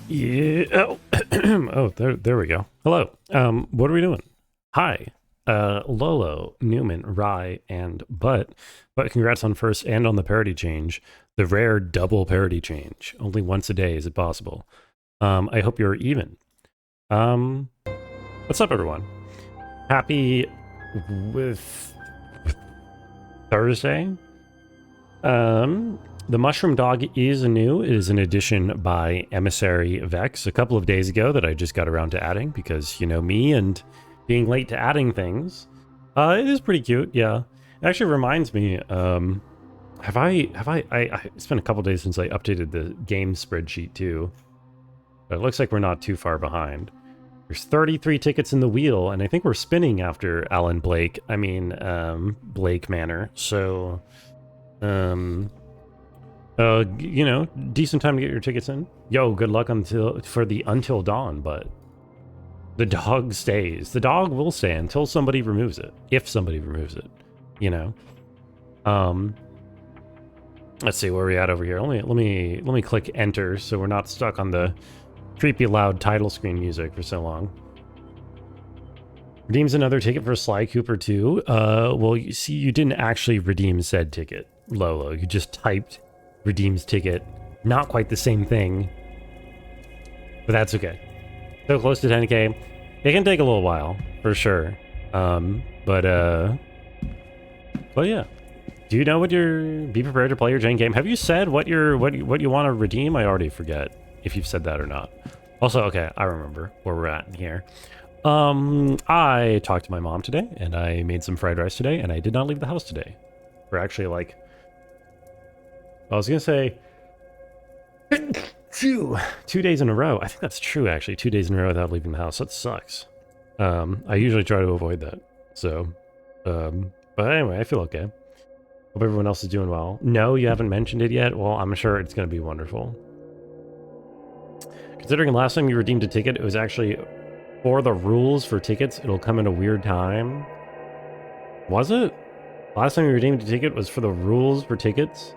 Yeah. Oh, oh, there we go. Hello. What are we doing? Hi. Lolo, Newman, Rye, and Butt. But congrats on first and on the parody change. The rare double parody change. Only once a day is it possible. I hope you're even. Um, what's up, everyone? Happy with Thursday. The Mushroom Dog is new. It is an addition by Emissary Vex a couple of days ago that I just got around to adding because, you know, me and being late to adding things. It is pretty cute, yeah. It actually reminds me, it's been a couple days since I updated the game spreadsheet too. But it looks like we're not too far behind. There's 33 tickets in the wheel, and I think we're spinning after Alan Blake. I mean, Blake Manor. So, you know, decent time to get your tickets in. Yo, good luck for the Until Dawn, but the dog stays. The dog will stay until somebody removes it. If somebody removes it, you know. Let's see where we're at over here. Let me click enter so we're not stuck on the creepy loud title screen music for so long. Redeems another ticket for Sly Cooper 2. Well, you see, you didn't actually redeem said ticket, Lolo. You just typed redeems ticket. Not quite the same thing, but that's okay. So close to 10k. It can take a little while for sure. But yeah. Do you know what be prepared to play your Jane game? Have you said what you want to redeem? I already forget if you've said that or not. Also, okay, I remember where we're at in here. I talked to my mom today and I made some fried rice today and I did not leave the house today. We're actually like, I was gonna say 2 days in a row. I think that's true actually. 2 days in a row without leaving the house. That sucks. I usually try to avoid that. So, but anyway, I feel okay. Hope everyone else is doing well. No, you haven't mentioned it yet. Well, I'm sure it's going to be wonderful. Considering last time you redeemed a ticket, it was actually for the rules for tickets. It'll come in a weird time. Was it? Last time you redeemed a ticket was for the rules for tickets?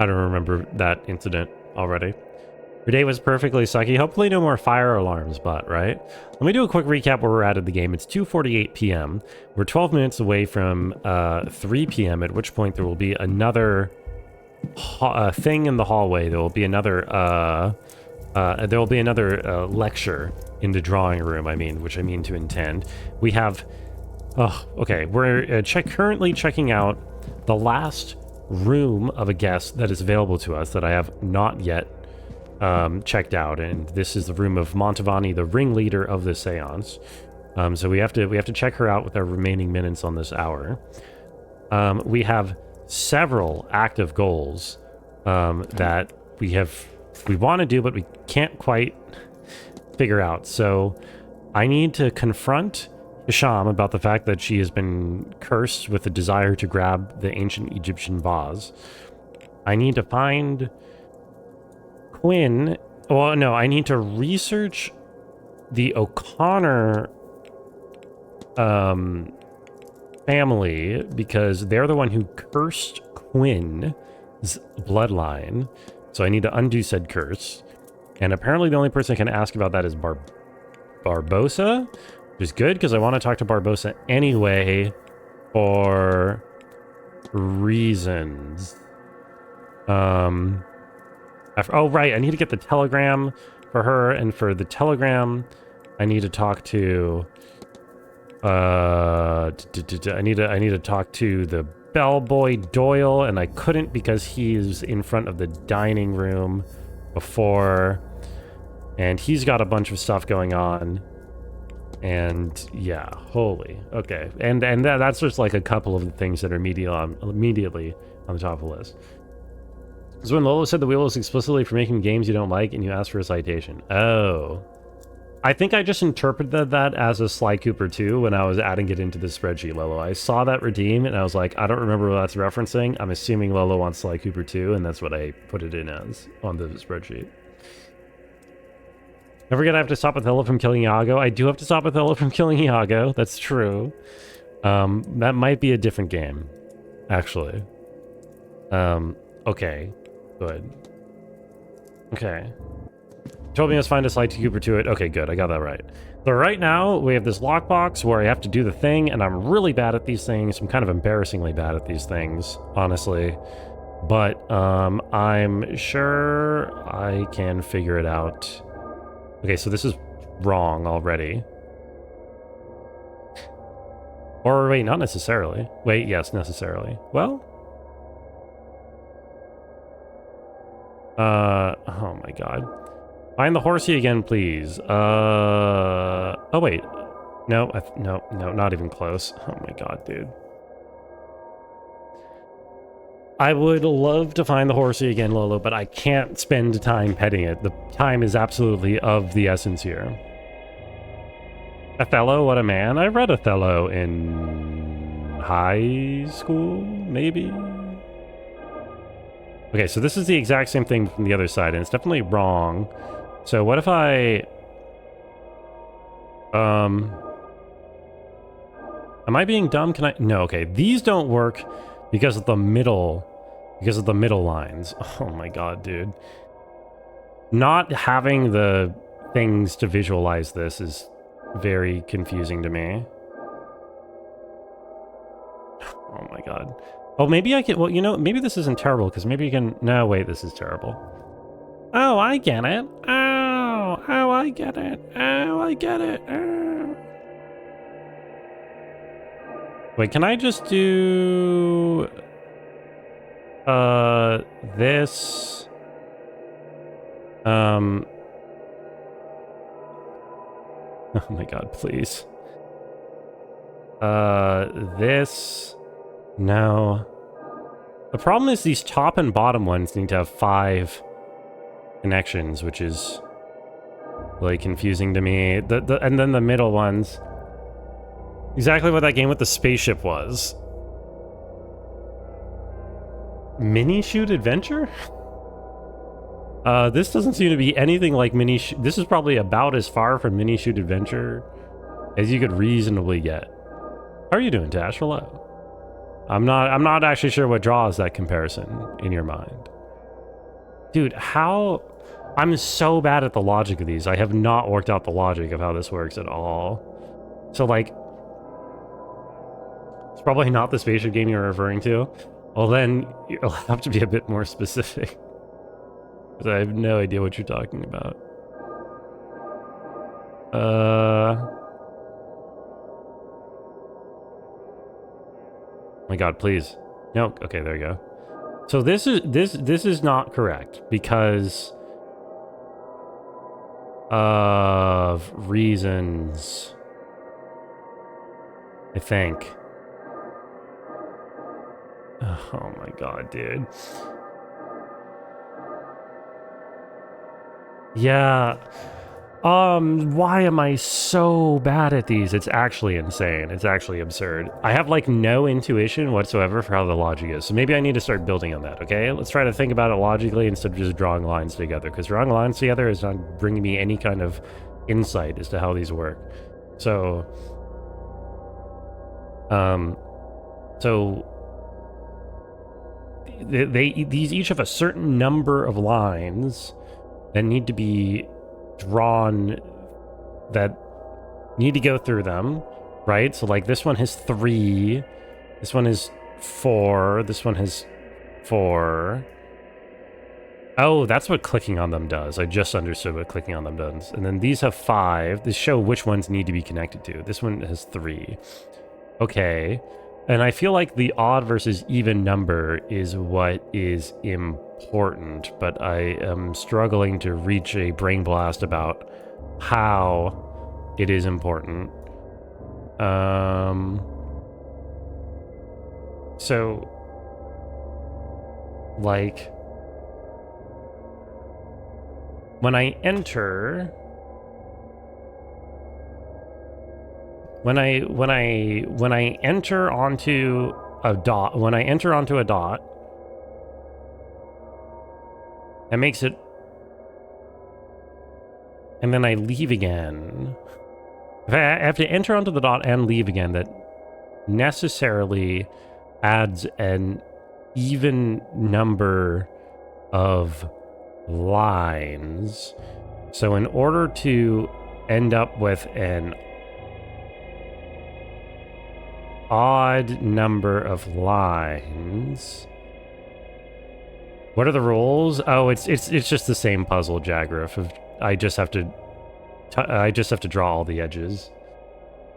I don't remember that incident already. Your day was perfectly sucky. Hopefully no more fire alarms, but, right? Let me do a quick recap where we're at in the game. It's 2:48 p.m. We're 12 minutes away from 3 p.m., at which point there will be another thing in the hallway. There will be another lecture in the drawing room, which I mean to intend. We have... Oh, okay. We're currently checking out the last room of a guest that is available to us that I have not yet checked out, and this is the room of Montavani, the ringleader of the seance. So we have to check her out with our remaining minutes on this hour. We have several active goals that we want to do, but we can't quite figure out. So I need to confront Hisham about the fact that she has been cursed with the desire to grab the ancient Egyptian vase. I need to find Quinn. Well, no, I need to research the O'Connor family because they're the one who cursed Quinn's bloodline. So I need to undo said curse. And apparently the only person I can ask about that is Barbosa, which is good because I want to talk to Barbosa anyway for reasons. Oh, right, I need to get the telegram for her, and for the telegram, I need to talk to... I need to talk to the bellboy Doyle, and I couldn't because he's in front of the dining room before, and he's got a bunch of stuff going on, and yeah, holy, okay. And that's just like a couple of the things that are immediately on the top of the list. So when Lolo said the wheel was explicitly for making games you don't like and you asked for a citation. Oh. I think I just interpreted that as a Sly Cooper 2 when I was adding it into the spreadsheet, Lolo. I saw that redeem and I was like, I don't remember what that's referencing. I'm assuming Lolo wants Sly Cooper 2, and that's what I put it in as on the spreadsheet. Don't forget I have to stop Othello from killing Iago. I do have to stop Othello from killing Iago. That's true. That might be a different game, actually. Okay. Good. Okay. Told me I must find a slide to Cooper to it. Okay, good. I got that right. So right now, we have this lockbox where I have to do the thing, and I'm really bad at these things. I'm kind of embarrassingly bad at these things, honestly. But I'm sure I can figure it out. Okay, so this is wrong already. Or wait, not necessarily. Wait, yes, necessarily. Well... oh my god. Find the horsey again, please. Oh wait. No, no, not even close. Oh my god, dude. I would love to find the horsey again, Lolo, but I can't spend time petting it. The time is absolutely of the essence here. Othello, what a man. I read Othello in high school, maybe? Okay, so this is the exact same thing from the other side, and it's definitely wrong. So what if I... Am I being dumb? Can I... No, okay. These don't work because of the middle... Because of the middle lines. Oh my god, dude. Not having the things to visualize this is very confusing to me. Oh my god. Oh, maybe I can... Well, you know, maybe this isn't terrible, because maybe you can... No, wait, this is terrible. Oh, I get it. Oh, I get it. Oh, I get it. Oh. Wait, can I just do... this... Oh my god, please. This... No. The problem is these top and bottom ones need to have 5 connections, which is really confusing to me. And then the middle ones. Exactly what that game with the spaceship was. Mini shoot adventure? This doesn't seem to be anything like this is probably about as far from mini shoot adventure as you could reasonably get. How are you doing, Tash? Hello. I'm not actually sure what draws that comparison in your mind. Dude, how... I'm so bad at the logic of these. I have not worked out the logic of how this works at all. So, like... It's probably not the spaceship game you're referring to. Well, then, you'll have to be a bit more specific. Because I have no idea what you're talking about. Oh my god, please. No, okay, there you go. So this is not correct because of reasons, I think. Oh my god, dude. Yeah. Why am I so bad at these? It's actually insane. It's actually absurd. I have, like, no intuition whatsoever for how the logic is. So maybe I need to start building on that, okay? Let's try to think about it logically instead of just drawing lines together. Because drawing lines together is not bringing me any kind of insight as to how these work. So... These each have a certain number of lines that need to be drawn, that need to go through them, right? So like this one has 3, this one is 4, this one has 4. Oh, that's what clicking on them does. I just understood what clicking on them does. And then these have 5. These show which ones need to be connected to. This one has 3. Okay. And I feel like the odd versus even number is what is important, but I am struggling to reach a brain blast about how it is important. So, like, when I enter... When I enter onto a dot, that makes it, and then I leave again. If I have to enter onto the dot and leave again, that necessarily adds an even number of lines. So in order to end up with an odd number of lines, what are the rules? Oh, it's just the same puzzle, Jagrif. I just have to draw all the edges.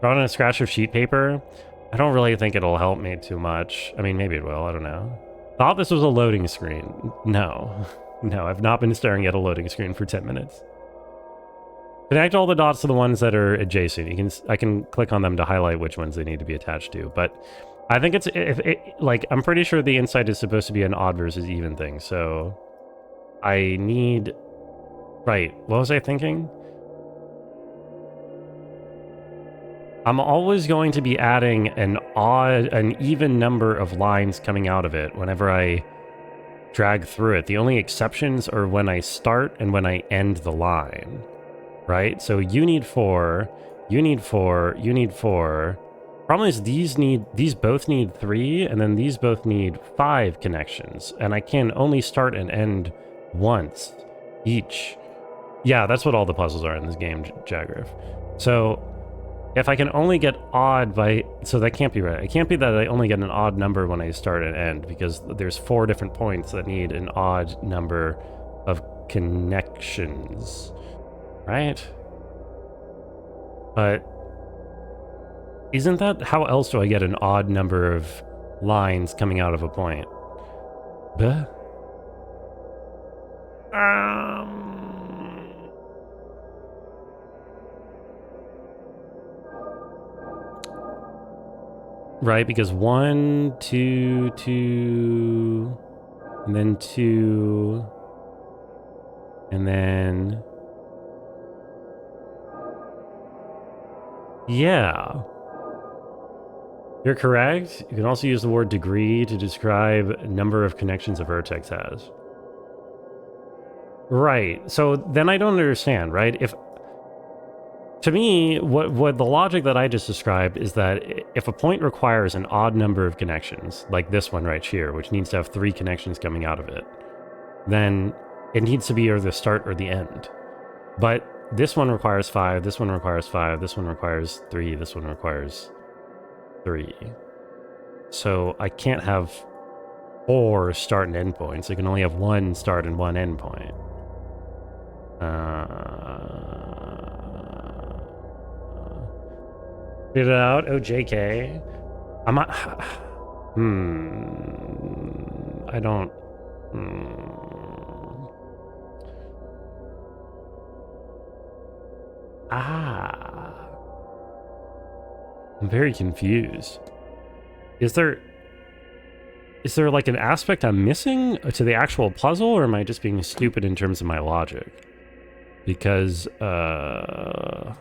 Draw on a scratch of sheet paper. I don't really think it'll help me too much. I mean, maybe it will. I don't know. Thought this was a loading screen. No. No, I've not been staring at a loading screen for 10 minutes. Connect all the dots to the ones that are adjacent. I can click on them to highlight which ones they need to be attached to. But I think I'm pretty sure the insight is supposed to be an odd versus even thing. So I need... Right. What was I thinking? I'm always going to be adding an even number of lines coming out of it whenever I drag through it. The only exceptions are when I start and when I end the line, right? So you need 4, you need 4, you need 4. Problem is these both need 3, and then these both need 5 connections, and I can only start and end once each. Yeah, that's what all the puzzles are in this game, Jagrif. So if I can only get odd by... So that can't be right. It can't be that I only get an odd number when I start and end, because there's 4 different points that need an odd number of connections, right? But isn't that... How else do I get an odd number of lines coming out of a point? Buh? Right, because 1, 2, 2, and then 2, and then... Yeah. You're correct. You can also use the word degree to describe number of connections a vertex has. Right, so then I don't understand, right? To me, what the logic that I just described is that if a point requires an odd number of connections, like this one right here, which needs to have 3 connections coming out of it, then it needs to be either the start or the end. But this one requires 5, this one requires 5, this one requires 3, this one requires 3. So I can't have 4 start and end points. I can only have 1 start and 1 end point. Figured it out. Oh, JK. I'm not... I don't... I'm very confused. Is there like an aspect I'm missing to the actual puzzle, or am I just being stupid in terms of my logic? Because, hold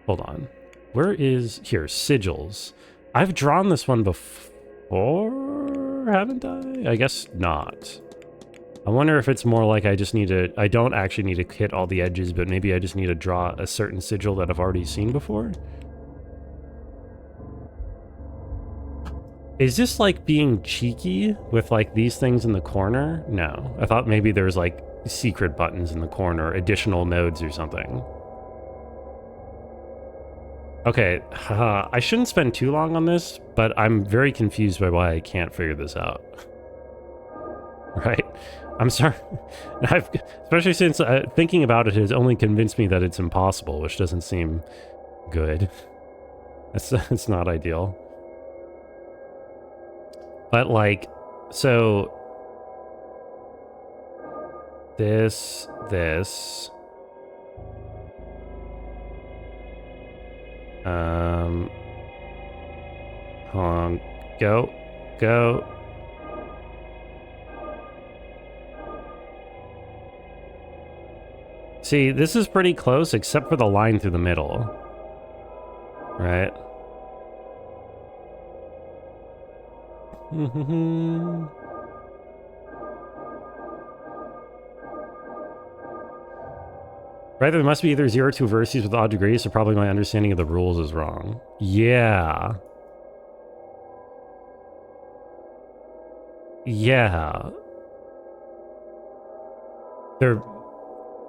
on. Where is... Here, sigils. I've drawn this one before, haven't I? I guess not. I wonder if it's more like I just need to... I don't actually need to hit all the edges, but maybe I just need to draw a certain sigil that I've already seen before? Is this like being cheeky with like these things in the corner? No. I thought maybe there's like secret buttons in the corner, additional nodes or something. Okay, I shouldn't spend too long on this, but I'm very confused by why I can't figure this out. Right? I'm sorry. Especially since thinking about it has only convinced me that it's impossible, which doesn't seem good. It's not ideal. But like, so this, hold on, go. See, this is pretty close, except for the line through the middle, right? Right, there must be either 0 or 2 verses with odd degrees, so probably my understanding of the rules is wrong. Yeah. Yeah.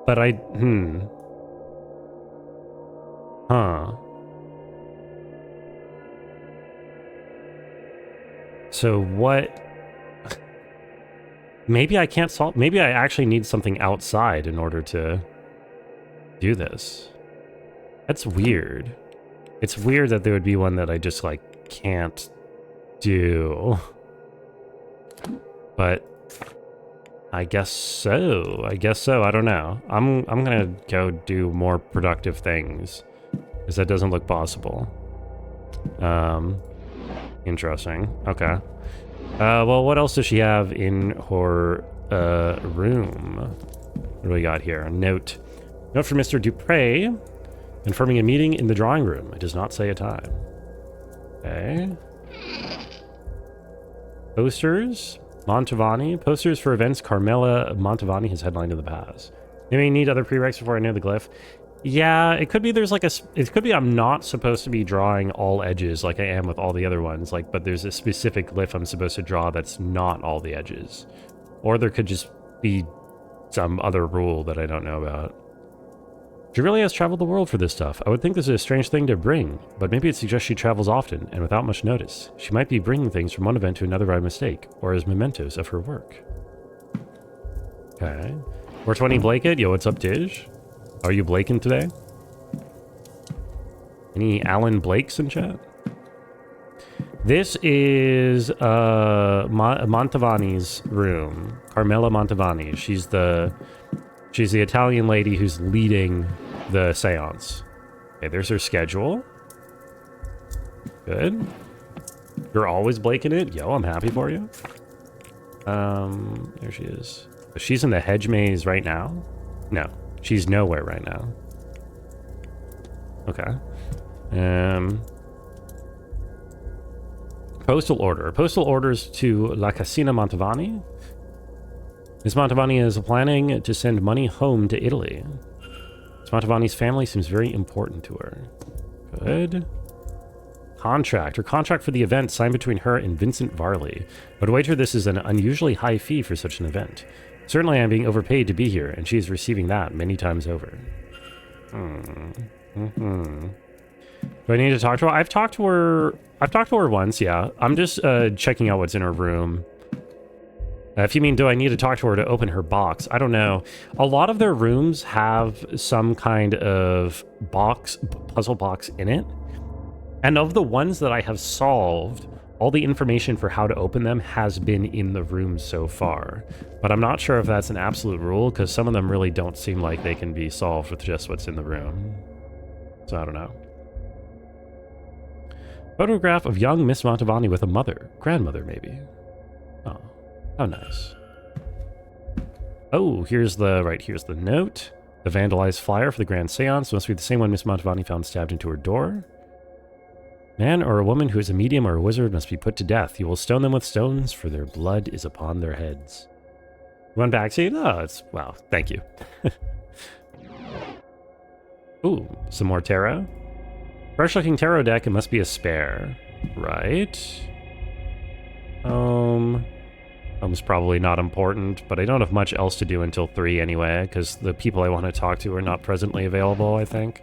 But Huh. So what? Maybe I can't solve... Maybe I actually need something outside in order to do this. That's weird. It's weird that there would be one that I just, like, can't do. But I guess so. I don't know. I'm gonna go do more productive things, because that doesn't look possible. Interesting. Okay. Well, what else does she have in her room? What do we got here? Note from Mr. Dupre, confirming a meeting in the drawing room. It does not say a time. Okay. Posters. Montavani. Posters for events Carmela Montavani has headlined in the past. Maybe I need other prereqs before I know the glyph. Yeah, it could be there's like it could be I'm not supposed to be drawing all edges like I am with all the other ones, like, but there's a specific glyph I'm supposed to draw that's not all the edges. Or there could just be some other rule that I don't know about. She really has traveled the world for this stuff. I would think this is a strange thing to bring, but maybe it suggests she travels often and without much notice. She might be bringing things from one event to another by mistake, or as mementos of her work. Okay. 420 Blakett, yo, what's up, Tish? Are you Blaking today? Any Alan Blakes in chat? This is Montavani's room. Carmela Montavani. She's the Italian lady who's leading the seance. Okay, there's her schedule. Good. You're always Blaking it? Yo, I'm happy for you. There she is. She's in the hedge maze right now? No. She's nowhere right now. Okay. Postal order. Postal orders to La Casina Montavani. Miss Montavani is planning to send money home to Italy. Miss Montavani's family seems very important to her. Good. Contract. Her contract for the event signed between her and Vincent Varley. But wager this is an unusually high fee for such an event. Certainly I'm being overpaid to be here, and she is receiving that many times over. Do I need to talk to her? I've talked to her once, yeah. I'm just checking out what's in her room. If you mean, do I need to talk to her to open her box? I don't know. A lot of their rooms have some kind of puzzle box in it. And of the ones that I have solved, all the information for how to open them has been in the room so far. But I'm not sure if that's an absolute rule, because some of them really don't seem like they can be solved with just what's in the room. So I don't know. Photograph of young Miss Montavani with a mother. Grandmother, maybe. Oh, how nice. Oh, here's the note. The vandalized flyer for the grand seance must be the same one Miss Montavani found stabbed into her door. Man or a woman who is a medium or a wizard must be put to death. You will stone them with stones, for their blood is upon their heads. One backseat? Oh, it's... Wow, thank you. Ooh, some more tarot. Fresh-looking tarot deck, it must be a spare. Right. Home's probably not important, but I don't have much else to do until 3 anyway, because the people I want to talk to are not presently available, I think.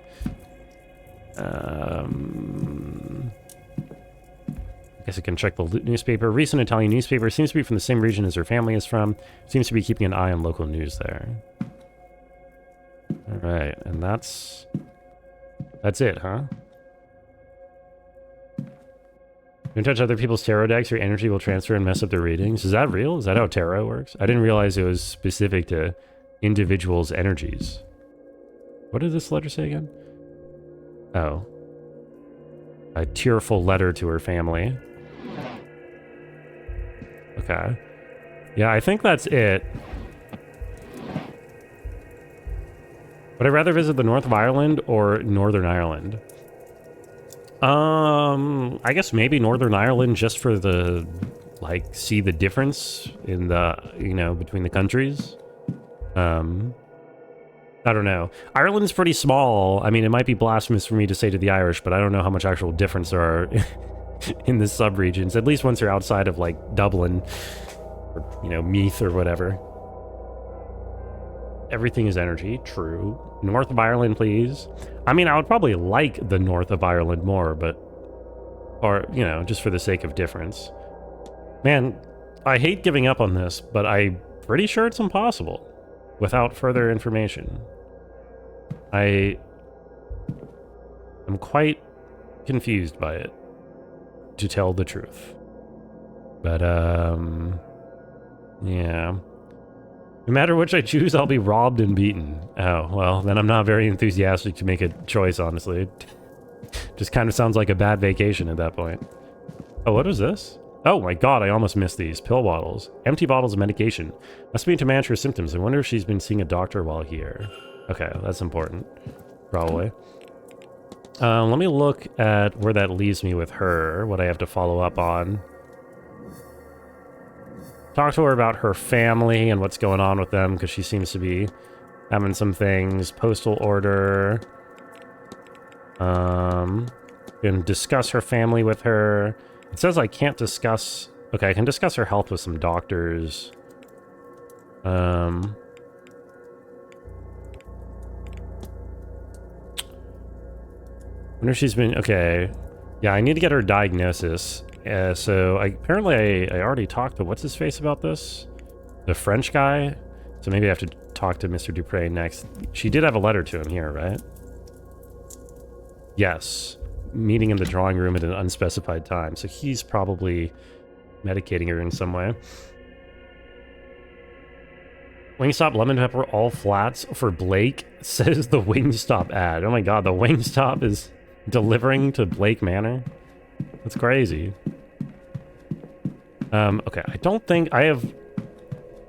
I guess I can check the newspaper. Recent Italian newspaper seems to be from the same region as her family is from. Seems to be keeping an eye on local news there. Alright, and that's it, huh? Don't touch other people's tarot decks, your energy will transfer and mess up their readings. Is that real? Is that how tarot works? I didn't realize it was specific to individuals' energies. What did this letter say again? Oh. A tearful letter to her family. Okay. Yeah, I think that's it. Would I rather visit the north of Ireland or Northern Ireland? I guess maybe Northern Ireland just for the, like, see the difference in the, you know, between the countries. I don't know. Ireland's pretty small. I mean, it might be blasphemous for me to say to the Irish, but I don't know how much actual difference there are in the sub-regions. At least once you're outside of, like, Dublin or, you know, Meath or whatever. everything is energy. True. North of Ireland, please. I mean, I would probably like the north of Ireland more, but... Or, you know, just for the sake of difference. Man, I hate giving up on this, but I'm pretty sure it's impossible without further information. I'm quite confused by it, to tell the truth. But, yeah. No matter which I choose, I'll be robbed and beaten. Oh, well, then I'm not very enthusiastic to make a choice, honestly. Just kind of sounds like a bad vacation at that point. Oh, what is this? Oh my god, I almost missed these. Pill bottles. Empty bottles of medication. Must be to manage her symptoms. I wonder if she's been seeing a doctor while here. Okay, that's important. Probably. Let me look at where that leaves me with her, what I have to follow up on. Talk to her about her family and what's going on with them, because she seems to be having some things. Postal order. Can discuss her family with her. It says I can't discuss... Okay, I can discuss her health with some doctors. Wonder if she's been... Okay. Yeah, I need to get her diagnosis. So apparently I already talked to what's-his-face about this? The French guy? So maybe I have to talk to Mr. Dupre next. She did have a letter to him here, right? Yes. Meeting in the drawing room at an unspecified time. So he's probably medicating her in some way. Wingstop lemon pepper all flats for Blake, says the Wingstop ad. Oh my god, the Wingstop is delivering to Blake Manor? That's crazy. Okay, I don't think I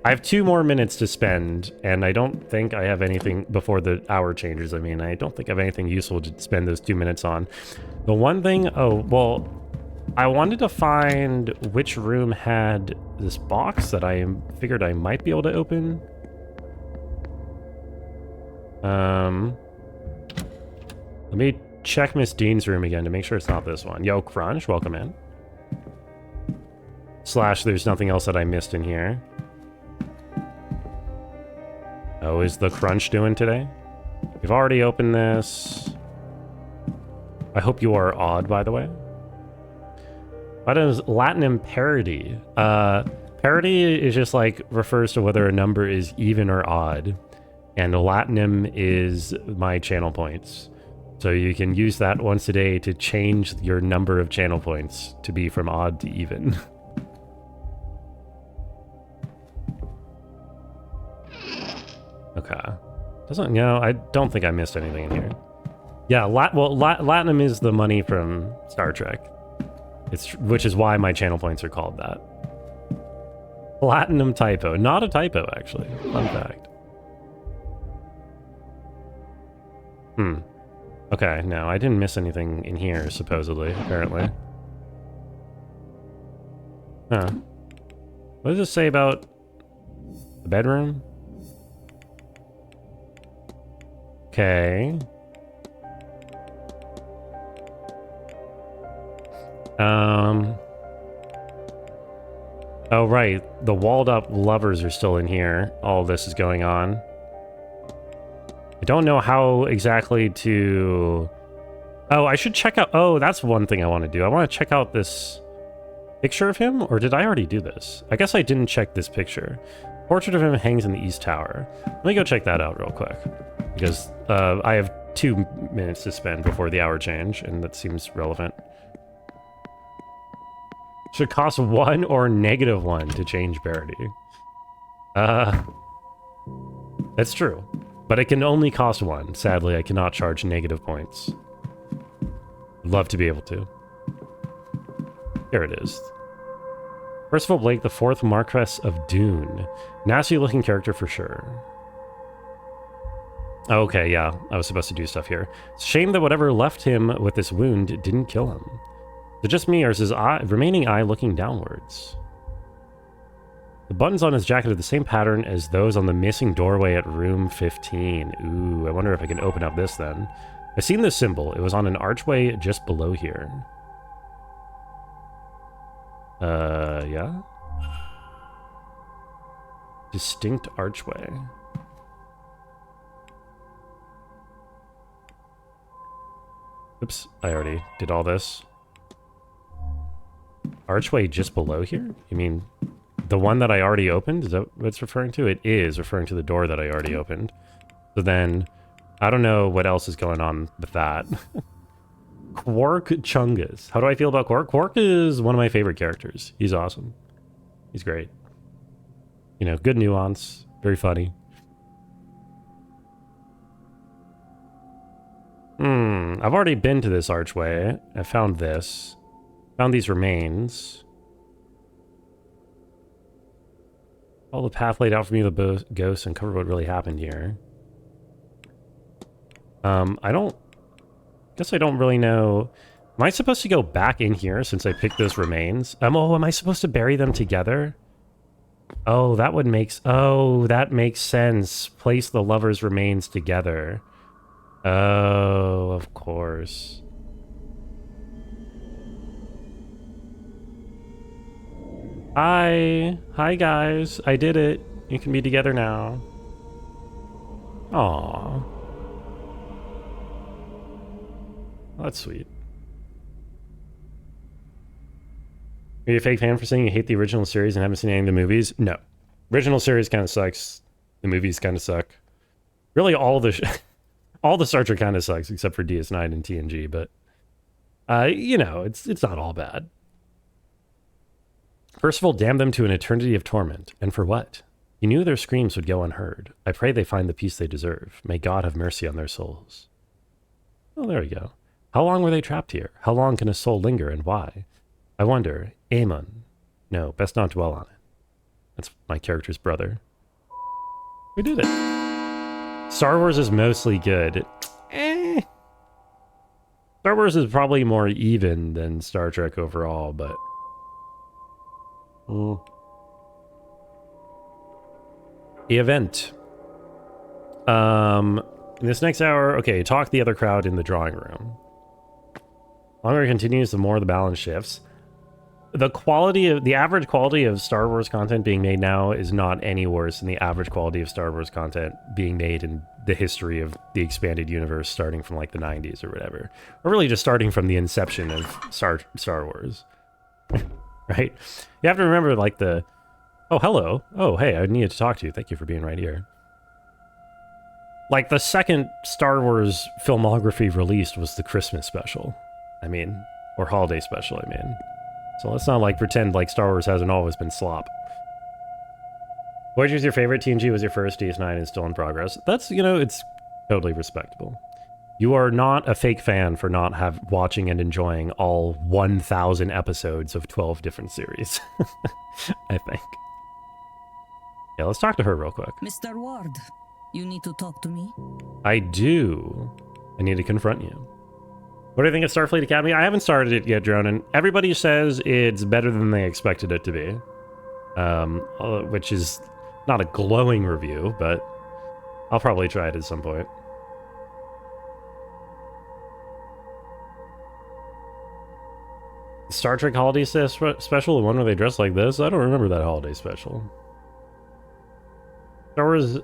have 2 more minutes to spend, and I don't think I have anything before the hour changes. I mean, I don't think I have anything useful to spend those 2 minutes on. The one thing... Oh, well, I wanted to find which room had this box that I figured I might be able to open. Let me check Miss Dean's room again to make sure it's not this one. Yo, Crunch, welcome in. Slash, there's nothing else that I missed in here. Oh, is the Crunch doing today? We've already opened this. I hope you are odd, by the way. What is Latinum parity? Parity is just like refers to whether a number is even or odd. And Latinum is my channel points. So you can use that once a day to change your number of channel points to be from odd to even. Okay. I don't think I missed anything in here. Yeah, Latinum is the money from Star Trek. Which is why my channel points are called that. Platinum typo. Not a typo, actually. Fun fact. Okay, no, I didn't miss anything in here, supposedly, apparently. Huh. What does this say about the bedroom? Okay. Oh, right. The walled-up lovers are still in here. All this is going on. I don't know how exactly to... Oh, I should check out... Oh, that's one thing I want to do. I want to check out this picture of him, or did I already do this? I guess I didn't check this picture. Portrait of him hangs in the East Tower. Let me go check that out real quick, because I have 2 minutes to spend before the hour change, and that seems relevant. Should cost 1 or -1 to change parity. That's true. But it can only cost 1. Sadly, I cannot charge negative points. I'd love to be able to. Here it is. Percival Blake, the 4th Marquess of Dune. Nasty-looking character for sure. Okay, yeah. I was supposed to do stuff here. It's a shame that whatever left him with this wound didn't kill him. Is it just me, or is his remaining eye looking downwards? The buttons on his jacket are the same pattern as those on the missing doorway at room 15. Ooh, I wonder if I can open up this then. I've seen this symbol. It was on an archway just below here. Yeah? Distinct archway. Oops, I already did all this. Archway just below here? You mean the one that I already opened? Is that what it's referring to? It is referring to the door that I already opened. So then, I don't know what else is going on with that. Quark Chungus. How do I feel about Quark? Quark is one of my favorite characters. He's awesome. He's great. You know, good nuance. Very funny. I've already been to this archway. I found this. Found these remains. All the path laid out for me, the ghosts, and cover what really happened here. I guess I don't really know. Am I supposed to go back in here since I picked those remains? Oh, am I supposed to bury them together? Oh, that would make... Oh, that makes sense. Place the lovers' remains together. Oh, of course. Hi. Hi, guys. I did it. You can be together now. Aww. That's sweet. Are you a fake fan for saying you hate the original series and haven't seen any of the movies? No. Original series kind of sucks. The movies kind of suck. Really, all the all the Star Trek kind of sucks except for DS9 and TNG, but you know, it's not all bad. First of all, damn them to an eternity of torment. And for what? You knew their screams would go unheard. I pray they find the peace they deserve. May God have mercy on their souls. Oh, there we go. How long were they trapped here? How long can a soul linger and why? I wonder. Aemon. No, best not dwell on it. That's my character's brother. We did it. Star Wars is mostly good. Star Wars is probably more even than Star Trek overall, but... The event. In this next hour, okay, talk the other crowd in the drawing room. The longer it continues, the more the balance shifts. The average quality of Star Wars content being made now is not any worse than the average quality of Star Wars content being made in the history of the expanded universe starting from like the 90s or whatever. Or really just starting from the inception of Star Wars. Right? You have to remember like the... Oh, hello. Oh, hey, I needed to talk to you. Thank you for being right here. Like the second Star Wars filmography released was the Christmas special. I mean, or holiday special, I mean. So let's not like pretend like Star Wars hasn't always been slop. Voyager was your favorite, TNG was your first, DS9 is still in progress. That's, you know, it's totally respectable. You are not a fake fan for not watching and enjoying all 1,000 episodes of 12 different series. I think. Yeah, let's talk to her real quick. Mr. Ward, you need to talk to me? I do. I need to confront you. What do you think of Starfleet Academy? I haven't started it yet, Dronin. Everybody says it's better than they expected it to be. Which is not a glowing review, but I'll probably try it at some point. Star Trek holiday special, the one where they dress like this? I don't remember that holiday special. Star Wars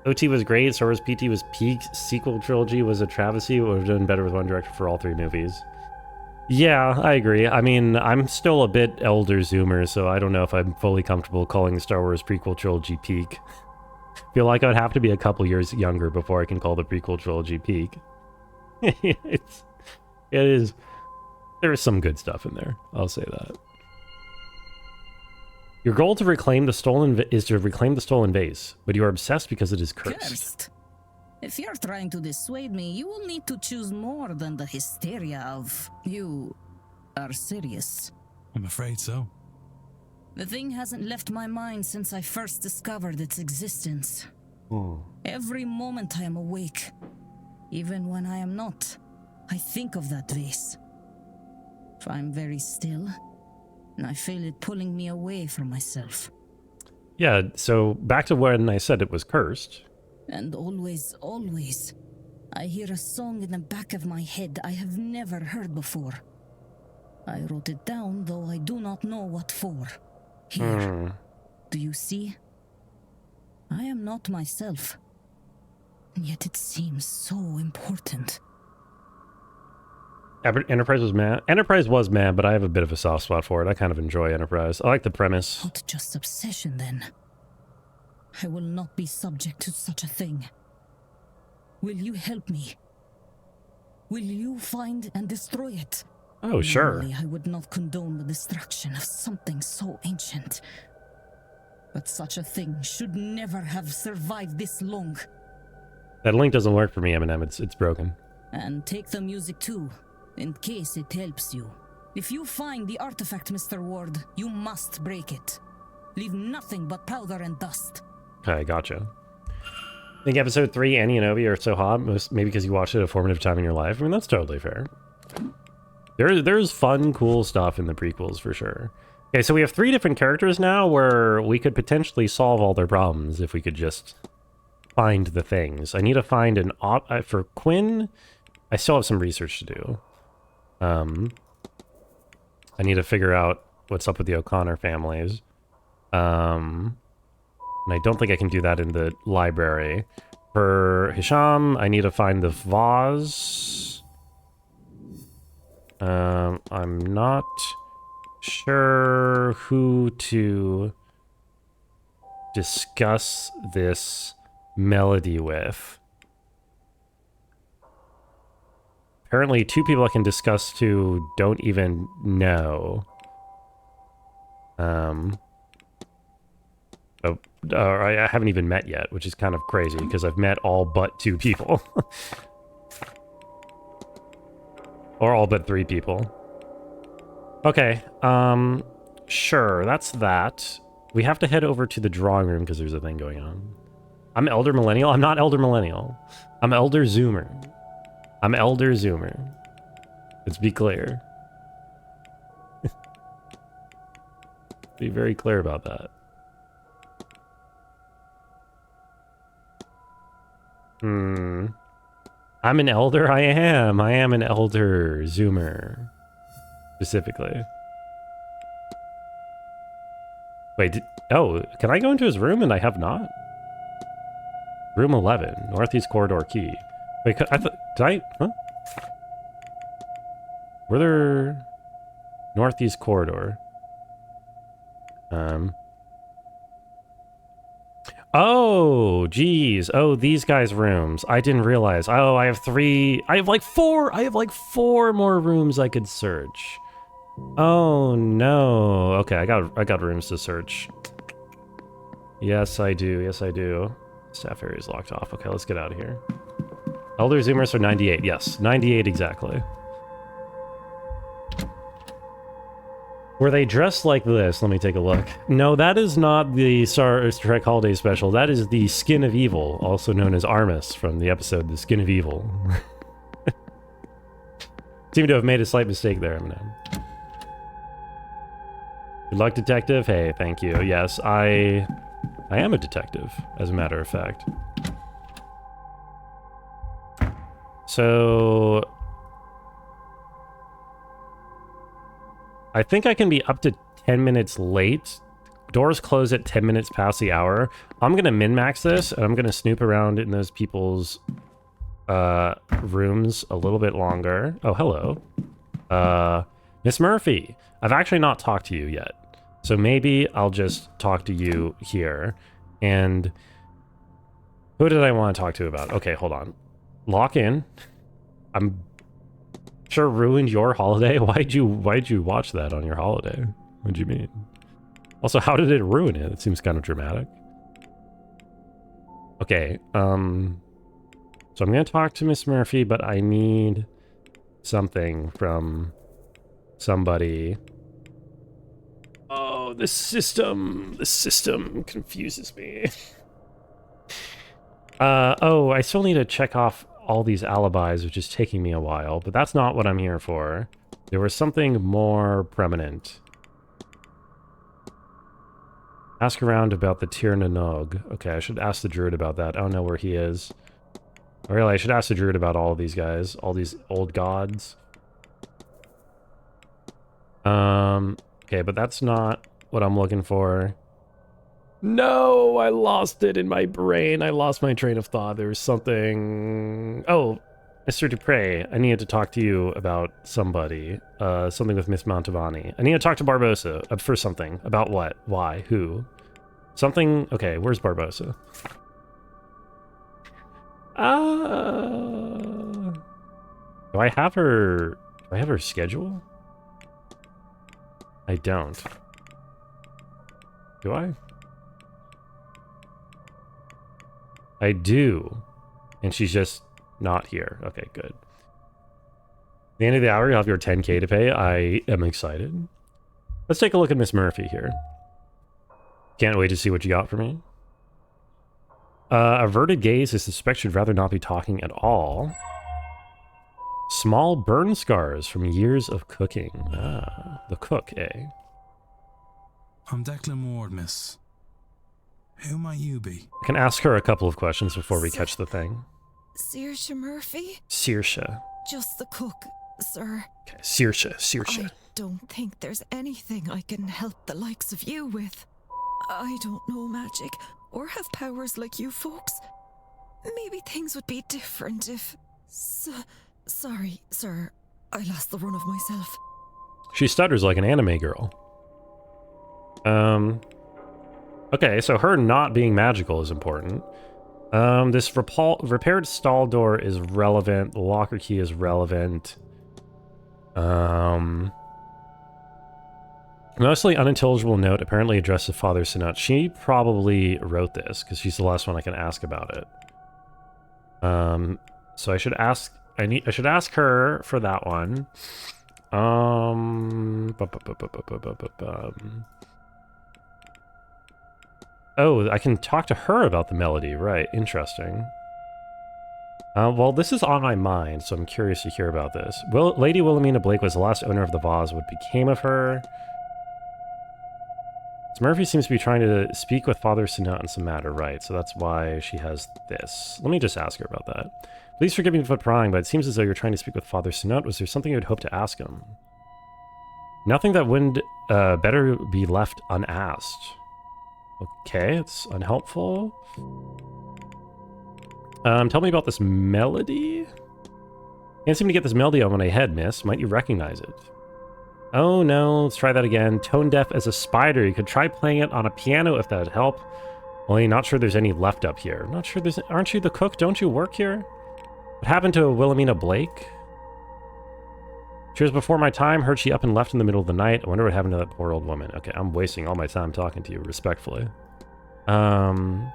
OT was great. Star Wars PT was peak. Sequel trilogy was a travesty. It would have done better with one director for all three movies. Yeah, I agree. I mean, I'm still a bit elder zoomer, so I don't know if I'm fully comfortable calling the Star Wars prequel trilogy peak. Feel like I'd have to be a couple years younger before I can call the prequel trilogy peak. It is. There is some good stuff in there. I'll say that. Your goal to reclaim the stolen vase, but you are obsessed because it is cursed. If you're trying to dissuade me, you will need to choose more than the hysteria of you are serious. I'm afraid so. The thing hasn't left my mind since I first discovered its existence. Every moment I am awake, even when I am not, I think of that vase. If I'm very still, and I feel it pulling me away from myself. Yeah, so back to when I said it was cursed. And always, always, I hear a song in the back of my head I have never heard before. I wrote it down, though I do not know what for. Here, do you see? I am not myself, and yet it seems so important. Enterprise was mad. Enterprise was mad, but I have a bit of a soft spot for it. I kind of enjoy Enterprise. I like the premise. Not just obsession, then. I will not be subject to such a thing. Will you help me? Will you find and destroy it? Oh, sure. Normally, I would not condone the destruction of something so ancient. But such a thing should never have survived this long. That link doesn't work for me, Eminem. It's broken. And take the music too, in case it helps you. If you find the artifact, Mr. Ward, you must break it. Leave nothing but powder and dust. Okay, gotcha. I think episode 3, Annie and Obi are so hot, maybe because you watched it at a formative time in your life. I mean, that's totally fair. There's fun, cool stuff in the prequels, for sure. Okay, so we have 3 different characters now where we could potentially solve all their problems if we could just find the things. I need to find an for Quinn, I still have some research to do. I need to figure out what's up with the O'Connor families. And I don't think I can do that in the library. For Hisham, I need to find the vase. I'm not sure who to discuss this melody with. Apparently, 2 people I can discuss to don't even know. I haven't even met yet, which is kind of crazy because I've met all but 2 people. Or all but 3 people. Okay, sure, that's that. We have to head over to the drawing room because there's a thing going on. I'm Elder Millennial? I'm not Elder Millennial. I'm Elder Zoomer. I'm Elder Zoomer. Let's be clear. Be very clear about that. I'm an elder? I am an elder zoomer. Specifically. Wait, oh, can I go into his room and I have not? Room 11, Northeast Corridor key. Wait, I thought, did I, huh? Were there Northeast Corridor? Oh, geez. Oh, these guys' rooms. I didn't realize. Oh, I have 3. I have like 4. I have like 4 more rooms I could search. Oh no. Okay, I got rooms to search. Yes, I do. Yes, I do. Staff area is locked off. Okay, let's get out of here. Elder Zoomers are 98. Yes, 98 exactly. Were they dressed like this? Let me take a look. No, that is not the Star Trek Holiday Special. That is the Skin of Evil, also known as Armus from the episode The Skin of Evil. Seem to have made a slight mistake there, Eminem. Good luck, detective. Hey, thank you. Yes, I am a detective, as a matter of fact. So I think I can be up to 10 minutes late. Doors close at 10 minutes past the hour. I'm going to min-max this, and I'm going to snoop around in those people's rooms a little bit longer. Oh, hello. Miss Murphy. I've actually not talked to you yet. So maybe I'll just talk to you here. And who did I want to talk to about? Okay, hold on. Lock in. I'm sure ruined your holiday. Why'd you watch that on your holiday? What'd you mean? Also, how did it ruin it? It seems kind of dramatic. Okay, so I'm gonna talk to Miss Murphy, but I need something from somebody. Oh, the system confuses me. Oh, I still need to check off all these alibis, which is taking me a while, but that's not what I'm here for. There was something more prominent. Ask around about the Tir na Nog. Okay, I should ask the druid about that. I don't know where he is. Oh, really, I should ask the druid about all of these guys. All these old gods. Okay, but that's not what I'm looking for. No, I lost it in my brain. I lost my train of thought. There was something... Oh, Mr. Dupre, I need to talk to you about somebody. Something with Miss Montavani. I need to talk to Barbosa for something. About what? Why? Who? Something... Okay, where's Barbosa? Do I have her... Do I have her schedule? I don't. Do I? I do. And she's just not here. Okay, good. At the end of the hour, you'll have your 10K to pay. I am excited. Let's take a look at Miss Murphy here. Can't wait to see what you got for me. Averted gaze is suspect should rather not be talking at all. Small burn scars from years of cooking. Ah, the cook, eh? I'm Declan Ward, miss. Who might you be? I can ask her a couple of questions before we catch the thing. Saoirse Murphy? Saoirse. Just the cook, sir. Okay, Saoirse. I don't think there's anything I can help the likes of you with. I don't know magic or have powers like you folks. Maybe things would be different if... sorry, sir. I lost the run of myself. She stutters like an anime girl. Okay, so her not being magical is important. This repaired stall door is relevant. The locker key is relevant. Mostly unintelligible note apparently addressed to Father Sinat. She probably wrote this because she's the last one I can ask about it. So I should ask. I should ask her for that one. Oh, I can talk to her about the melody, right? Interesting. Well, this is on my mind, so I'm curious to hear about this. Lady Wilhelmina Blake was the last owner of the vase. What became of her? Murphy seems to be trying to speak with Father Sinat on some matter, right? So that's why she has this. Let me just ask her about that. Please forgive me for prying, but it seems as though you're trying to speak with Father Sinat. Was there something you would hope to ask him? Nothing that wouldn't better be left unasked. Okay, it's unhelpful. Tell me about this melody. Can't seem to get this melody on my head, miss. Might you recognize it? Oh no, let's try that again. Tone deaf as a spider. You could try playing it on a piano if that'd help. Only not sure there's any left up here. Not sure there's... Aren't you the cook? Don't you work here? What happened to Wilhelmina Blake? She was before my time. Heard she up and left in the middle of the night. I wonder what happened to that poor old woman. Okay, I'm wasting all my time talking to you, respectfully. I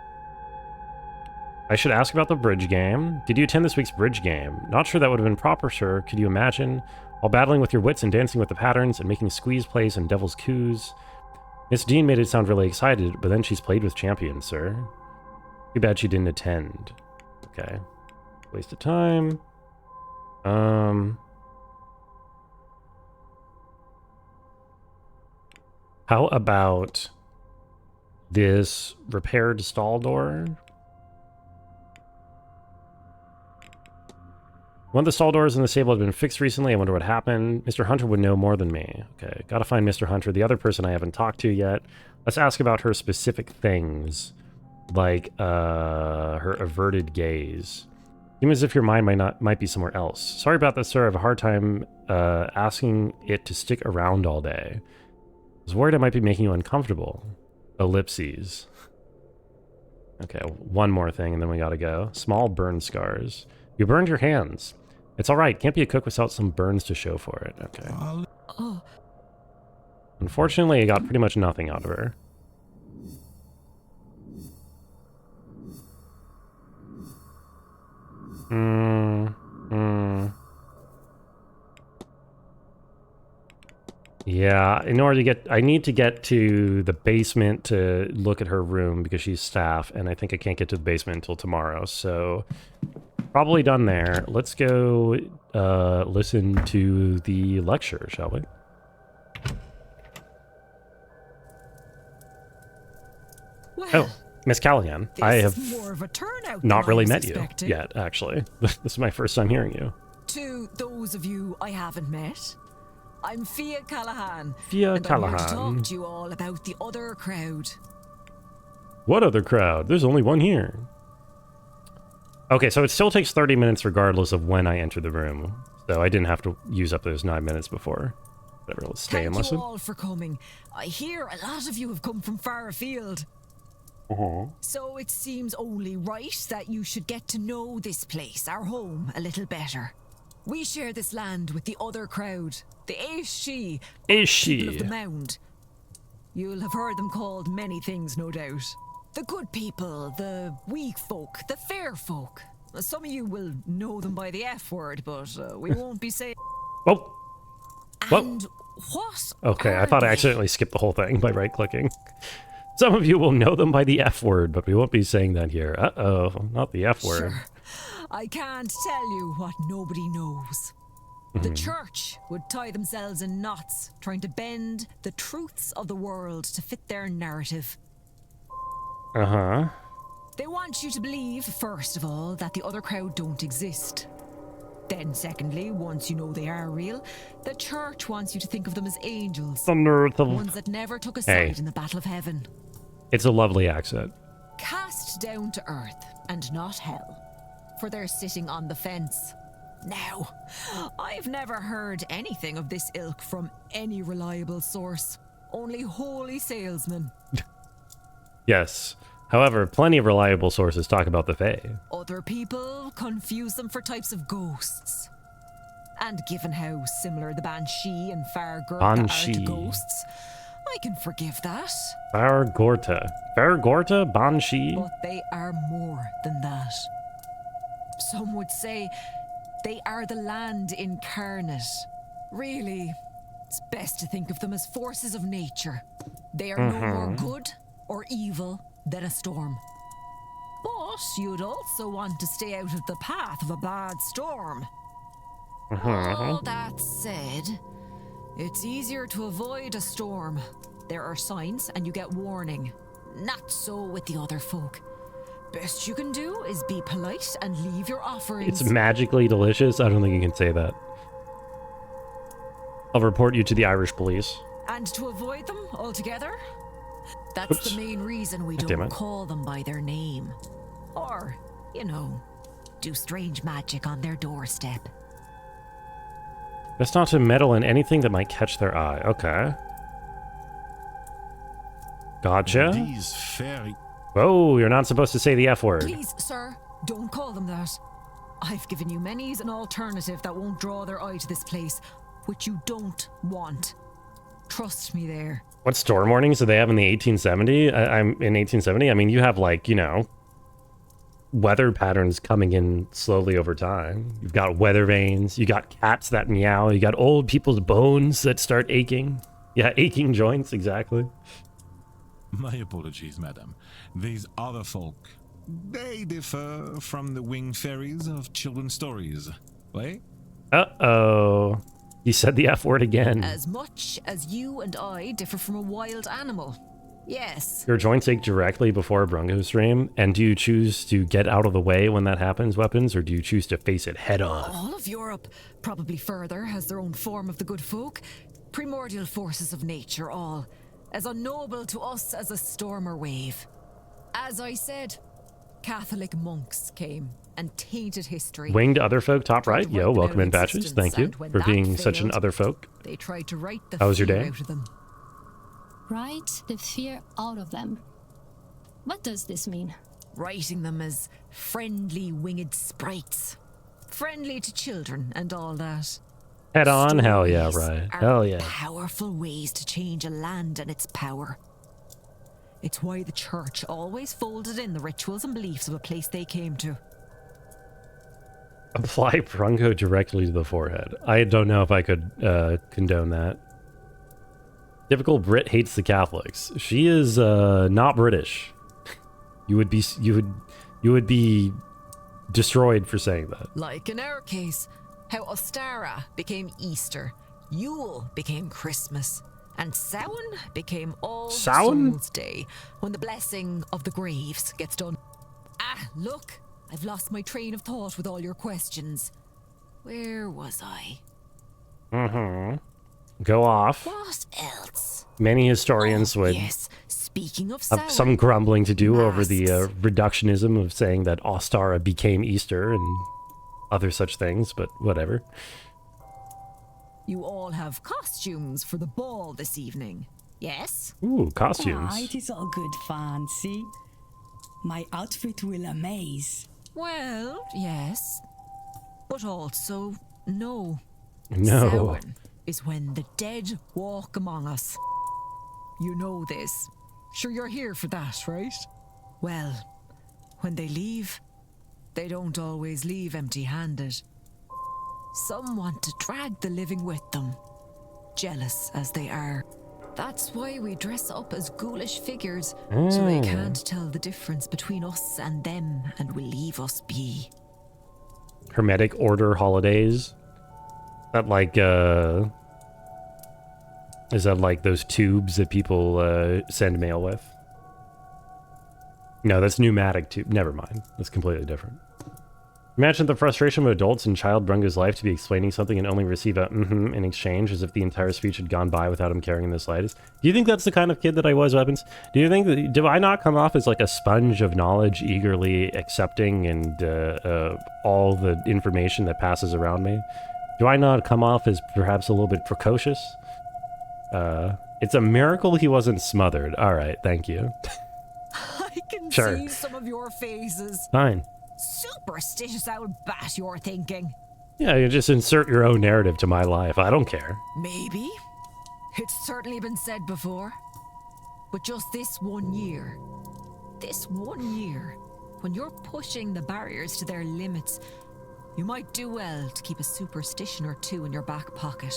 should ask about the bridge game. Did you attend this week's bridge game? Not sure that would have been proper, sir. Could you imagine? While battling with your wits and dancing with the patterns and making squeeze plays and devil's coups. Miss Dean made it sound really excited, but then she's played with champions, sir. Too bad she didn't attend. Okay. Waste of time. How about this repaired stall door? One of the stall doors in the stable had been fixed recently. I wonder what happened. Mr. Hunter would know more than me. Okay, gotta find Mr. Hunter, the other person I haven't talked to yet. Let's ask about her specific things, like her averted gaze. Seems as if your mind might be somewhere else. Sorry about that, sir. I have a hard time asking it to stick around all day. I was worried I might be making you uncomfortable. Ellipses. Okay, one more thing and then we gotta go. Small burn scars. You burned your hands. It's alright, can't be a cook without some burns to show for it. Okay. Oh. Unfortunately, I got pretty much nothing out of her. Yeah, in order to get... I need to get to the basement to look at her room because she's staff, and I think I can't get to the basement until tomorrow, so... Probably done there. Let's go listen to the lecture, shall we? Well, Oh, Miss Callahan. I have more of a turnout not than really I was met you expecting. yet, actually. This is my first time hearing you. To those of you I haven't met, I'm Fia Callahan. Fia and I'm here to Callahan. talk to you all about the other crowd. What other crowd? There's only one here. Okay, so it still takes 30 minutes regardless of when I enter the room. So I didn't have to use up those 9 minutes before. Whatever, let's stay and Thank listen. you all for coming. I hear a lot of you have come from far afield. So it seems only right that you should get to know this place, our home, a little better. We share this land with the other crowd, the Aishi, people of the Mound. You'll have heard them called many things, no doubt. The good people, the weak folk, the fair folk. Some of you will know them by the F word, but we won't be saying... Whoa. Whoa. And what Okay, I are thought I they? accidentally skipped the whole thing by right-clicking. Some of you will know them by the F word, but we won't be saying that here. Uh-oh, not the F word. Sure. I can't tell you what nobody knows. The church would tie themselves in knots, trying to bend the truths of the world to fit their narrative. Uh-huh. They want you to believe, first of all, that the other crowd don't exist. Then, secondly, once you know they are real, the church wants you to think of them as angels. The nerve of... Ones that never took a Hey. side in the Battle of Heaven. It's a lovely accent. Cast down to earth, and not hell. For they're sitting on the fence. Now, I've never heard anything of this ilk from any reliable source. Only holy salesmen. Yes. However, plenty of reliable sources talk about the Fae. Other people confuse them for types of ghosts. And given how similar the Banshee and Fargurta are Banshee. to ghosts, I can forgive that. Fargorta. Fargorta? Banshee? But they are more than that. Some would say they are the land incarnate. Really, it's best to think of them as forces of nature. They are no more good or evil than a storm. But you'd also want to stay out of the path of a bad storm. All that said, it's easier to avoid a storm. There are signs and you get warning. Not so with the other folk. Best you can do is be polite and leave your offerings. It's magically delicious? I don't think you can say that. I'll report you to the Irish police. And to avoid them altogether? That's Oops. the main reason we God damn don't it. call them by their name. Or, you know, do strange magic on their doorstep. Best not to meddle in anything that might catch their eye. Okay. Gotcha. These fairy... Whoa, you're not supposed to say the F word. Please, sir, don't call them that. I've given you many's an alternative that won't draw their eye to this place, which you don't want. Trust me there. What storm warnings do they have in the 1870? I'm in 1870. I mean, you have like, you know, weather patterns coming in slowly over time. You've got weather vanes. You got cats that meow. You got old people's bones that start aching. Yeah, aching joints, exactly. My apologies, madam. These other folk, they differ from the winged fairies of children's stories. Right? Uh-oh. You said the F word again. As much as you and I differ from a wild animal. Yes. Your joints ache directly before a Bronco stream, and do you choose to get out of the way when that happens, weapons, or do you choose to face it head on? All of Europe, probably further, has their own form of the good folk. Primordial forces of nature, all. As unknowable to us as a storm or wave. As I said, Catholic monks came and tainted history. Winged other folk, top Tried right. to Yo, wipe welcome out in batches. existence, Thank you and when for that being such an failed, other folk. They tried to write the How was your fear day? out of them. Write the fear out of them. What does this mean? Writing them as friendly winged sprites. Friendly to children and all that. Head on? Hell yeah, Stories right. are Hell yeah. powerful ways to change a land and its power. It's why the church always folded in the rituals and beliefs of a place they came to. Apply Bronco directly to the forehead. I don't know if I could condone that. Typical Brit hates the Catholics. She is not British. You would be destroyed for saying that. Like in our case, how Ostara became Easter, Yule became Christmas, and Samhain became All Samhain? Souls Day, when the blessing of the graves gets done. Ah, look, I've lost my train of thought with all your questions. Where was I? Go off. What else? Many historians would Yes, Speaking of Have sour, some grumbling to do over the masks. reductionism of saying that Ostara became Easter and other such things, but whatever. You all have costumes for the ball this evening, yes? Ooh, costumes. Ah, it is all good fun, see? My outfit will amaze. Well, yes. But also, no. No. Samhain is when the dead walk among us. You know this. Sure you're here for that, right? Well, when they leave, they don't always leave empty-handed. Some want to drag the living with them, jealous as they are. That's why we dress up as ghoulish figures, so they can't tell the difference between us and them and will leave us be. Hermetic Order holidays. That like, is that like those tubes that people send mail with? No, that's pneumatic tube. Never mind. That's completely different. Imagine the frustration of adults in Child Brunga's life to be explaining something and only receive a in exchange, as if the entire speech had gone by without him caring in the slightest. Do you think that's the kind of kid that I was, Weapons? Do you think that, do I not come off as like a sponge of knowledge, eagerly accepting and all the information that passes around me? Do I not come off as perhaps a little bit precocious? It's a miracle he wasn't smothered. All right, thank you. I can Sure. see some of your faces. Fine. Superstitious old bat you're thinking. Yeah, you just insert your own narrative to my life. I don't care. Maybe. It's certainly been said before. But just this 1 year, when you're pushing the barriers to their limits, you might do well to keep a superstition or two in your back pocket.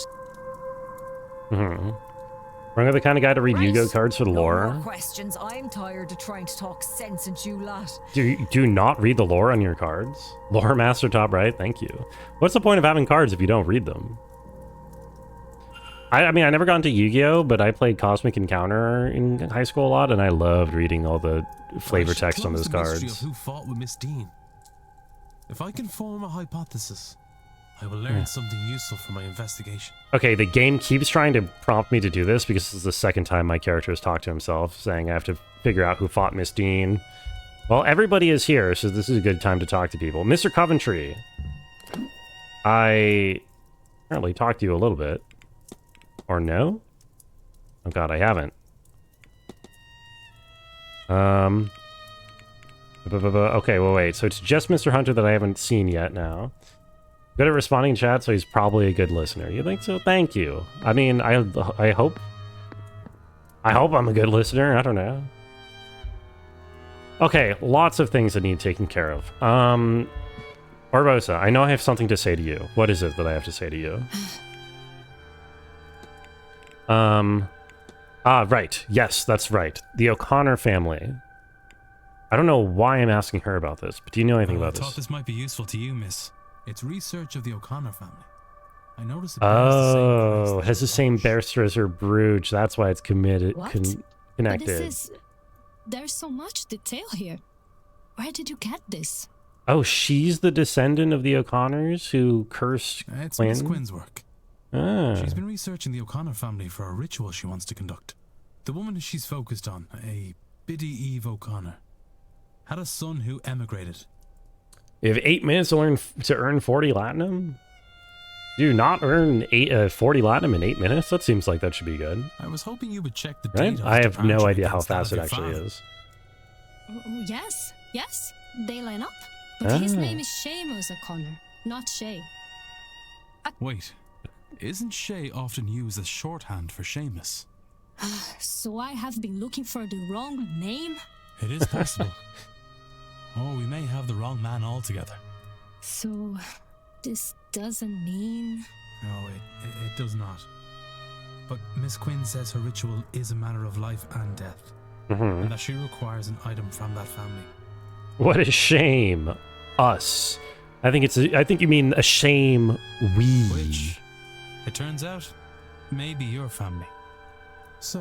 We're the kind of guy to read Right. Yu-Gi-Oh cards for the No lore. more questions. I'm tired of trying to talk sense into you lot. Do you not read the lore on your cards? Lore Master top right, thank you. What's the point of having cards if you don't read them? I mean, I never got into Yu-Gi-Oh, but I played Cosmic Encounter in high school a lot, and I loved reading all the flavor I should text on close those the mystery cards. of who fought with Miss Dean. If I can form a hypothesis, I will learn something useful for my investigation. Okay, the game keeps trying to prompt me to do this because this is the second time my character has talked to himself, saying I have to figure out who fought Miss Dean. Well, everybody is here, so this is a good time to talk to people. Mr. Coventry, I apparently talked to you a little bit. Or no? Oh god, I haven't. Okay, well, wait. So it's just Mr. Hunter that I haven't seen yet now. Good at responding in chat, so he's probably a good listener. You think so? Thank you. I mean, I hope I'm a good listener. I don't know. Okay, lots of things that need taken care of. Barbosa, I know I have something to say to you. What is it that I have to say to you? Right. Yes, that's right. The O'Connor family. I don't know why I'm asking her about this, but do you know anything about I thought this? this might be useful to you, miss. It's research of the O'Connor family. I noticed it bears the same Oh, crest has the as same Welsh. bear as her brooch. That's why it's What? But connected. this is... There's so much detail here. Where did you get this? Oh, she's the descendant of the O'Connors who cursed It's Quinn? Miss Quinn's work. Ah. She's been researching the O'Connor family for a ritual she wants to conduct. The woman who she's focused on, a Biddy Eve O'Connor, had a son who emigrated. You have 8 minutes to earn 40 Latinum? Do you not earn 40 Latinum in 8 minutes? That seems like that should be good, I was hoping you would check the right? date of I his have no departure idea how against that fast of it your actually father. is. Oh, yes, they line up. But his Ah. name is Seamus O'Connor, not Shay. Wait, isn't Shay often used as shorthand for Seamus? So I have been looking for the wrong name? It is possible. Or we may have the wrong man altogether. So, this doesn't mean... No, it does not. But Miss Quinn says her ritual is a matter of life and death, and that she requires an item from that family. What a shame. Us. I think you mean a shame we. Which, it turns out, may be your family. So,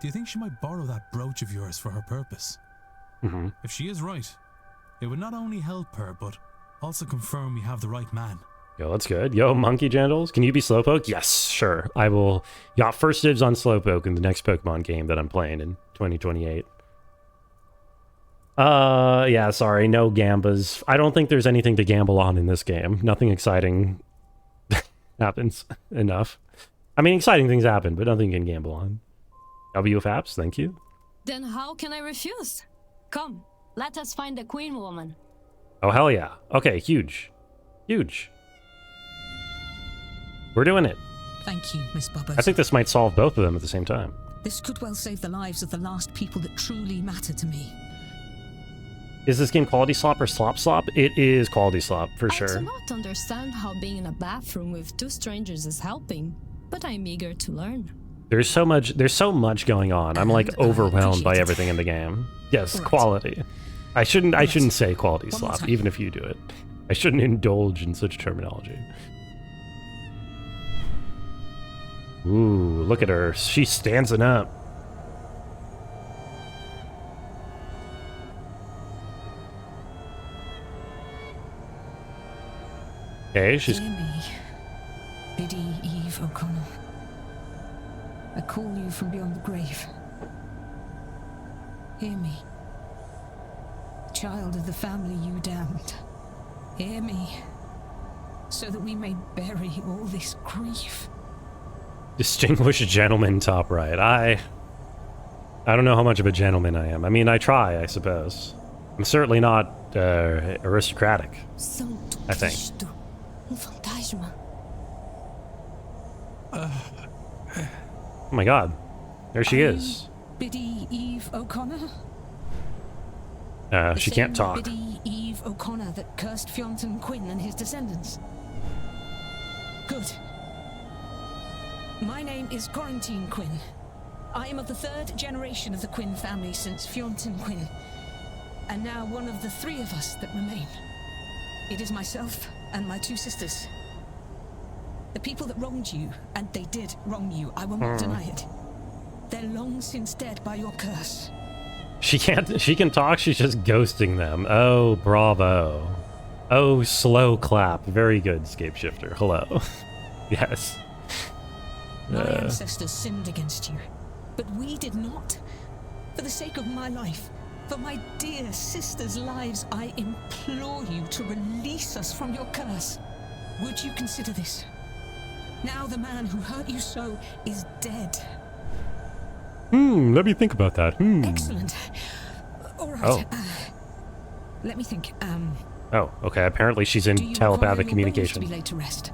do you think she might borrow that brooch of yours for her purpose? If she is right, it would not only help her, but also confirm we have the right man. Yo, that's good. Yo, monkey genitals, can you be Slowpoke? Yes, sure. I will. Got first dibs on Slowpoke in the next Pokemon game that I'm playing in 2028. Yeah, sorry, no Gambas. I don't think there's anything to gamble on in this game. Nothing exciting happens enough. I mean, exciting things happen, but nothing you can gamble on. WFAPs, thank you. Then how can I refuse? Come, let us find the Queen Woman. Oh, hell yeah. Okay, huge. Huge. We're doing it. Thank you, Miss Bubba. I think this might solve both of them at the same time. This could well save the lives of the last people that truly matter to me. Is this game quality slop or slop slop? It is quality slop, for I sure. do not understand how being in a bathroom with two strangers is helping, but I'm eager to learn. There's so much going on. I'm like overwhelmed by everything in the game. Yes, Right. quality. I shouldn't say quality One more slop, time. even if you do it. I shouldn't indulge in such terminology. Ooh, look at her. She's standing up. Okay, she's... Hear me, Biddy Eve O'Connor. I call you from beyond the grave. Hear me, child of the family you damned. Hear me, so that we may bury all this grief. Distinguished gentleman, top right. I don't know how much of a gentleman I am. I mean, I try, I suppose. I'm certainly not aristocratic, I think. Fantasma. Oh my god. There she is. Biddy Eve O'Connor? She The can't same talk. Biddy Eve O'Connor that cursed Fionn Quinn and his descendants. Good. My name is Quarantine Quinn. I am of the third generation of the Quinn family since Fionn Quinn, and now one of the three of us that remain. It is myself and my two sisters. The people that wronged you, and they did wrong you, I will not deny it. They're long since dead by your curse. She can talk, she's just ghosting them. Oh, bravo. Oh, slow clap. Very good, Scape Shifter. Hello. Yes. My ancestors sinned against you, but we did not. For the sake of my life, for my dear sisters' lives, I implore you to release us from your curse. Would you consider this? Now the man who hurt you so is dead. Let me think about that. Excellent. All right. Oh. Let me think. Oh, okay. Apparently she's in Do you telepathic require your bones to communication. be laid to rest?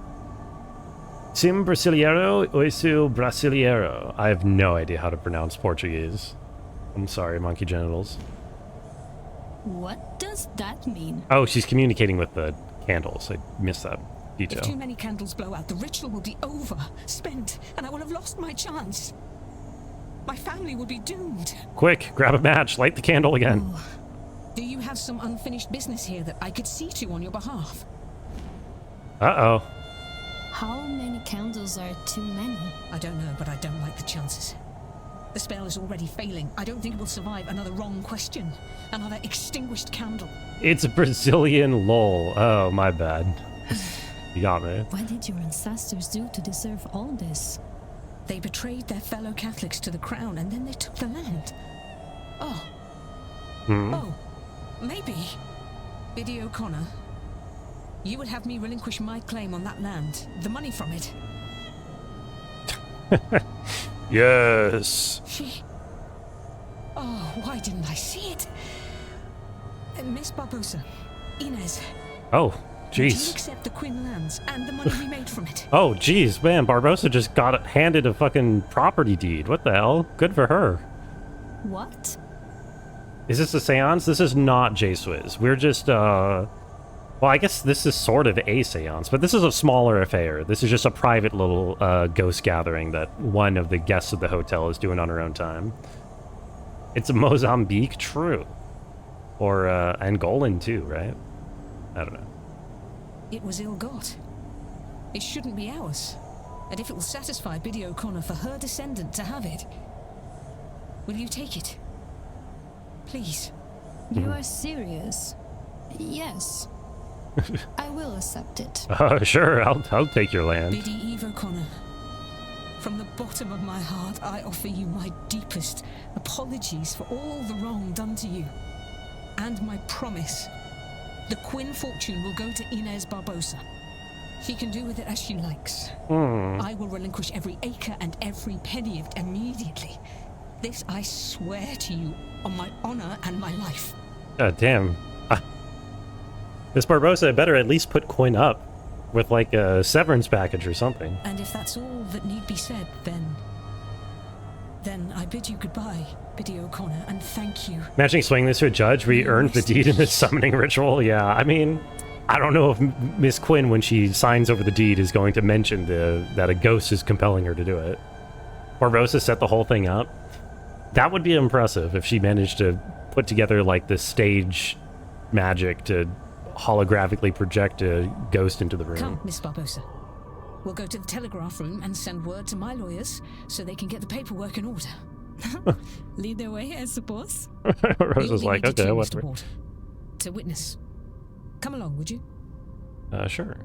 Sim Brasileiro, oisu brasileiro. I have no idea how to pronounce Portuguese. I'm sorry, monkey genitals. What does that mean? Oh, she's communicating with the candles. I missed that detail. If too many candles blow out, the ritual will be over, spent, and I will have lost my chance. My family will be doomed. Quick, grab a match, light the candle again. Do you have some unfinished business here that I could see to on your behalf? Uh-oh. How many candles are too many? I don't know, but I don't like the chances. The spell is already failing. I don't think it will survive another wrong question. Another extinguished candle. It's a Brazilian lol. Oh, my bad. You got me. What did your ancestors do to deserve all this? They betrayed their fellow Catholics to the crown, and then they took the land. Oh. Oh. Maybe. Biddy O'Connor, you would have me relinquish my claim on that land. The money from it. Yes. She... Oh, why didn't I see it? Miss Barbosa, Inez, Oh, do you jeez. accept the Quinn lands and the money we made from it? Oh, jeez, man. Barbosa just got handed a fucking property deed. What the hell? Good for her. What? Is this a seance? This is not J-Swizz. We're just, well, I guess this is sort of a seance, but this is a smaller affair. This is just a private little ghost gathering that one of the guests of the hotel is doing on her own time. It's Mozambique, true. Or, Angolan, too, right? I don't know. It was ill-got. It shouldn't be ours. And if it will satisfy Biddy O'Connor for her descendant to have it, will you take it? Please. You are serious? Yes. I will accept it. Sure, I'll take your land. Biddy Eve O'Connor, from the bottom of my heart, I offer you my deepest apologies for all the wrong done to you. And my promise. The Quinn fortune will go to Inez Barbosa. She can do with it as she likes. I will relinquish every acre and every penny of it immediately. This I swear to you on my honor and my life. God damn. Miss Barbosa better at least put Quinn up with like a severance package or something. And if that's all that need be said, then I bid you goodbye, Biddy O'Connor, and thank you. Imagine swinging this to a judge. We earned the deed in this summoning ritual. Yeah, I mean, I don't know if Miss Quinn, when she signs over the deed, is going to mention that a ghost is compelling her to do it. Barbosa set the whole thing up. That would be impressive if she managed to put together like this stage magic to holographically project a ghost into the room. Come, Miss Barbosa. We'll go to the telegraph room and send word to my lawyers so they can get the paperwork in order. Lead the way, I suppose. Rose was like, okay, Mr. Ward, to witness. Come along, would you? Sure.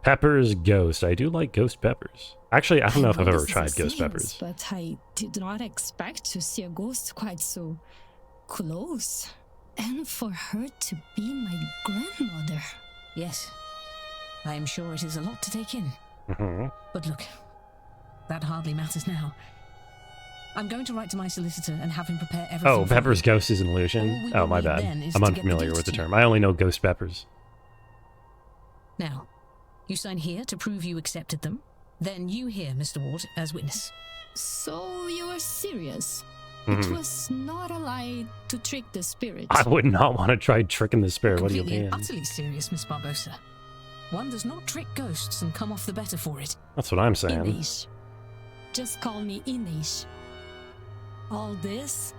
Pepper's Ghost. I do like ghost peppers. Actually, I don't know if I've ever tried ghost peppers. But I did not expect to see a ghost quite so close. And for her to be my grandmother. Yes. I am sure it is a lot to take in. But look, that hardly matters now. I'm going to write to my solicitor and have him prepare everything. Oh, Pepper's Ghost is an illusion? Oh, my bad. I'm unfamiliar with the term. I only know ghost peppers. Now, you sign here to prove you accepted them. Then you here, Mr. Ward, as witness. So you are serious? It was not a lie to trick the spirit. I would not want to try tricking the spirit. What do you Completely mean? and utterly serious, Miss Barbosa. One does not trick ghosts and come off the better for it. That's what I'm saying. Inês. Just call me Inês. All this,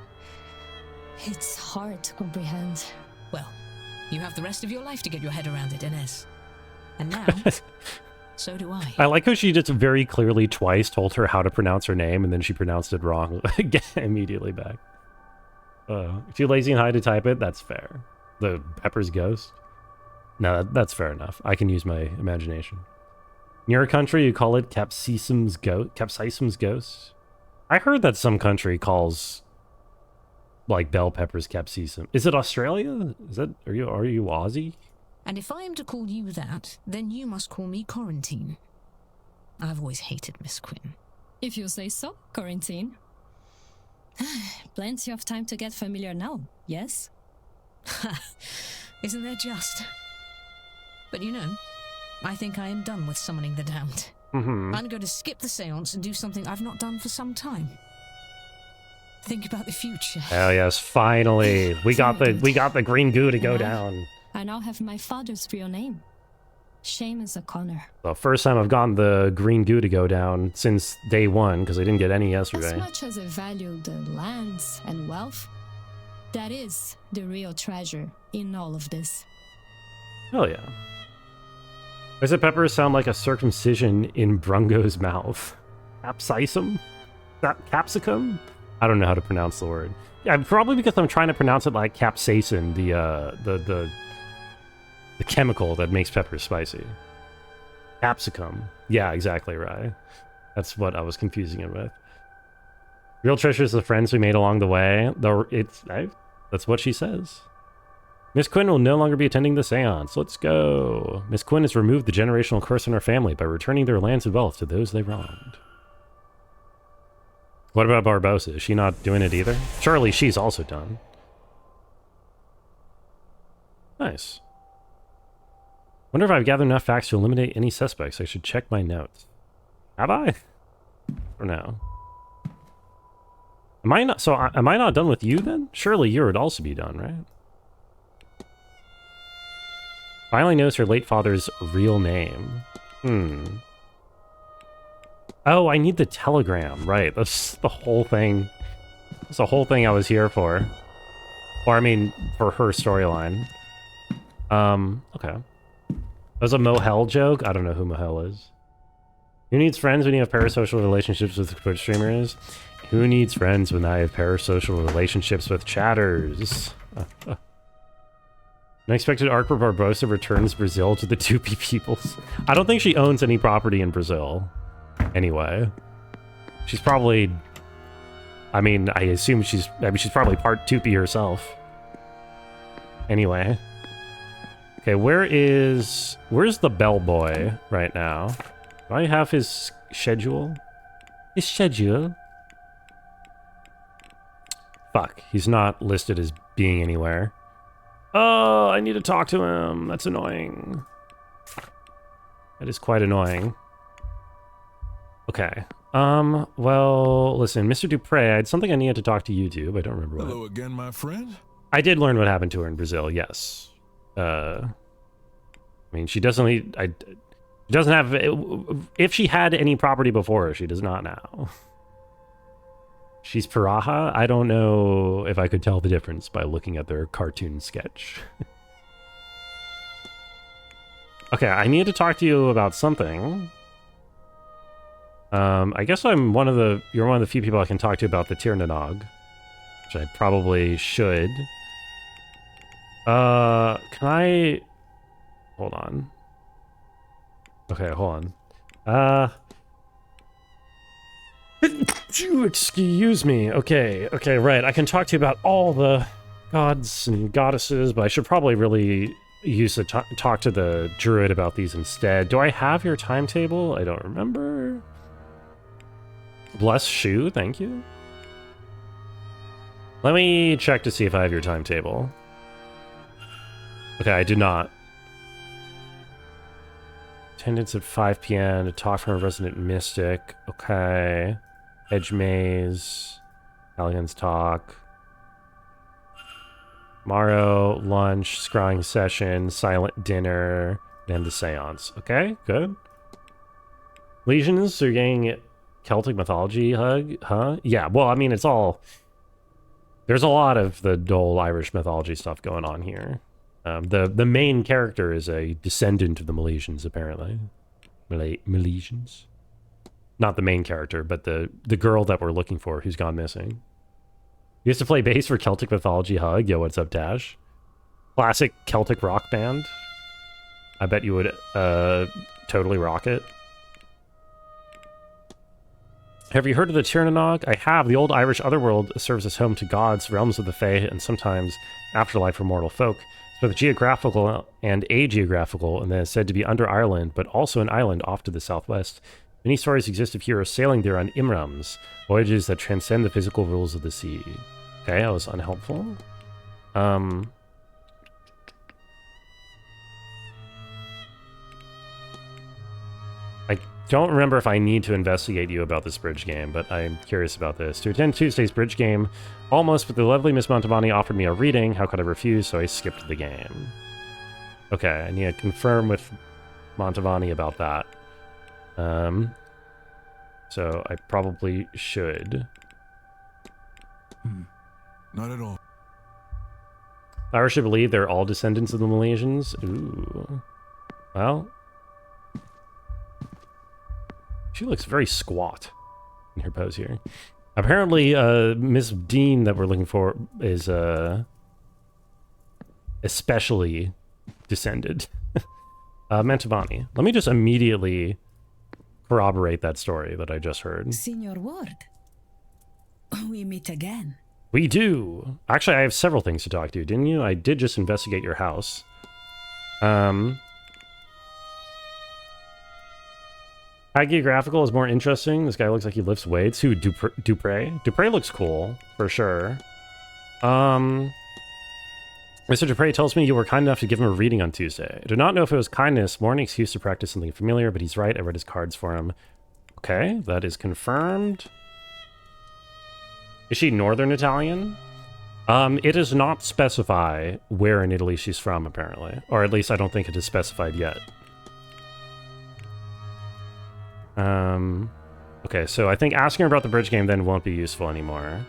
it's hard to comprehend. Well, you have the rest of your life to get your head around it, Inez. And now, so do I. I like how she just very clearly twice told her how to pronounce her name, and then she pronounced it wrong again immediately back. Too lazy and high to type it? That's fair. The Pepper's Ghost? No, that's fair enough. I can use my imagination. In your country, you call it Capsicum's Ghost? I heard that some country calls like bell peppers capsicum. Is it Australia? Is that are you Aussie? And if I am to call you that, then you must call me Quarantine. I've always hated Miss Quinn. If you say so, Quarantine. Plenty of time to get familiar now, yes? Isn't there just? But you know, I think I am done with summoning the damned. I'm going to skip the seance and do something I've not done for some time. Think about the future. Hell yes, finally. We got the green goo to go down. I now have my father's real name. Seamus O'Connor. The first time I've gotten the green goo to go down since day one, because I didn't get any yesterday. As much as I value the lands and wealth, that is the real treasure in all of this. Hell yeah. Why does the peppers sound like a circumcision in Brungo's mouth? Capsicum? Capsicum? I don't know how to pronounce the word. Yeah, probably because I'm trying to pronounce it like capsaicin, the chemical that makes peppers spicy. Capsicum. Yeah, exactly right. That's what I was confusing it with. Real treasures the friends we made along the way. That's what she says. Miss Quinn will no longer be attending the seance. Let's go. Miss Quinn has removed the generational curse in her family by returning their lands and wealth to those they wronged. What about Barbosa? Is she not doing it either? Surely she's also done. Nice. Wonder if I've gathered enough facts to eliminate any suspects. I should check my notes. Have I? Or no? Am I not done with you then? Surely you would also be done, right? Finally knows her late father's real name. Oh, I need the telegram. Right, that's the whole thing. That's the whole thing I was here for. Or, I mean, for her storyline. Okay. That was a Mohel joke? I don't know who Mohel is. Who needs friends when you have parasocial relationships with Twitch streamers? Who needs friends when I have parasocial relationships with chatters? Unexpected Arc where Barbosa returns Brazil to the Tupi peoples. I don't think she owns any property in Brazil. Anyway. She's probably... I mean, I assume she's probably part Tupi herself. Anyway. Okay, where's the bellboy right now? Do I have his schedule? His schedule? Fuck, he's not listed as being anywhere. Oh, I need to talk to him. That's annoying. That is quite annoying. Okay. Well, listen, Mr. Dupre, I had something I needed to talk to you to, but I don't remember what. Hello again, my friend. I did learn what happened to her in Brazil, yes. I mean, she doesn't have... If she had any property before, she does not now. She's Piraha? I don't know if I could tell the difference by looking at their cartoon sketch. Okay, I need to talk to you about something. I guess you're one of the few people I can talk to about the Tirnanog, which I probably should. Can I... Hold on. Okay, hold on. Excuse me. Okay, right. I can talk to you about all the gods and goddesses, but I should probably really talk to the druid about these instead. Do I have your timetable? I don't remember. Bless Shu, thank you. Let me check to see if I have your timetable. Okay, I do not. Attendance at 5 p.m. to talk from a resident mystic. Okay. Edge Maze. Elegance talk. Tomorrow, lunch, scrying session, silent dinner, and the seance. Okay, good. Legions are getting Celtic mythology hug, huh? Yeah, well, I mean, it's all... There's a lot of the dull Irish mythology stuff going on here. The main character is a descendant of the Milesians, apparently. Milesians? Not the main character, but the girl that we're looking for who's gone missing. You used to play bass for Celtic Mythology Hug. Yo, what's up, Dash? Classic Celtic rock band. I bet you would totally rock it. Have you heard of the Tirnanog? I have. The old Irish otherworld serves as home to gods, realms of the Fae, and sometimes afterlife for mortal folk. It's both geographical and ageographical, and then it's said to be under Ireland, but also an island off to the southwest. Many stories exist of heroes sailing there on Imrams, voyages that transcend the physical rules of the sea. Okay, that was unhelpful. I don't remember if I need to investigate you about this bridge game, but I'm curious about this. To attend Tuesday's bridge game, almost, but the lovely Miss Montavani offered me a reading. How could I refuse? So I skipped the game. Okay, I need to confirm with Montavani about that. So I probably should. Not at all. Irish should believe they're all descendants of the Milesians. Ooh. Well. She looks very squat in her pose here. Apparently, Miss Dean that we're looking for is, especially descended. Mantovani. Let me just immediately corroborate that story that I just heard. Signor Ward, we meet again. We do. Actually, I have several things to talk to you, didn't you? I did just investigate your house. Hagiographical is more interesting. This guy looks like he lifts weights. Who? Dupre? Dupre looks cool, for sure. Mr. Dupre tells me you were kind enough to give him a reading on Tuesday. I do not know if it was kindness, more an excuse to practice something familiar, but he's right. I read his cards for him. Okay, that is confirmed. Is she Northern Italian? It does not specify where in Italy she's from, apparently. Or at least I don't think it is specified yet. Okay, so I think asking her about the bridge game then won't be useful anymore.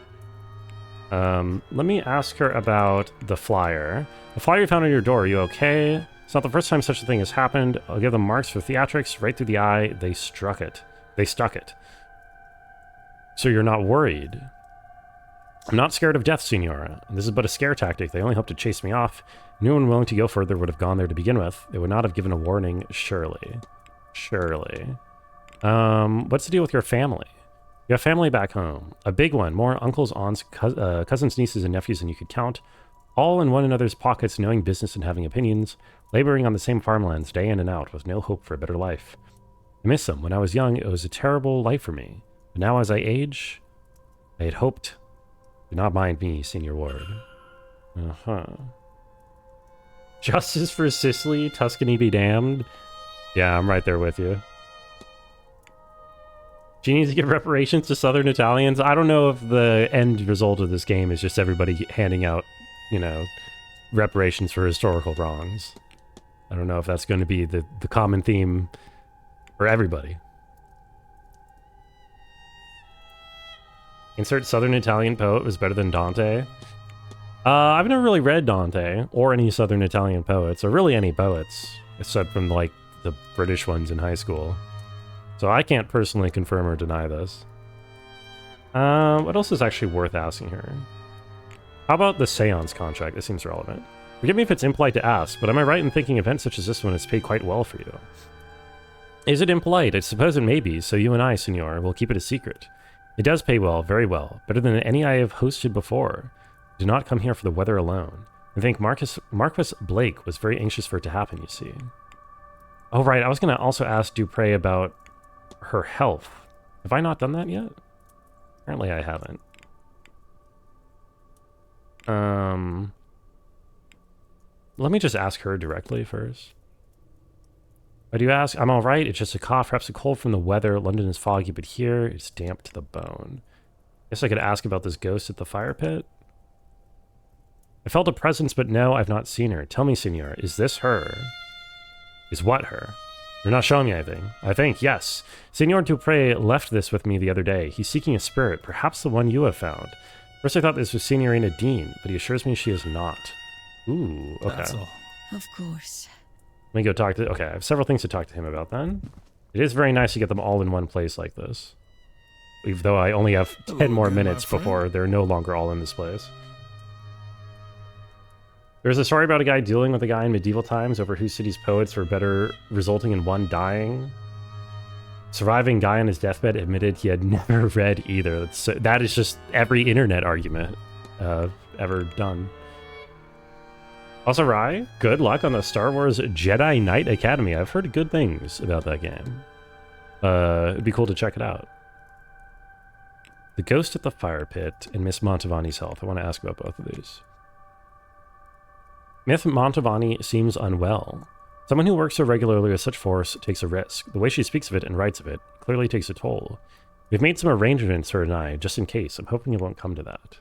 Let me ask her about the flyer. The flyer you found on your door, are you okay? It's not the first time such a thing has happened. I'll give them marks for theatrics right through the eye. They stuck it. So you're not worried. I'm not scared of death, Signora. This is but a scare tactic. They only hope to chase me off. Anyone willing to go further would have gone there to begin with. They would not have given a warning, surely. Surely. What's the deal with your family? You have family back home. A big one. More uncles, aunts, cousins, nieces, and nephews than you could count. All in one another's pockets, knowing business and having opinions. Laboring on the same farmlands, day in and out, with no hope for a better life. I miss them. When I was young, it was a terrible life for me. But now as I age, I had hoped. Do not mind me, Senior Ward. Uh-huh. Justice for Sicily, Tuscany be damned. Yeah, I'm right there with you. Do you need to give reparations to Southern Italians? I don't know if the end result of this game is just everybody handing out, you know, reparations for historical wrongs. I don't know if that's going to be the common theme for everybody. Insert Southern Italian poet was better than Dante. I've never really read Dante or any Southern Italian poets, or really any poets, except from like the British ones in high school. So I can't personally confirm or deny this. What else is actually worth asking here? How about the Seance contract? This seems relevant. Forgive me if it's impolite to ask, but am I right in thinking events such as this one has paid quite well for you? Is it impolite? I suppose it may be, so you and I, Signor, will keep it a secret. It does pay well, very well, better than any I have hosted before. I did not come here for the weather alone. I think Marquis Blake was very anxious for it to happen, you see. Oh, right, I was going to also ask Dupre about her health. Have I not done that yet? Apparently I haven't. Let me just ask her directly first. Why do you ask? I'm all right. It's just a cough, perhaps a cold from the weather. London is foggy, but here it's damp to the bone. Guess I could ask about this ghost at the fire pit. I felt a presence, but no, I've not seen her. Tell me, Signor, is this her? Is what her? You're not showing me anything. I think, yes. Signor Dupre left this with me the other day. He's seeking a spirit, perhaps the one you have found. First I thought this was Signorina Dean, but he assures me she is not. Ooh, okay. That's all. Of course. Let me go talk to... Okay, I have several things to talk to him about then. It is very nice to get them all in one place like this. Even though I only have 10 more minutes before they're no longer all in this place. There's a story about a guy dealing with a guy in medieval times over whose city's poets were better, resulting in one dying. Surviving guy on his deathbed admitted he had never read either. That is just every internet argument ever done. Also, Rai, good luck on the Star Wars Jedi Knight Academy. I've heard good things about that game. It'd be cool to check it out. The Ghost at the Fire Pit and Miss Montavani's health. I want to ask about both of these. Miss Montavani seems unwell. Someone who works so regularly with such force takes a risk. The way she speaks of it and writes of it clearly takes a toll. We've made some arrangements, her and I, just in case. I'm hoping it won't come to that.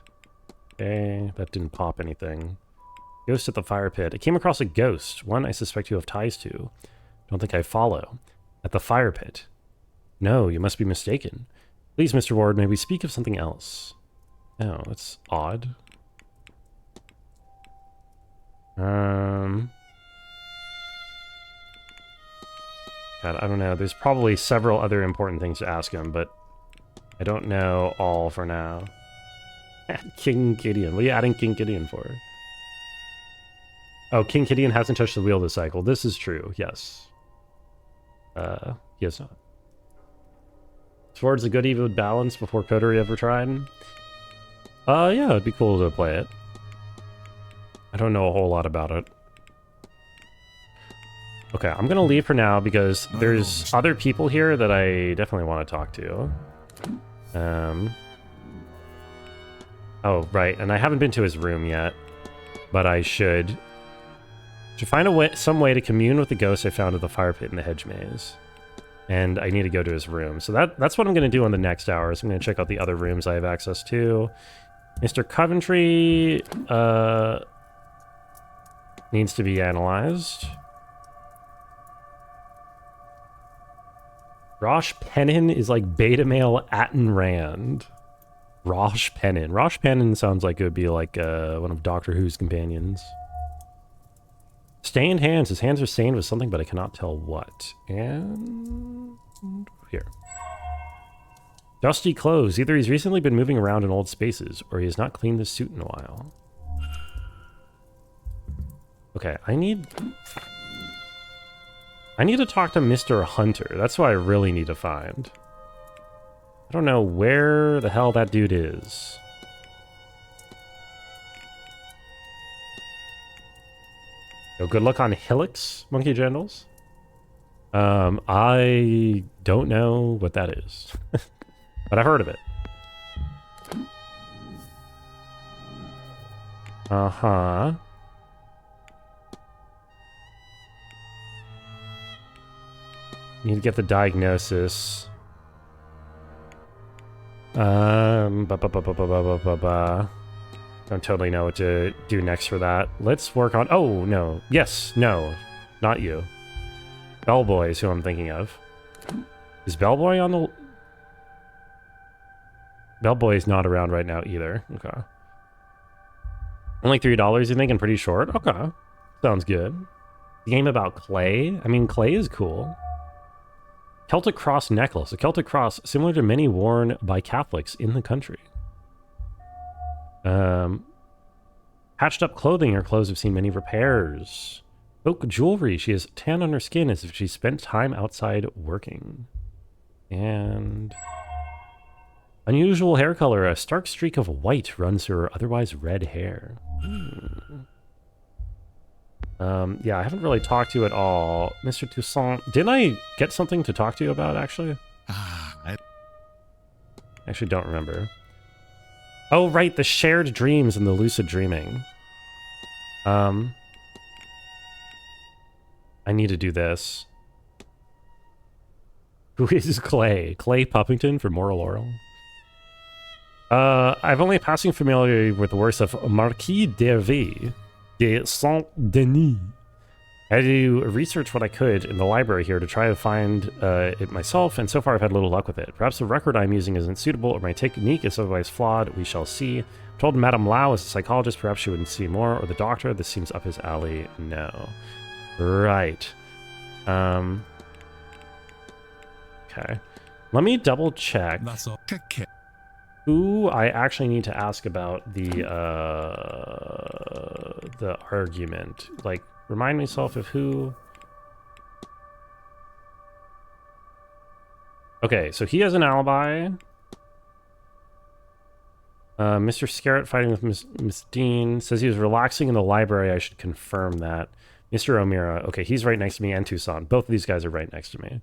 Okay, that didn't pop anything. Ghost at the fire pit. I came across a ghost, one I suspect you have ties to. Don't think I follow. At the fire pit. No, you must be mistaken. Please, Mr. Ward, may we speak of something else? Oh, that's odd. God, I don't know. There's probably several other important things to ask him, but I don't know all for now. King Gideon. What are you adding King Gideon for? Oh, King Gideon hasn't touched the wheel this cycle. This is true, yes. He has not. Towards a good even balance before Coterie ever tried? Yeah, it'd be cool to play it. I don't know a whole lot about it. Okay, I'm gonna leave for now because there's other people here that I definitely want to talk to. Oh, right, and I haven't been to his room yet, but I should find a way, some way to commune with the ghost I found at the fire pit in the hedge maze. And I need to go to his room. So that's what I'm going to do on the next hour. So I'm going to check out the other rooms I have access to. Mr. Coventry needs to be analyzed. Rosh Pennon is like beta male Atten Rand. Rosh Pennon. Rosh Pennon sounds like it would be like one of Doctor Who's companions. Stained hands. His hands are stained with something, but I cannot tell what. And here. Dusty clothes. Either he's recently been moving around in old spaces, or he has not cleaned the suit in a while. Okay, I need to talk to Mr. Hunter. That's what I really need to find. I don't know where the hell that dude is. Oh, good luck on Hillocks, Monkey Genitals. I don't know what that is, but I've heard of it. Uh-huh. Need to get the diagnosis. Don't totally know what to do next for that. Let's work on... Oh, no. Yes, no. Not you. Bellboy is who I'm thinking of. Is Bellboy on the... Bellboy is not around right now either. Okay. Only $3, you think, and pretty short? Okay. Sounds good. The game about clay? I mean, clay is cool. Celtic cross necklace. A Celtic cross similar to many worn by Catholics in the country. Patched up clothing. Her clothes have seen many repairs. Oak jewelry. She has tan on her skin as if she spent time outside working. And... unusual hair color. A stark streak of white runs through her otherwise red hair. Yeah, I haven't really talked to you at all. Mr. Toussaint, didn't I get something to talk to you about, actually? I actually don't remember. Oh, right, the shared dreams and the lucid dreaming. I need to do this. Who is Clay? Clay Puppington from Moral Laurel? I've only passing familiarity with the works of Marquis d'Hervé de Saint-Denis. I had to research what I could in the library here to try to find it myself, and so far I've had little luck with it. Perhaps the record I'm using isn't suitable, or my technique is otherwise flawed. We shall see. I told Madame Lau as a psychologist, perhaps she wouldn't see more, or the doctor. This seems up his alley. No. Right. Okay. Let me double check. That's all. Who I actually need to ask about the argument. Like, remind myself of who... Okay, so he has an alibi. Mr. Scarrett fighting with Miss Dean says he was relaxing in the library. I should confirm that. Mr. O'Meara, okay, he's right next to me, and Toussaint. Both of these guys are right next to me.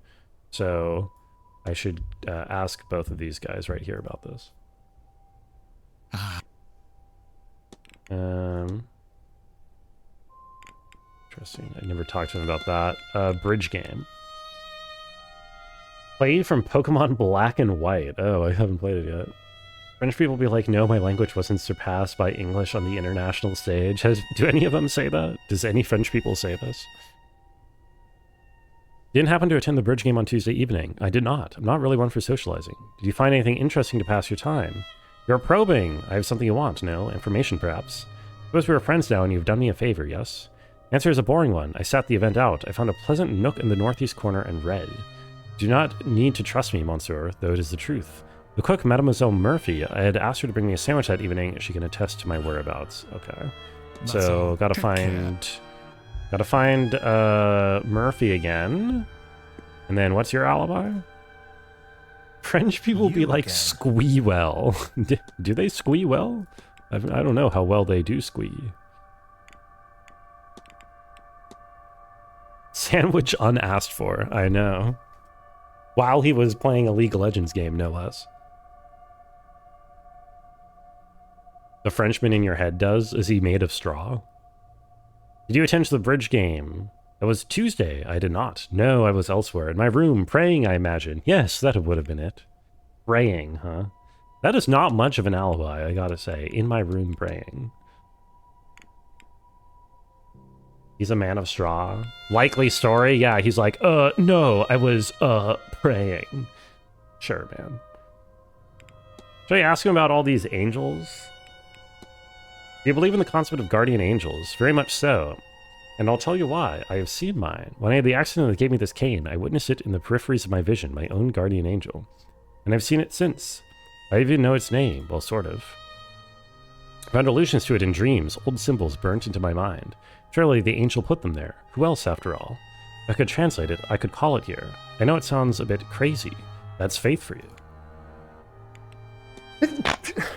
So I should ask both of these guys right here about this. Interesting. I never talked to him about that. Bridge game. Played from Pokemon Black and White. Oh, I haven't played it yet. French people be like, no, my language wasn't surpassed by English on the international stage. Do any of them say that? Does any French people say this? Didn't happen to attend the bridge game on Tuesday evening. I did not. I'm not really one for socializing. Did you find anything interesting to pass your time? You're probing. I have something you want, no? Information, perhaps. Suppose we are friends now and you've done me a favor, yes? Answer is a boring one. I sat the event out. I found a pleasant nook in the northeast corner and read. Do not need to trust me, monsieur, though it is the truth. The cook, Mademoiselle Murphy, I had asked her to bring me a sandwich that evening. She can attest to my whereabouts. Okay. So, gotta find Murphy again. And then, what's your alibi? French people be like, squee well. Do they squee well? I don't know how well they do squee. Sandwich unasked for, I know. While he was playing a League of Legends game, no less. The Frenchman in your head does? Is he made of straw? Did you attend to the bridge game? It was Tuesday. I did not. No, I was elsewhere. In my room, praying, I imagine. Yes, that would have been it. Praying, huh? That is not much of an alibi, I gotta say. In my room, praying. He's a man of straw. Likely story? Yeah, he's like, no, I was, praying. Sure, man. Should I ask him about all these angels? Do you believe in the concept of guardian angels? Very much so. And I'll tell you why. I have seen mine. When I had the accident that gave me this cane, I witnessed it in the peripheries of my vision, my own guardian angel. and I've seen it since. I even know its name, well, sort of. I found allusions to it in dreams, old symbols burnt into my mind. Surely the angel put them there. Who else, after all? If I could translate it, I could call it here. I know it sounds a bit crazy. That's faith for you.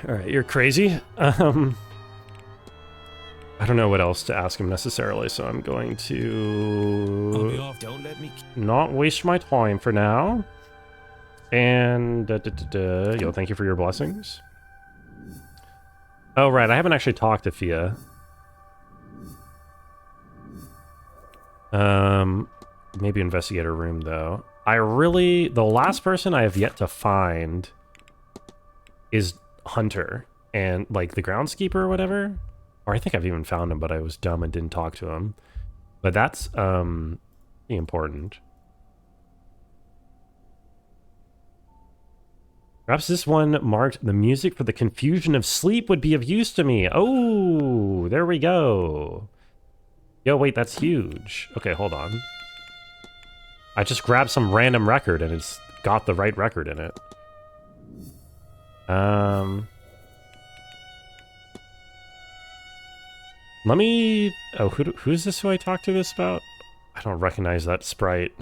Alright, you're crazy. I don't know what else to ask him necessarily, so I'm going to Don't let me. not waste my time for now. And yo, thank you for your blessings. Oh right, I haven't actually talked to Fia. Maybe investigate her room though. The last person I have yet to find is Hunter, and like the groundskeeper or whatever. Or I think I've even found him, but I was dumb and didn't talk to him. But that's important. Perhaps this one marked the music for the confusion of sleep would be of use to me. Oh, there we go. Yo, wait, that's huge. Okay, hold on. I just grabbed some random record and it's got the right record in it. Let me... Oh, who's this who I talked to this about? I don't recognize that sprite.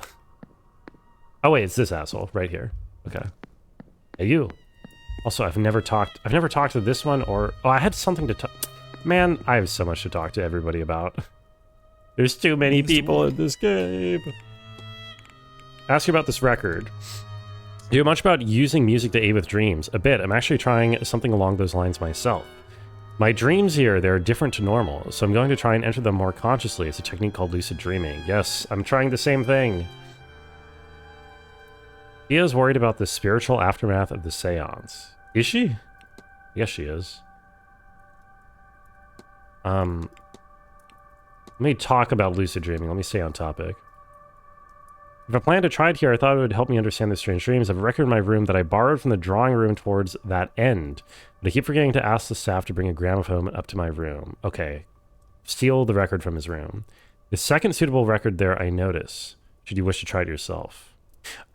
Oh wait, it's this asshole right here. Okay. Hey, you. Also, I've never talked to this one or... Oh, I had something to talk... Man, I have so much to talk to everybody about. There's too many people in this game. Ask you about this record. Do you know much about using music to aid with dreams? A bit. I'm actually trying something along those lines myself. My dreams here, they're different to normal, so I'm going to try and enter them more consciously. It's a technique called lucid dreaming. Yes, I'm trying the same thing. Thea's worried about the spiritual aftermath of the seance. Is she? Yes, she is. Let me talk about lucid dreaming. Let me stay on topic. If I planned to try it here, I thought it would help me understand the strange dreams. I have a record in my room that I borrowed from the drawing room towards that end. But I keep forgetting to ask the staff to bring a gramophone up to my room. Okay. Steal the record from his room. The second suitable record there I notice. Should you wish to try it yourself?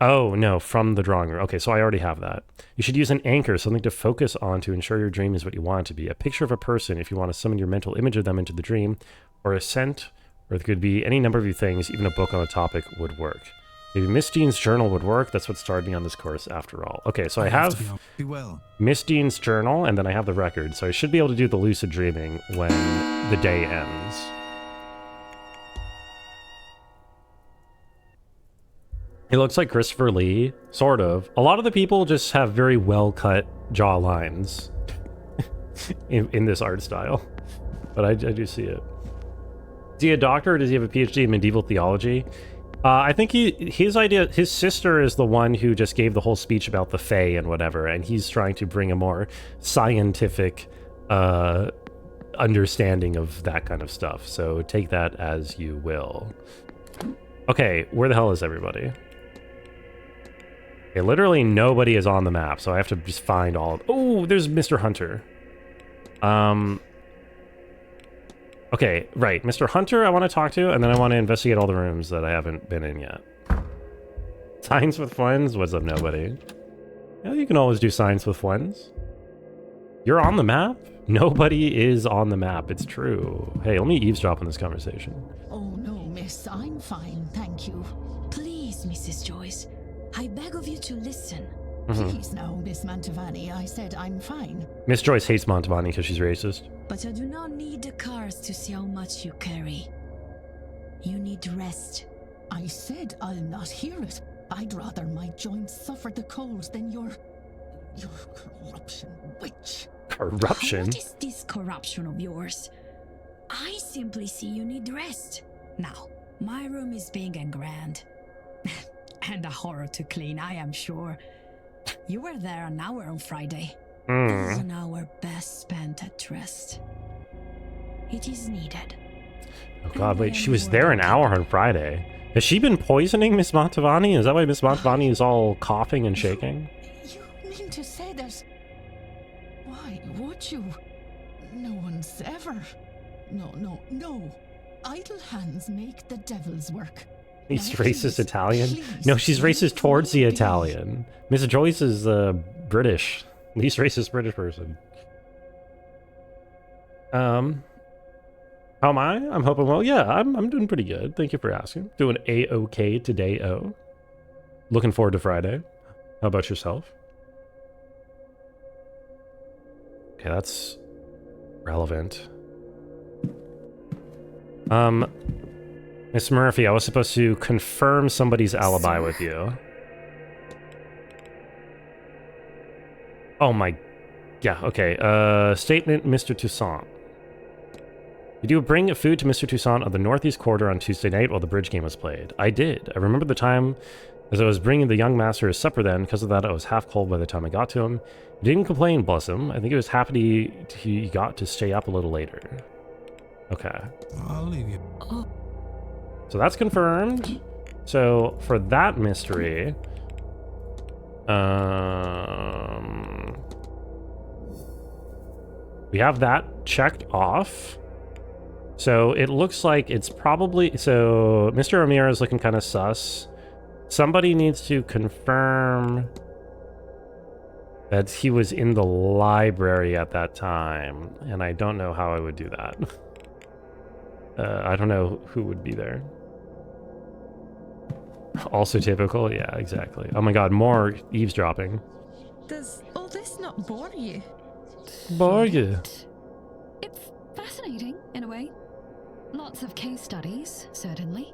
Oh, no, from the drawing room. Okay, so I already have that. You should use an anchor, something to focus on to ensure your dream is what you want it to be. A picture of a person if you want to summon your mental image of them into the dream, or a scent, or it could be any number of things. Even a book on a topic would work. Maybe Miss Dean's journal would work. That's what started me on this course after all. Okay, so I have Miss Dean's journal, and then I have the record. So I should be able to do the lucid dreaming when the day ends. He looks like Christopher Lee, sort of. A lot of the people just have very well-cut jaw lines in this art style. But I do see it. Is he a doctor, or does he have a PhD in medieval theology? I think his sister is the one who just gave the whole speech about the Fae and whatever, and he's trying to bring a more scientific understanding of that kind of stuff. So take that as you will. Okay, where the hell is everybody? Okay, literally nobody is on the map, so I have to just find all... Oh, there's Mr. Hunter. Okay, right. Mr. Hunter I want to talk to, and then I want to investigate all the rooms that I haven't been in yet. Signs with friends? What's up, nobody? Yeah, you can always do signs with friends. You're on the map? Nobody is on the map. It's true. Hey, let me eavesdrop on this conversation. Oh, no, miss. I'm fine, thank you. Please, Mrs. Joyce, I beg of you to listen. Please now, Miss Mantovani. I said I'm fine. Miss Joyce hates Mantovani because she's racist. But I do not need the cars to see how much you carry. You need rest. I said I'll not hear it. I'd rather my joints suffer the cold than your corruption, witch. Corruption? What is this corruption of yours? I simply see you need rest. Now, my room is big and grand. And a horror to clean, I am sure. You were there an hour on Friday. This is an hour best spent at rest. It is needed. Oh god, wait, she was there an hour on Friday. Has she been poisoning Miss Mantovani? Is that why Miss Mantovani is all coughing and shaking? You mean to say that... Why would you? No one's ever... No. Idle hands make the devil's work. Least Now, racist please, Italian? please, No, she's racist leave towards the me be. Italian. Miss Joyce is British. Least racist British person. How am I? I'm hoping well. Yeah, I'm doing pretty good. Thank you for asking. Doing A-OK today, oh. Looking forward to Friday. How about yourself? Okay, that's relevant. Miss Murphy, I was supposed to confirm somebody's alibi with you. Oh my... Yeah, okay. Statement, Mr. Toussaint. Did you bring food to Mr. Toussaint of the Northeast Quarter on Tuesday night while the bridge game was played? I did. I remember the time as I was bringing the young master his supper then. Because of that, I was half cold by the time I got to him. He didn't complain, bless him. I think he was happy he got to stay up a little later. Okay. I'll leave you. So that's confirmed. So for that mystery, we have that checked off. So it looks like it's probably... So Mr. O'Meara is looking kind of sus. Somebody needs to confirm that he was in the library at that time. And I don't know how I would do that. I don't know who would be there. Also typical? Yeah, exactly. Oh my god, more eavesdropping. Does all this not bore you? Bore you? It's fascinating, in a way. Lots of case studies, certainly.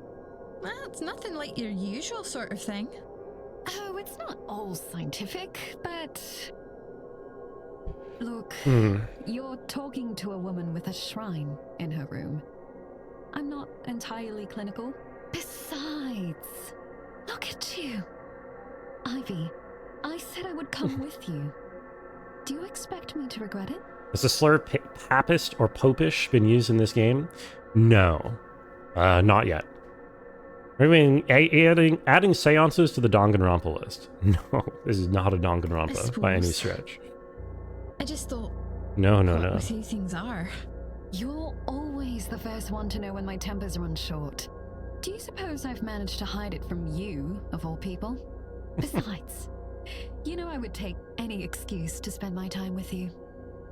Well, it's nothing like your usual sort of thing. Oh, it's not all scientific, but... Look, you're talking to a woman with a shrine in her room. I'm not entirely clinical. Besides, look at you. Ivy, I said I would come with you. Do you expect me to regret it? Has the slur papist or popish been used in this game? No. Not yet. I mean, adding seances to the Danganronpa list. No, this is not a Danganronpa by any stretch. I just thought... No. With who things are. You're always the first one to know when my tempers run short. Do you suppose I've managed to hide it from you, of all people? Besides, you know I would take any excuse to spend my time with you.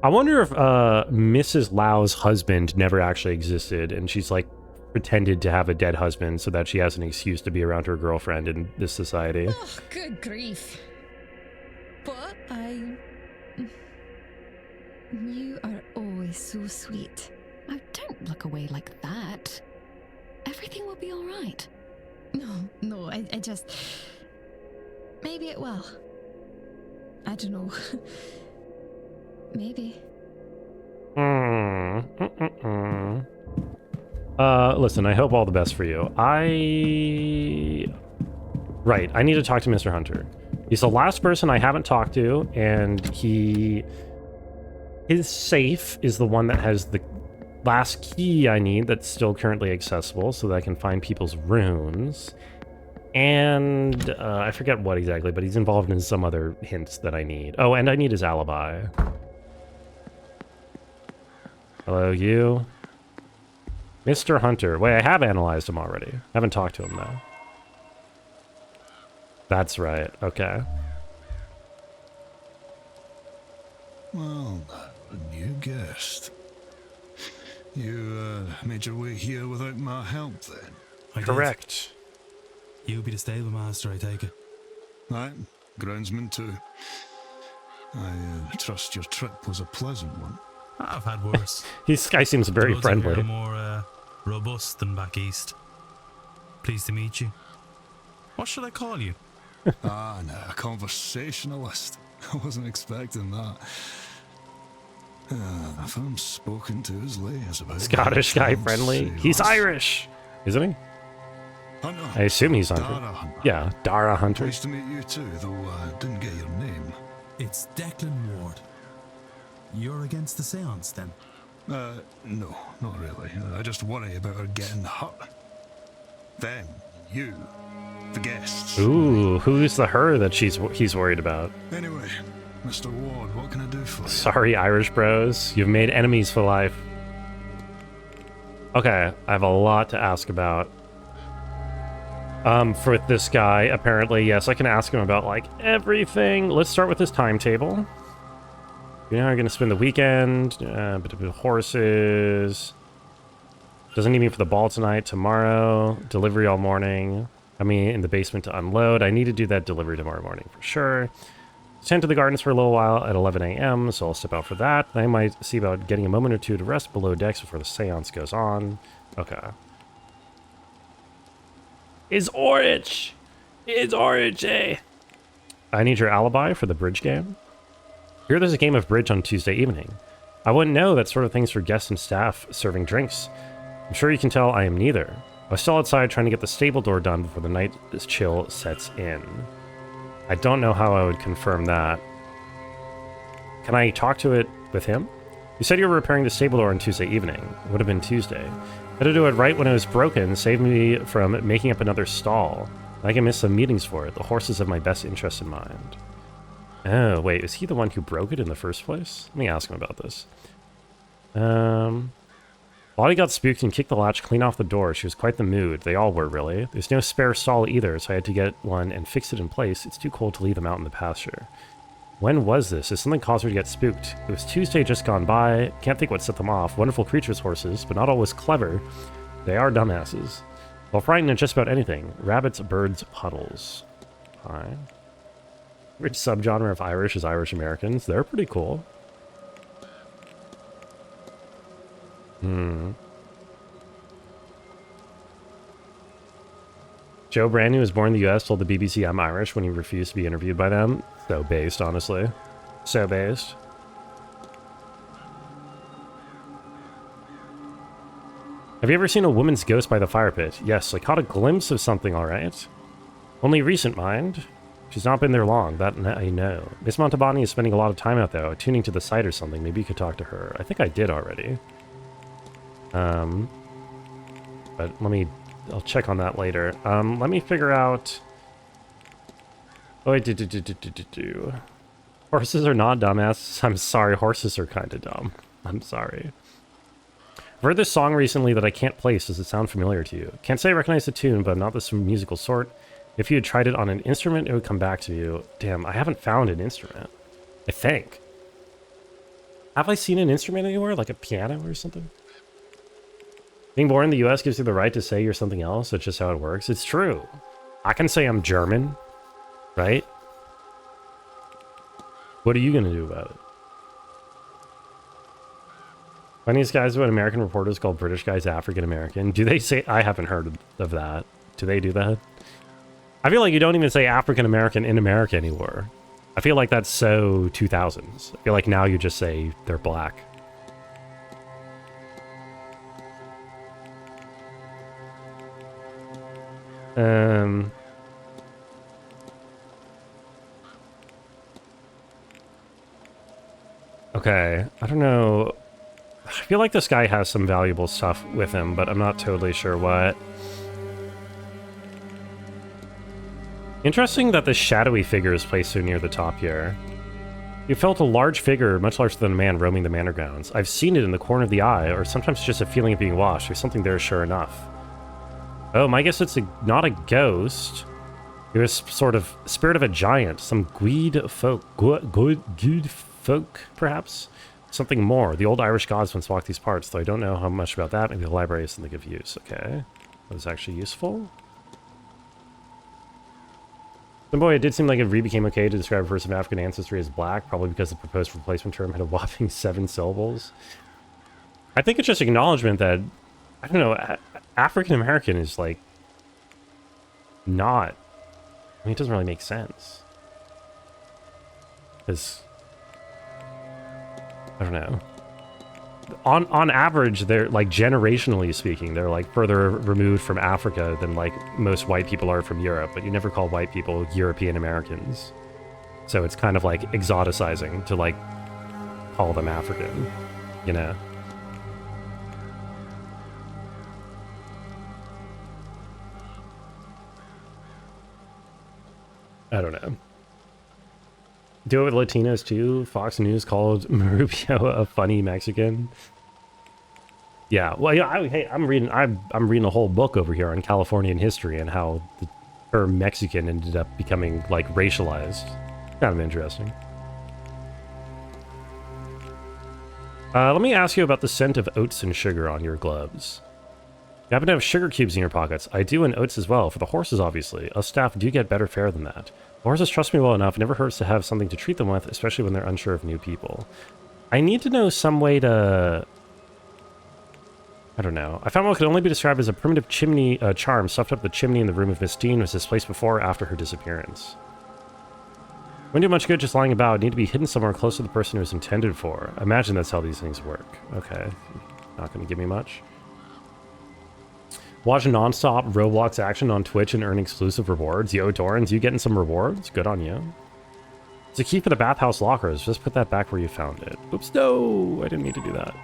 I wonder if Mrs. Lau's husband never actually existed and she's like pretended to have a dead husband so that she has an excuse to be around her girlfriend in this society. Oh, good grief. But you are always so sweet. Oh, don't look away like that. Everything will be all right. No, I just... Maybe it will. I don't know. Maybe. Listen, I hope all the best for you. Right, I need to talk to Mr. Hunter. He's the last person I haven't talked to, and his safe is the one that has the last key I need that's still currently accessible so that I can find people's runes. And I forget what exactly, but he's involved in some other hints that I need. Oh, and I need his alibi. Hello, you. Mr. Hunter. Wait, I have analyzed him already. I haven't talked to him, though. That's right. Okay. Well, a new guest. You made your way here without my help, then? I did. Correct. You'll be the stable master, I take it. Aye, groundsman too. I trust your trip was a pleasant one. I've had worse. This guy seems very The roads here friendly. are more robust than back east. Pleased to meet you. What should I call you? Ah, no, a conversationalist. I wasn't expecting that. If I'm spoken to as late as about... Scottish guy friendly. He's Irish, isn't he? Hunter. I assume he's Hunter. Dara Hunter. Yeah, Dara Hunter. Pleased to meet you too, though I didn't get your name. It's Declan Ward. You're against the seance, then? No, not really. I just worry about her getting hurt. Them, you, the guests. Ooh, who's the her that he's worried about? Anyway, Mr. Ward, what can I do for you? Sorry, Irish bros. You've made enemies for life. Okay, I have a lot to ask about. For this guy, apparently, yes, I can ask him about, like, everything. Let's start with his timetable. You know, I'm going to spend the weekend, horses. Doesn't need me for the ball tonight, tomorrow. Delivery all morning. I mean, in the basement to unload. I need to do that delivery tomorrow morning for sure. Tend to the gardens for a little while at 11 a.m., so I'll step out for that. I might see about getting a moment or two to rest below decks before the seance goes on. Okay. It's orange! It's orange, eh? I need your alibi for the bridge game. Here there's a game of bridge on Tuesday evening. I wouldn't know that sort of thing's for guests and staff serving drinks. I'm sure you can tell I am neither. I was still outside trying to get the stable door done before the night chill sets in. I don't know how I would confirm that. Can I talk to it with him? You said you were repairing the stable door on Tuesday evening. It would have been Tuesday. Better do it right when it was broken, save me from making up another stall. I can miss some meetings for it. The horses have my best interest in mind. Oh, wait, is he the one who broke it in the first place? Let me ask him about this. Lottie got spooked and kicked the latch clean off the door. She was quite the mood. They all were, really. There's no spare stall either, so I had to get one and fix it in place. It's too cold to leave them out in the pasture. When was this? Did something cause her to get spooked? It was Tuesday just gone by. Can't think what set them off. Wonderful creatures, horses, but not always clever. They are dumbasses. Well, frightened at just about anything. Rabbits, birds, puddles. Hi. Which subgenre of Irish is Irish Americans? They're pretty cool. Joe Brand, who was born in the US, told the BBC I'm Irish when he refused to be interviewed by them. So based, honestly. So based. Have you ever seen a woman's ghost by the fire pit? Yes, I caught a glimpse of something, alright. Only recent, mind. She's not been there long, that I know. Miss Montalbani is spending a lot of time out there, tuning to the site or something. Maybe you could talk to her. I think I did already. But I'll check on that later. Let me figure out... Oh, Horses are not dumbasses. I'm sorry, horses are kind of dumb. I'm sorry. I've heard this song recently that I can't place. Does it sound familiar to you? Can't say I recognize the tune, but I'm not this musical sort. If you had tried it on an instrument, it would come back to you. Damn, I haven't found an instrument. I think. Have I seen an instrument anywhere? Like a piano or something? Being born in the US gives you the right to say you're something else. That's just how it works. It's true. I can say I'm German, right? What are you going to do about it? Funniest guys about American reporters call British guys African American. Do they say... I haven't heard of that. Do they do that? I feel like you don't even say African American in America anymore. I feel like that's so 2000s. I feel like now you just say they're black. Okay, I don't know. I feel like this guy has some valuable stuff with him, but I'm not totally sure what. Interesting that the shadowy figure is placed so near the top here. You felt a large figure, much larger than a man, roaming the manor grounds. I've seen it in the corner of the eye, or sometimes just a feeling of being watched. There's something there, sure enough. Oh, I guess it's not a ghost. It was sort of spirit of a giant, some good folk, perhaps? Something more. The old Irish gods once walked these parts, though I don't know how much about that. Maybe the library is something of use. Okay. That was actually useful. Some boy, it did seem like it became okay to describe a person of African ancestry as black, probably because the proposed replacement term had a whopping 7 syllables. I think it's just acknowledgement that, I don't know, African American is like not. I mean, it doesn't really make sense. Because, I don't know. On average, they're like, generationally speaking, they're like further removed from Africa than like most white people are from Europe, but you never call white people European Americans. So it's kind of like exoticizing to like call them African, you know? I don't know. Do it with Latinos too. Fox News called Marubio a funny Mexican. Yeah, well, yeah, hey, I'm reading a whole book over here on Californian history and how the term Mexican ended up becoming, like, racialized. Kind of interesting. Let me ask you about the scent of oats and sugar on your gloves. You happen to have sugar cubes in your pockets. I do, and oats as well, for the horses, obviously. Us staff do get better fare than that. The horses trust me well enough. It never hurts to have something to treat them with, especially when they're unsure of new people. I need to know some way to... I don't know. I found what could only be described as a primitive chimney charm stuffed up the chimney in the room of Miss Dean was displaced before or after her disappearance. Wouldn't do much good just lying about. Need to be hidden somewhere close to the person it was intended for. I imagine that's how these things work. Okay. Not going to give me much. Watch non-stop Roblox action on Twitch and earn exclusive rewards. Yo, Torrens, you getting some rewards? Good on you. It's a key for the bathhouse lockers. Just put that back where you found it. Oops, no! I didn't mean to do that.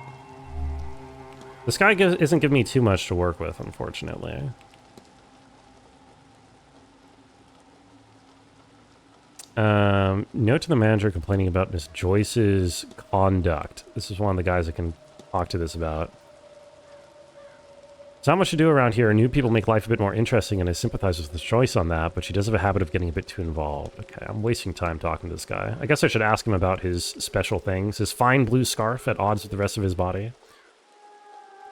This guy isn't giving me too much to work with, unfortunately. Note to the manager complaining about Miss Joyce's conduct. This is one of the guys I can talk to this about. There's not much to do around here. New people make life a bit more interesting, and I sympathize with Miss Joyce on that, but she does have a habit of getting a bit too involved. Okay, I'm wasting time talking to this guy. I guess I should ask him about his special things. His fine blue scarf at odds with the rest of his body.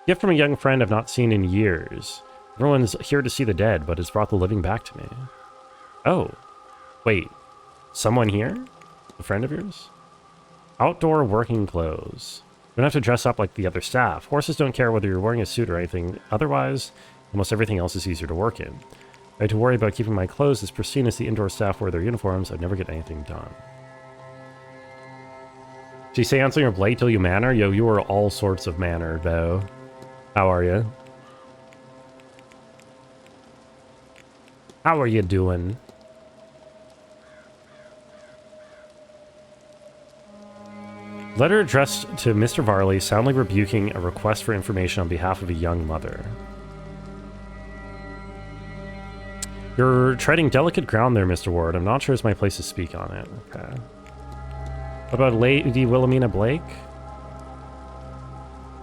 Gift from a young friend I've not seen in years. Everyone's here to see the dead, but it's brought the living back to me. Oh. Wait. Someone here? A friend of yours? Outdoor working clothes. You don't have to dress up like the other staff. Horses don't care whether you're wearing a suit or anything. Otherwise, almost everything else is easier to work in. I had to worry about keeping my clothes as pristine as the indoor staff wear their uniforms. I'd never get anything done. Did you Seance on your blade till you manor? Yo, you are all sorts of manor, though. How are you? How are you doing? Letter addressed to Mr. Varley, soundly rebuking a request for information on behalf of a young mother. You're treading delicate ground there, Mr. Ward. I'm not sure it's my place to speak on it. Okay. What about Lady Wilhelmina Blake?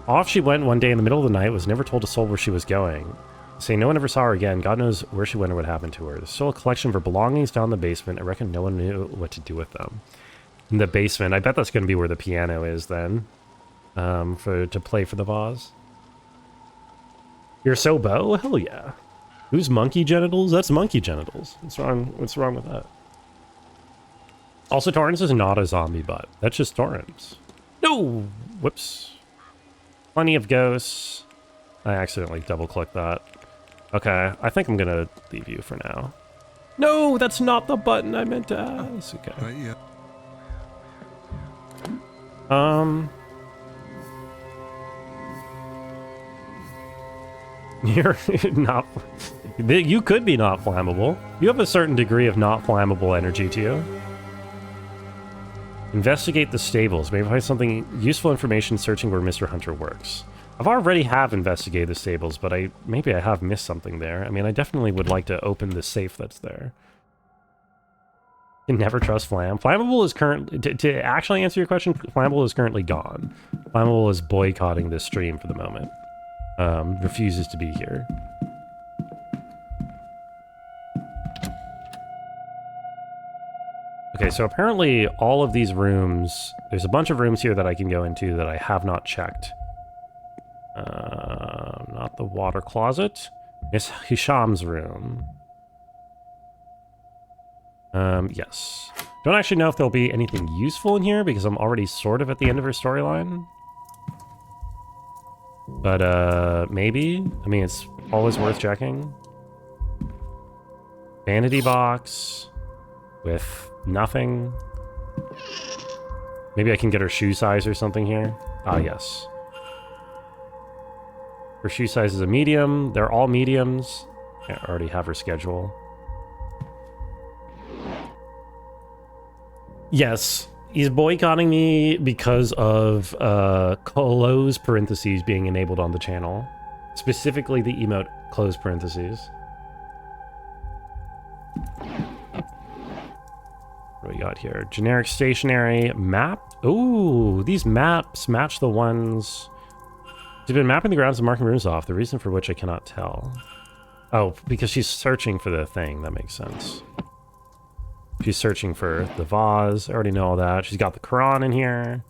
Off she went one day in the middle of the night, was never told a soul where she was going. Say no one ever saw her again. God knows where she went or what happened to her. There's still a collection of her belongings down in the basement. I reckon no one knew what to do with them. In the basement. I bet that's going to be where the piano is then. To play for the vase. You're so Bo? Hell yeah. Who's monkey genitals? That's monkey genitals. What's wrong with that? Also, Torrens is not a zombie butt. That's just Torrens. No! Whoops. Plenty of ghosts. I accidentally double-clicked that. Okay, I think I'm gonna leave you for now. No, that's not the button I meant to ask. Okay. Right, yeah. You're not... You could be not flammable. You have a certain degree of not flammable energy to you. Investigate the stables. Maybe find something useful information searching where Mr. Hunter works. I've already investigated the stables, but maybe I have missed something there. I mean, I definitely would like to open the safe that's there. You can never trust Flam. Flammable is currently... To actually answer your question, Flammable is currently gone. Flammable is boycotting this stream for the moment. Refuses to be here. Okay, so apparently all of these rooms... There's a bunch of rooms here that I can go into that I have not checked. Not the water closet. It's Hisham's room. Yes. Don't actually know if there'll be anything useful in here because I'm already sort of at the end of her storyline. But, maybe? I mean, it's always worth checking. Vanity box with nothing. Maybe I can get her shoe size or something here. Ah, yes. Her shoe size is a medium. They're all mediums. I already have her schedule. Yes, he's boycotting me because of close parentheses being enabled on the channel. Specifically the emote close parentheses. What do we got here? Generic stationery map. Ooh, these maps match the ones She's been mapping the grounds and marking rooms off, the reason for which I cannot tell. Oh, because she's searching for the thing. That makes sense. She's searching for the vase. I already know all that. She's got the Quran in here.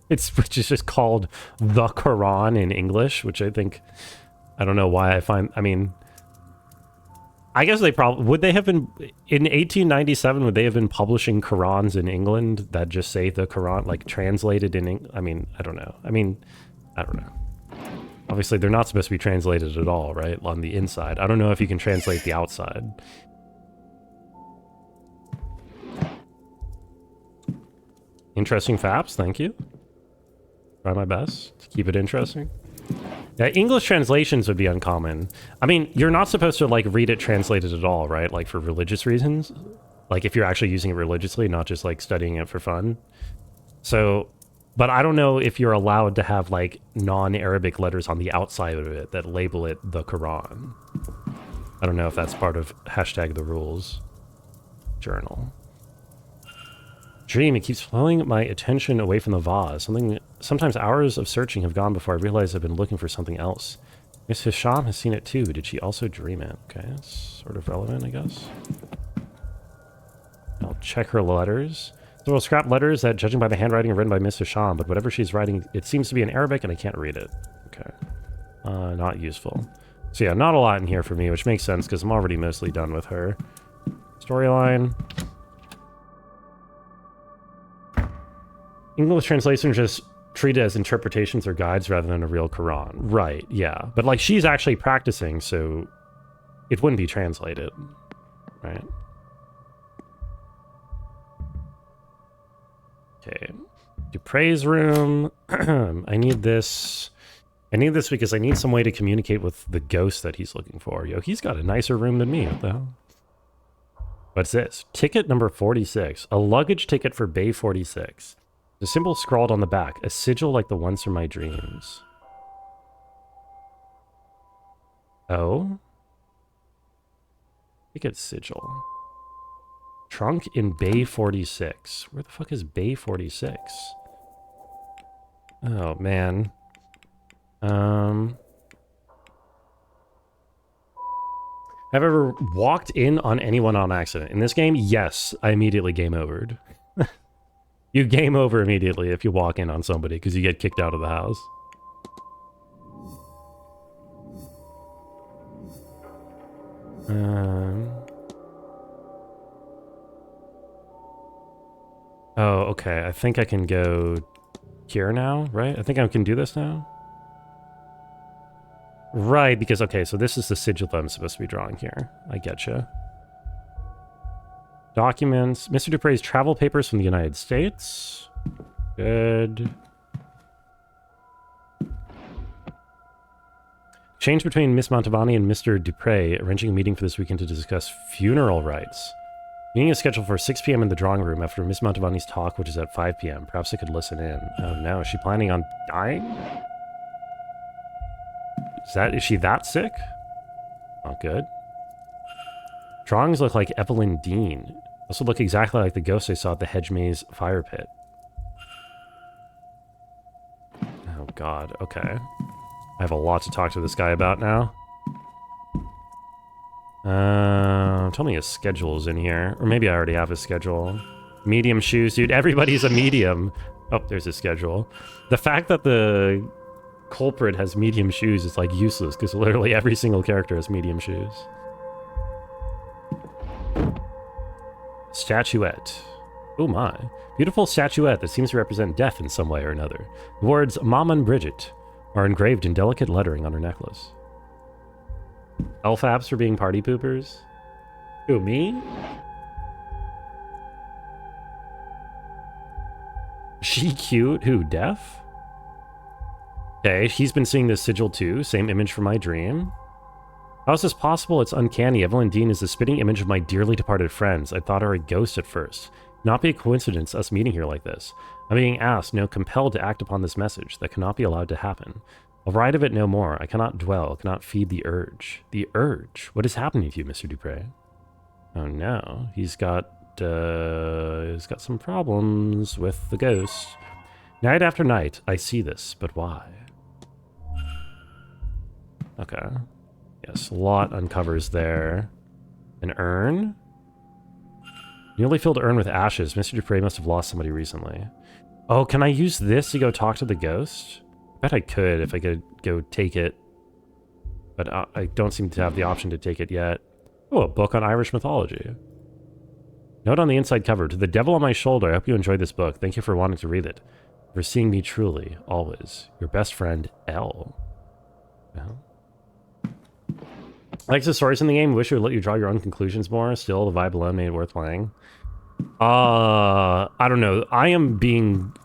Which is just called the Quran in English, which I think... I don't know why I mean... I guess they probably... Would they have been... In 1897, would they have been publishing Qurans in England that just say the Quran, like, translated in English? I mean, I don't know. I don't know. Obviously, they're not supposed to be translated at all, right? On the inside. I don't know if you can translate the outside. Interesting faps, thank you. Try my best to keep it interesting. Yeah, English translations would be uncommon. I mean, you're not supposed to, like, read it translated at all, right? Like, for religious reasons. Like, if you're actually using it religiously, not just, like, studying it for fun. So... But I don't know if you're allowed to have, like, non-Arabic letters on the outside of it that label it the Quran. I don't know if that's part of #TheRules journal. Dream, it keeps pulling my attention away from the vase. Sometimes hours of searching have gone before I realize I've been looking for something else. Miss Hisham has seen it too. Did she also dream it? Okay, that's sort of relevant, I guess. I'll check her letters. Several scrap letters that, judging by the handwriting, are written by Miss Hisham, but whatever she's writing, it seems to be in Arabic and I can't read it. Okay. Not useful. So yeah, not a lot in here for me, which makes sense because I'm already mostly done with her. Storyline. English translations just treat it as interpretations or guides rather than a real Quran. Right, yeah. But like she's actually practicing, so it wouldn't be translated. Right? Okay. Dupre's room. I need this. I need this because I need some way to communicate with the ghost that he's looking for. Yo, he's got a nicer room than me. What the hell? What's this? Ticket number 46. A luggage ticket for Bay 46. The symbol scrawled on the back. A sigil like the ones from my dreams. Oh? Ticket sigil. Trunk in Bay 46. Where the fuck is Bay 46? Oh, man. Have I ever walked in on anyone on accident? In this game, yes. I immediately game overed. You game over immediately if you walk in on somebody because you get kicked out of the house. Oh, okay. I think I can go here now, right? I think I can do this now. Right, because, okay, so this is the sigil that I'm supposed to be drawing here. I getcha. Documents. Mr. Dupre's travel papers from the United States. Good. Change between Miss Montavani and Mr. Dupre, arranging a meeting for this weekend to discuss funeral rites. Meeting is scheduled for 6 p.m. in the drawing room after Miss Montavani's talk, which is at 5 p.m. Perhaps I could listen in. Oh no, is she planning on dying? Is she that sick? Not good. Drawings look like Evelyn Dean. Also look exactly like the ghost I saw at the Hedge Maze fire pit. Oh god, okay. I have a lot to talk to this guy about now. Tell me his schedule's in here. Or maybe I already have his schedule. Medium shoes, dude. Everybody's a medium. Oh, there's his schedule. The fact that the culprit has medium shoes is like useless because literally every single character has medium shoes. Statuette. Oh my. Beautiful statuette that seems to represent death in some way or another. The words Mom and Bridget are engraved in delicate lettering on her necklace. Elfabs for being party poopers? Who, me? She cute? Who, deaf? Okay, he's been seeing this sigil too. Same image from my dream. How is this possible? It's uncanny. Evelyn Dean is the spitting image of my dearly departed friends. I thought her a ghost at first. Not be a coincidence us meeting here like this. I'm being asked, no, compelled to act upon this message. That cannot be allowed to happen. I'll write of it no more. I cannot dwell, cannot feed the urge. The urge? What is happening to you, Mr. Dupre? Oh no, he's got some problems with the ghost. Night after night, I see this, but why? Okay. Yes, a lot uncovers there. An urn? Newly filled urn with ashes. Mr. Dupre must have lost somebody recently. Oh, can I use this to go talk to the ghost? I bet I could if I could go take it. But I don't seem to have the option to take it yet. Oh, a book on Irish mythology. Note on the inside cover. To the devil on my shoulder, I hope you enjoyed this book. Thank you for wanting to read it. For seeing me truly, always. Your best friend, L. Well. Likes the stories in the game. Wish it would let you draw your own conclusions more. Still, the vibe alone made it worth playing. I don't know. I am being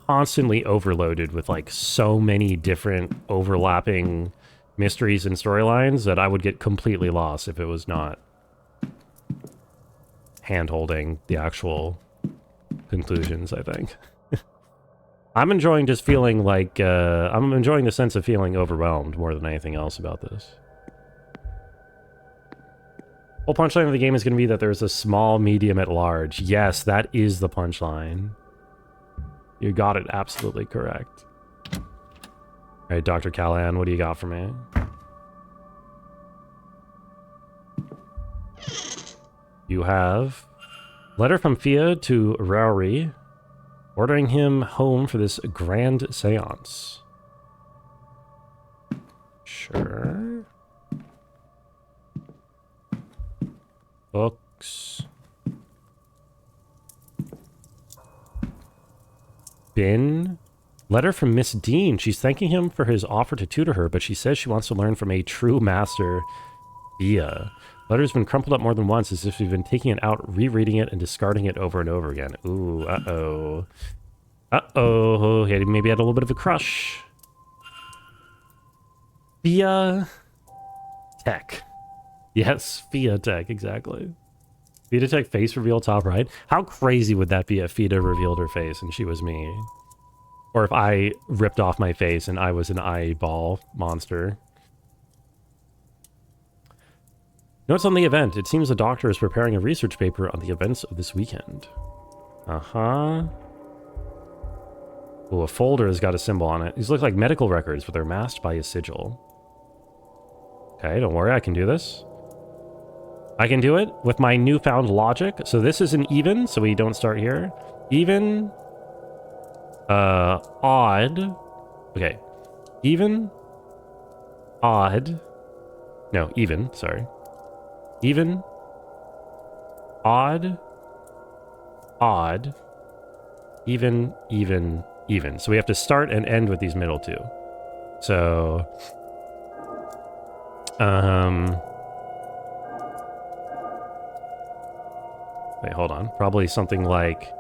constantly overloaded with like so many different overlapping mysteries and storylines that I would get completely lost if it was not hand-holding the actual conclusions, I think. I'm enjoying just feeling like, I'm enjoying the sense of feeling overwhelmed more than anything else about this. Whole punchline of the game is going to be that there's a small, medium, at large. Yes, that is the punchline. You got it absolutely correct. All right, Dr. Callahan, what do you got for me? You have letter from Fia to Rory, ordering him home for this grand seance. Sure. Books. Bin. Letter from Miss Dean. She's thanking him for his offer to tutor her, but she says she wants to learn from a true master, Fia. Letter's been crumpled up more than once, as if she's been taking it out, rereading it, and discarding it over and over again. Ooh, uh-oh. Uh-oh. He maybe had a little bit of a crush. Fia Tech. Yes, Fia Tech, exactly. Fia Tech face reveal top right. How crazy would that be if Fia revealed her face and she was me? Or if I ripped off my face and I was an eyeball monster. Notes on the event. It seems the doctor is preparing a research paper on the events of this weekend. Uh-huh. Oh, a folder has got a symbol on it. These look like medical records, but they're masked by a sigil. Okay, don't worry, I can do this. I can do it with my newfound logic. So this is an even, so we don't start here. Even. Odd. Okay. Even. Odd. No, even, sorry. Even. Odd. Odd. Even, even, even. So we have to start and end with these middle two. So... Wait, hold on. Probably something like...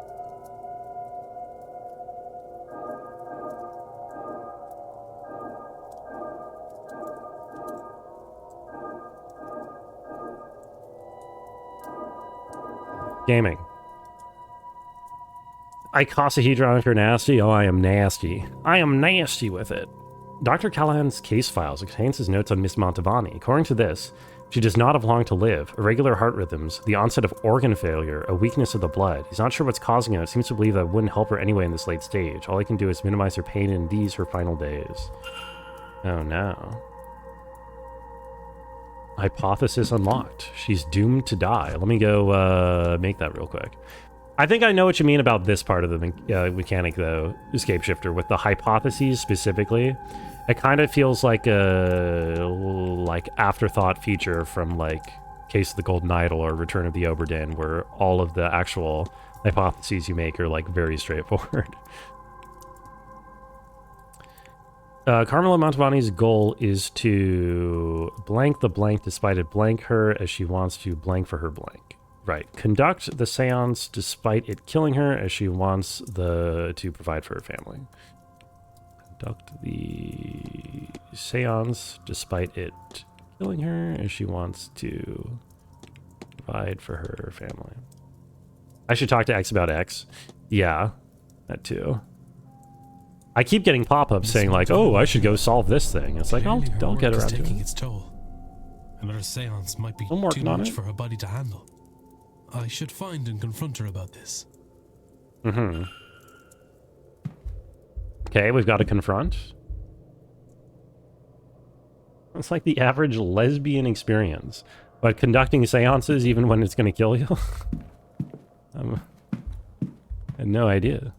Gaming. Icosahedron, if you're nasty. Oh, I am nasty. I am nasty with it. Dr. Callahan's case files contains his notes on Miss Montavani. According to this, she does not have long to live. Irregular heart rhythms, the onset of organ failure, a weakness of the blood. He's not sure what's causing it. Seems to believe that it wouldn't help her anyway in this late stage. All he can do is minimize her pain in these, her final days. Oh no. Hypothesis unlocked. She's doomed to die. Let me go make that real quick. I think I know what you mean about this part of the mechanic, though, Escape Shifter, with the hypotheses specifically. It kind of feels like a afterthought feature from like Case of the Golden Idol or Return of the Obra Dinn, where all of the actual hypotheses you make are like very straightforward. Carmela Montavani's goal is to blank the blank despite it blank her, as she wants to blank for her blank. Right. Conduct the seance despite it killing her, as she wants to provide for her family. Conduct the seance despite it killing her, as she wants to provide for her family. I should talk to X about X. Yeah, that too. I keep getting pop-ups saying like, "Oh, I should go solve this thing." It's like, I'll get around to it. Its toll. Another seance might be I'm too working on much it. for her body to handle. I should find and confront her about this. Mm-hmm. Okay, we've got to confront. It's like the average lesbian experience. But conducting seances even when it's going to kill you? I had no idea.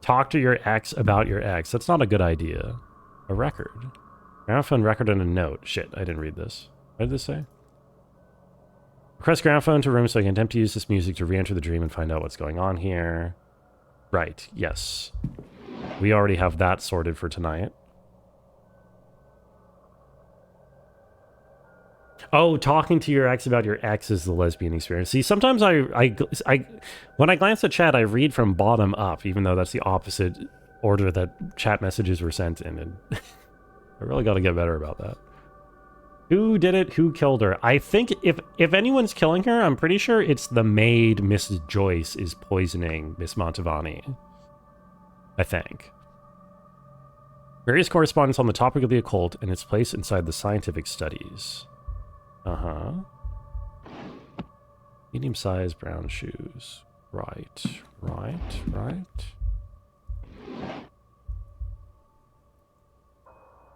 Talk to your ex about your ex. That's not a good idea. A record. Gramophone record and a note. Shit, I didn't read this. What did this say? Request gramophone to room so I can attempt to use this music to re-enter the dream and find out what's going on here. Right, yes. We already have that sorted for tonight. Oh, talking to your ex about your ex is the lesbian experience. See, sometimes I when I glance at chat, I read from bottom up, even though that's the opposite order that chat messages were sent in. And I really got to get better about that. Who did it? Who killed her? I think if anyone's killing her, I'm pretty sure it's the maid, Mrs. Joyce, is poisoning Miss Montavani. I think. Various correspondence on the topic of the occult and its place inside the scientific studies. Uh-huh. Medium-sized brown shoes. Right.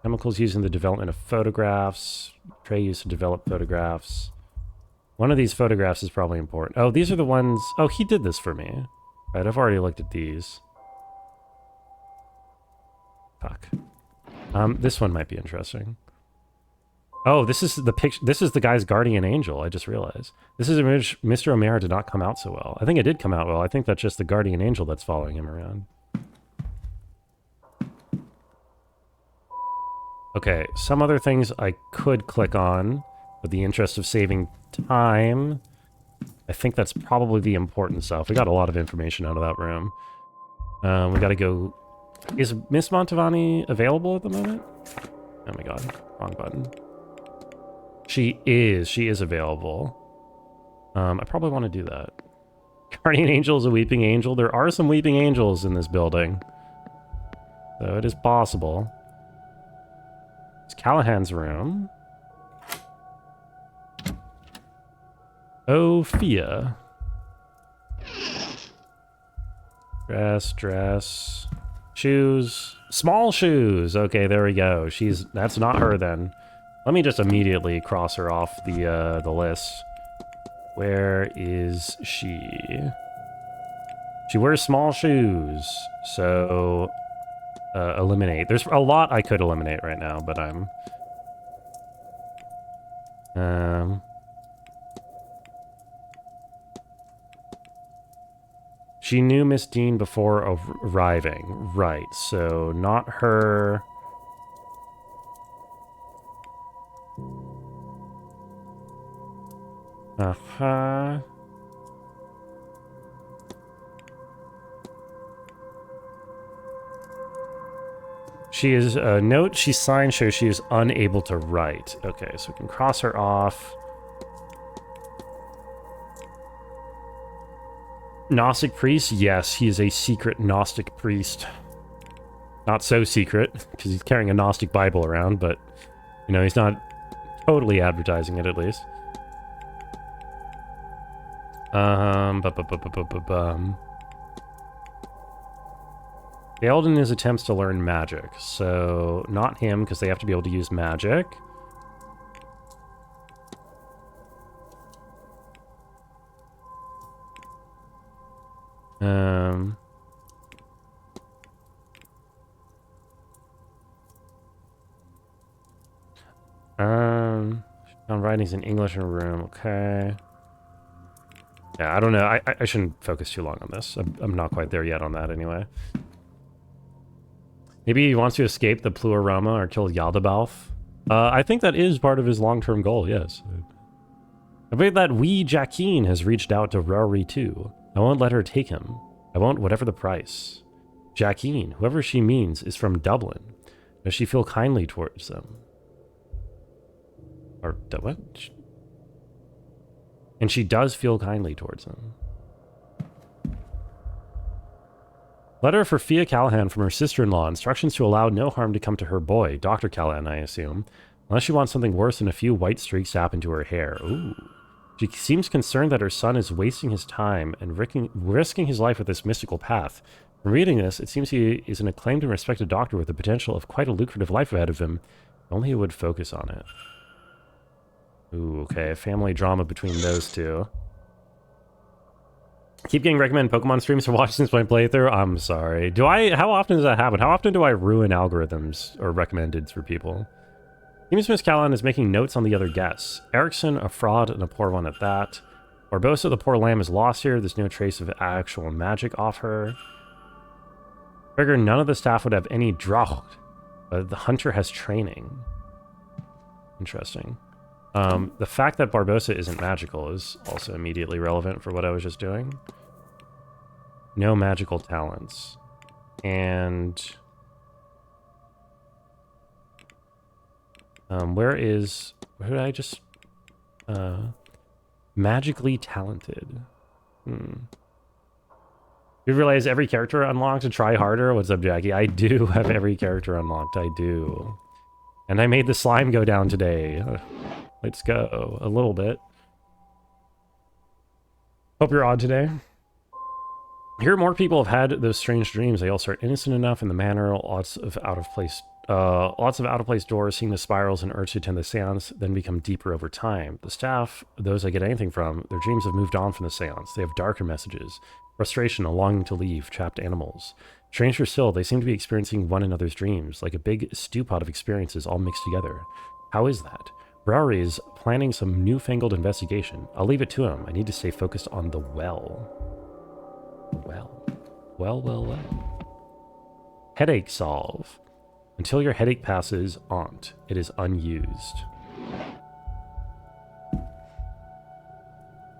Chemicals used in the development of photographs. Tray used to develop photographs. One of these photographs is probably important. Oh, these are the ones... Oh, he did this for me. Right, I've already looked at these. Fuck. This one might be interesting. Oh, this is the picture. This is the guy's guardian angel. I just realized. This is image Mr. O'Mara did not come out so well. I think it did come out well. I think that's just the guardian angel that's following him around. Okay, some other things I could click on with the interest of saving time. I think that's probably the important stuff. We got a lot of information out of that room. We got to go... Is Miss Montavani available at the moment? Oh my god, wrong button. She is available. I probably want to do that. Guardian angel is a weeping angel. There are some weeping angels in this building. So it is possible. It's Callahan's room. Ophia. Dress. Shoes. Small shoes. Okay, there we go. That's not her then. Let me just immediately cross her off the list. Where is she? She wears small shoes. So eliminate. There's a lot I could eliminate right now, but I'm she knew Miss Dean before arriving. Right, so not her. Uh-huh. She is, note she signed shows she is unable to write. Okay, so we can cross her off. Gnostic priest? Yes, he is a secret Gnostic priest. Not so secret, because he's carrying a Gnostic Bible around, but, you know, he's not totally advertising it, at least. Failed in his attempts to learn magic, so not him, because they have to be able to use magic. Found writings in English in a room, okay. Yeah, I don't know. I shouldn't focus too long on this. I'm not quite there yet on that anyway. Maybe he wants to escape the Pluorama or kill Yaldabaoth. I think that is part of his long-term goal, yes. I bet that wee Jacqueline has reached out to Rory too. I won't let her take him. I won't whatever the price. Jacqueline, whoever she means, is from Dublin. Does she feel kindly towards them? Or, what? And she does feel kindly towards them. Letter for Fia Callahan from her sister-in-law. Instructions to allow no harm to come to her boy, Dr. Callahan, I assume. Unless she wants something worse than a few white streaks to happen to her hair. Ooh. She seems concerned that her son is wasting his time and risking his life with this mystical path. From reading this, it seems he is an acclaimed and respected doctor with the potential of quite a lucrative life ahead of him. If only he would focus on it. Ooh, okay, family drama between those two. Keep getting recommended Pokemon streams to watch since my playthrough. I'm sorry. How often does that happen? How often do I ruin algorithms or recommendeds for people? Seems Miss Callan is making notes on the other guests. Erickson, a fraud and a poor one at that. Barbosa, the poor lamb, is lost here. There's no trace of actual magic off her. Figure none of the staff would have any draw, but the hunter has training. Interesting. The fact that Barbosa isn't magical is also immediately relevant for what I was just doing. No magical talents. And... where did I just... magically talented. You realize every character unlocked to try harder? What's up, Jackie? I do have every character unlocked. I do. And I made the slime go down today. Let's go. A little bit. Hope you're odd today. Here, more people have had those strange dreams. They all start innocent enough in the manor. Lots of out-of-place doors, seeing the spirals and urge to attend the seance, then become deeper over time. The staff, those I get anything from, their dreams have moved on from the seance. They have darker messages. Frustration, a longing to leave, trapped animals. Stranger still, they seem to be experiencing one another's dreams, like a big stew pot of experiences all mixed together. How is that? Browery is planning some newfangled investigation. I'll leave it to him. I need to stay focused on the well. Well. Headache solve. Until your headache passes, aunt. It is unused.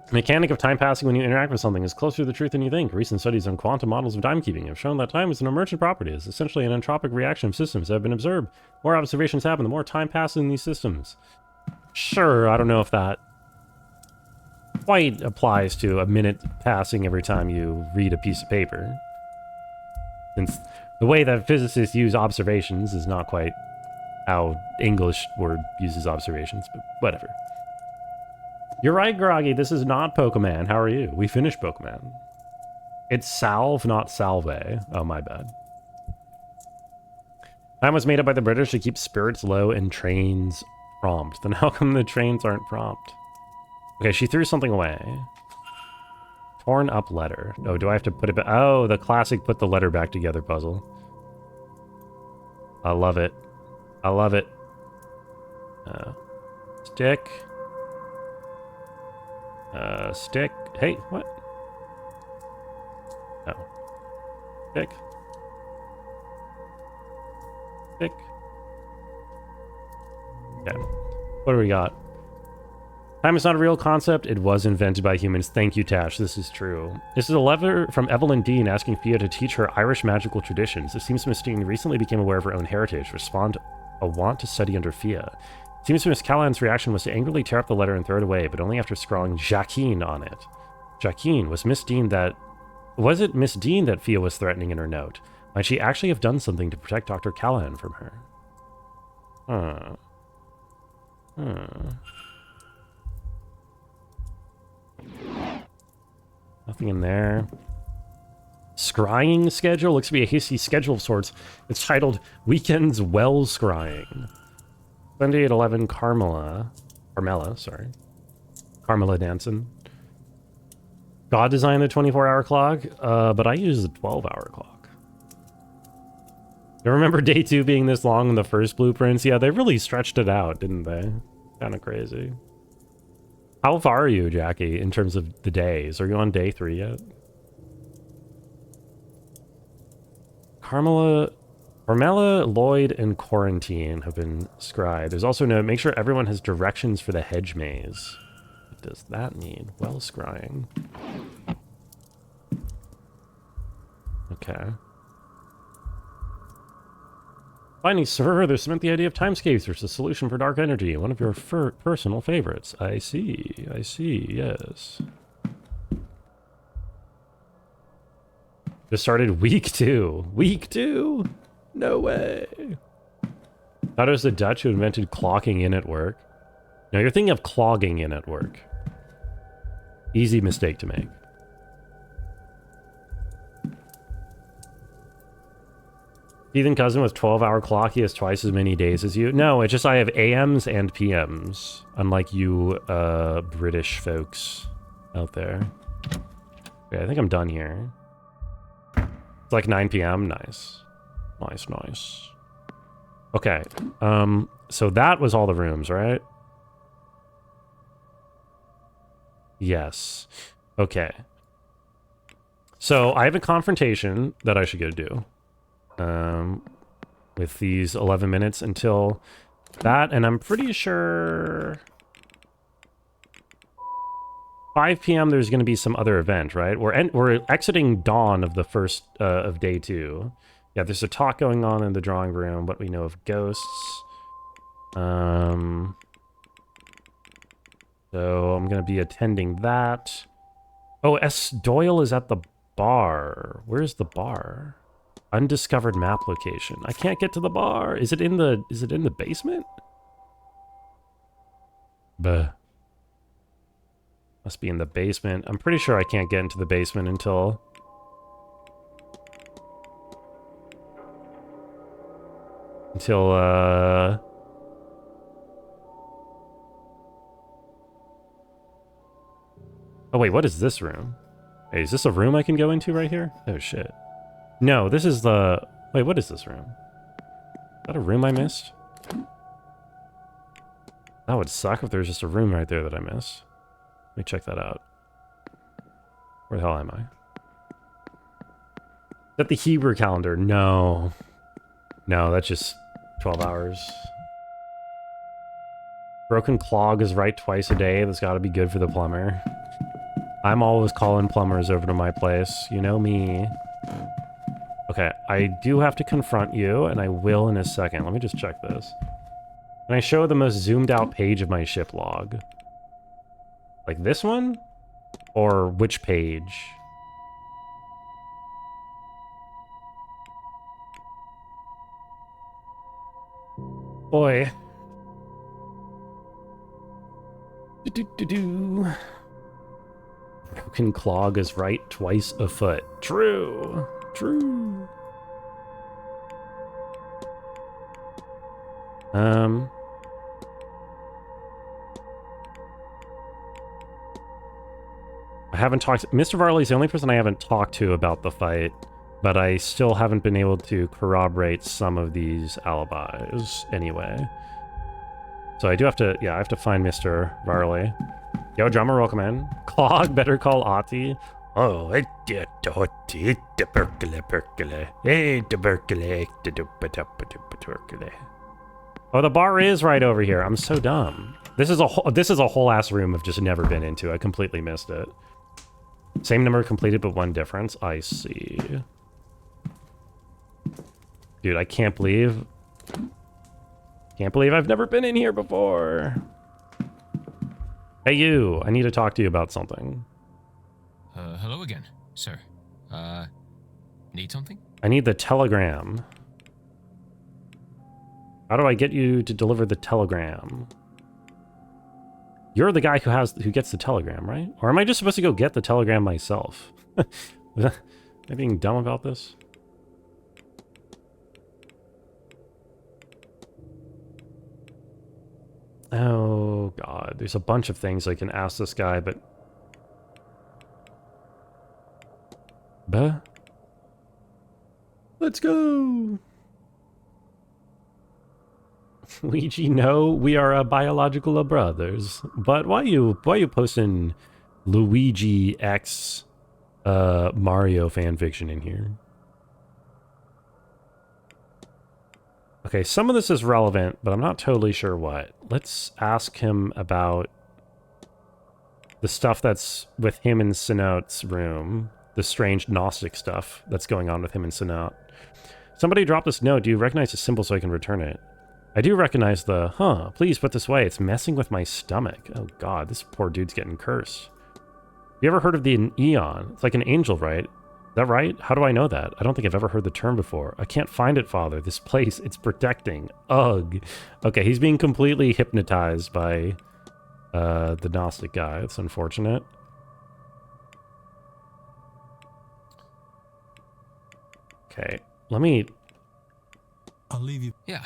The mechanic of time passing when you interact with something is closer to the truth than you think. Recent studies on quantum models of timekeeping have shown that time is an emergent property. It's essentially an entropic reaction of systems that have been observed. The more observations happen, the more time passes in these systems. Sure, I don't know if that quite applies to a minute passing every time you read a piece of paper. Since the way that physicists use observations is not quite how English word uses observations, but whatever. You're right, Groggy, this is not Pokemon. How are you? We finished Pokemon. It's Salve, not Salve. Oh, my bad. Time was made up by the British to keep spirits low and trains prompt. Then how come the trains aren't prompt? Okay, she threw something away. Torn up letter. Oh, do I have to put it back? Oh, the classic put the letter back together puzzle. I love it. I love it. Stick. Stick. Hey, what? Oh. Stick. Stick. Okay. What do we got? Time is not a real concept. It was invented by humans. Thank you, Tash. This is true. This is a letter from Evelyn Dean asking Fia to teach her Irish magical traditions. It seems Miss Dean recently became aware of her own heritage, respond a want to study under Fia. It seems Miss Callahan's reaction was to angrily tear up the letter and throw it away, but only after scrawling Jacqueline on it. Jacqueline, was it Miss Dean that Fia was threatening in her note? Might she actually have done something to protect Dr. Callahan from her? Nothing in there. Scrying schedule? Looks to be a hasty schedule of sorts. It's titled Weekends Well Scrying. Sunday at 11, Carmela, sorry. Carmela Danson. God designed the 24-hour clock, but I use the 12-hour clock. You remember day 2 being this long in the first blueprints? Yeah, they really stretched it out, didn't they? Kind of crazy. How far are you, Jackie, in terms of the days? Are you on day 3 yet? Carmela, Lloyd, and Quarantine have been scried. There's also a note, make sure everyone has directions for the hedge maze. What does that mean? Well, scrying. Okay. Finding further cement the idea of timescapes versus a solution for dark energy. One of your personal favorites. I see, yes. Just started week 2. Week 2? No way. Thought it was the Dutch who invented clocking in at work. No, you're thinking of clogging in at work. Easy mistake to make. Heathen cousin with 12-hour clock, he has twice as many days as you. No, it's just I have AMs and PMs, unlike you British folks out there. Okay, I think I'm done here. It's like 9 p.m. Nice. Nice. Okay, so that was all the rooms, right? Yes. Okay. So I have a confrontation that I should go do. With these 11 minutes until that, and I'm pretty sure 5 p.m. there's going to be some other event, right? We're exiting dawn of the first of day 2. Yeah, there's a talk going on in the drawing room. What we know of ghosts. So I'm going to be attending that. Oh, S. Doyle is at the bar. Where's the bar? Undiscovered map location. I can't get to the bar. Is it in the basement? Buh. Must be in the basement. I'm pretty sure I can't get into the basement until... oh wait, what is this room? Hey, is this a room I can go into right here? Oh shit. No, this is the... Wait, what is this room? Is that a room I missed? That would suck if there's just a room right there that I missed. Let me check that out. Where the hell am I? Is that the Hebrew calendar? No. No, that's just 12 hours. Broken clog is right twice a day. That's got to be good for the plumber. I'm always calling plumbers over to my place. You know me. Okay, I do have to confront you, and I will in a second. Let me just check this. Can I show the most zoomed out page of my ship log? Like this one? Or which page? Boy. Do-do-do-do. Broken clog is right twice a foot. True. True. I haven't talked... Mr. Varley's the only person I haven't talked to about the fight, but I still haven't been able to corroborate some of these alibis anyway. So I do have to... Yeah, I have to find Mr. Varley. Yo, drummer, welcome in. Clog, better call Ati. Oh, it's the perkele. Hey, the perkele. Oh, the bar is right over here. I'm so dumb. This is a whole ass room I've just never been into. I completely missed it. Same number completed, but one difference. I see. Dude, I can't believe I've never been in here before. Hey, you. I need to talk to you about something. Hello again, sir. Need something? I need the telegram. How do I get you to deliver the telegram? You're the guy who gets the telegram, right? Or am I just supposed to go get the telegram myself? Am I being dumb about this? Oh, God. There's a bunch of things I can ask this guy, but... Let's go! Luigi, no, we are biological brothers. But why you posting Luigi X Mario fanfiction in here? Okay, some of this is relevant, but I'm not totally sure what. Let's ask him about the stuff that's with him in Sinote's room. The strange Gnostic stuff that's going on with him in Sinote. Somebody dropped this note. Do you recognize the symbol so I can return it? I do recognize the, please put this away. It's messing with my stomach. Oh God, this poor dude's getting cursed. You ever heard of the Eon? It's like an angel, right? Is that right? How do I know that? I don't think I've ever heard the term before. I can't find it, Father. This place, it's protecting. Ugh. Okay, he's being completely hypnotized by the Gnostic guy. It's unfortunate. Okay, let me I'll leave you. Yeah.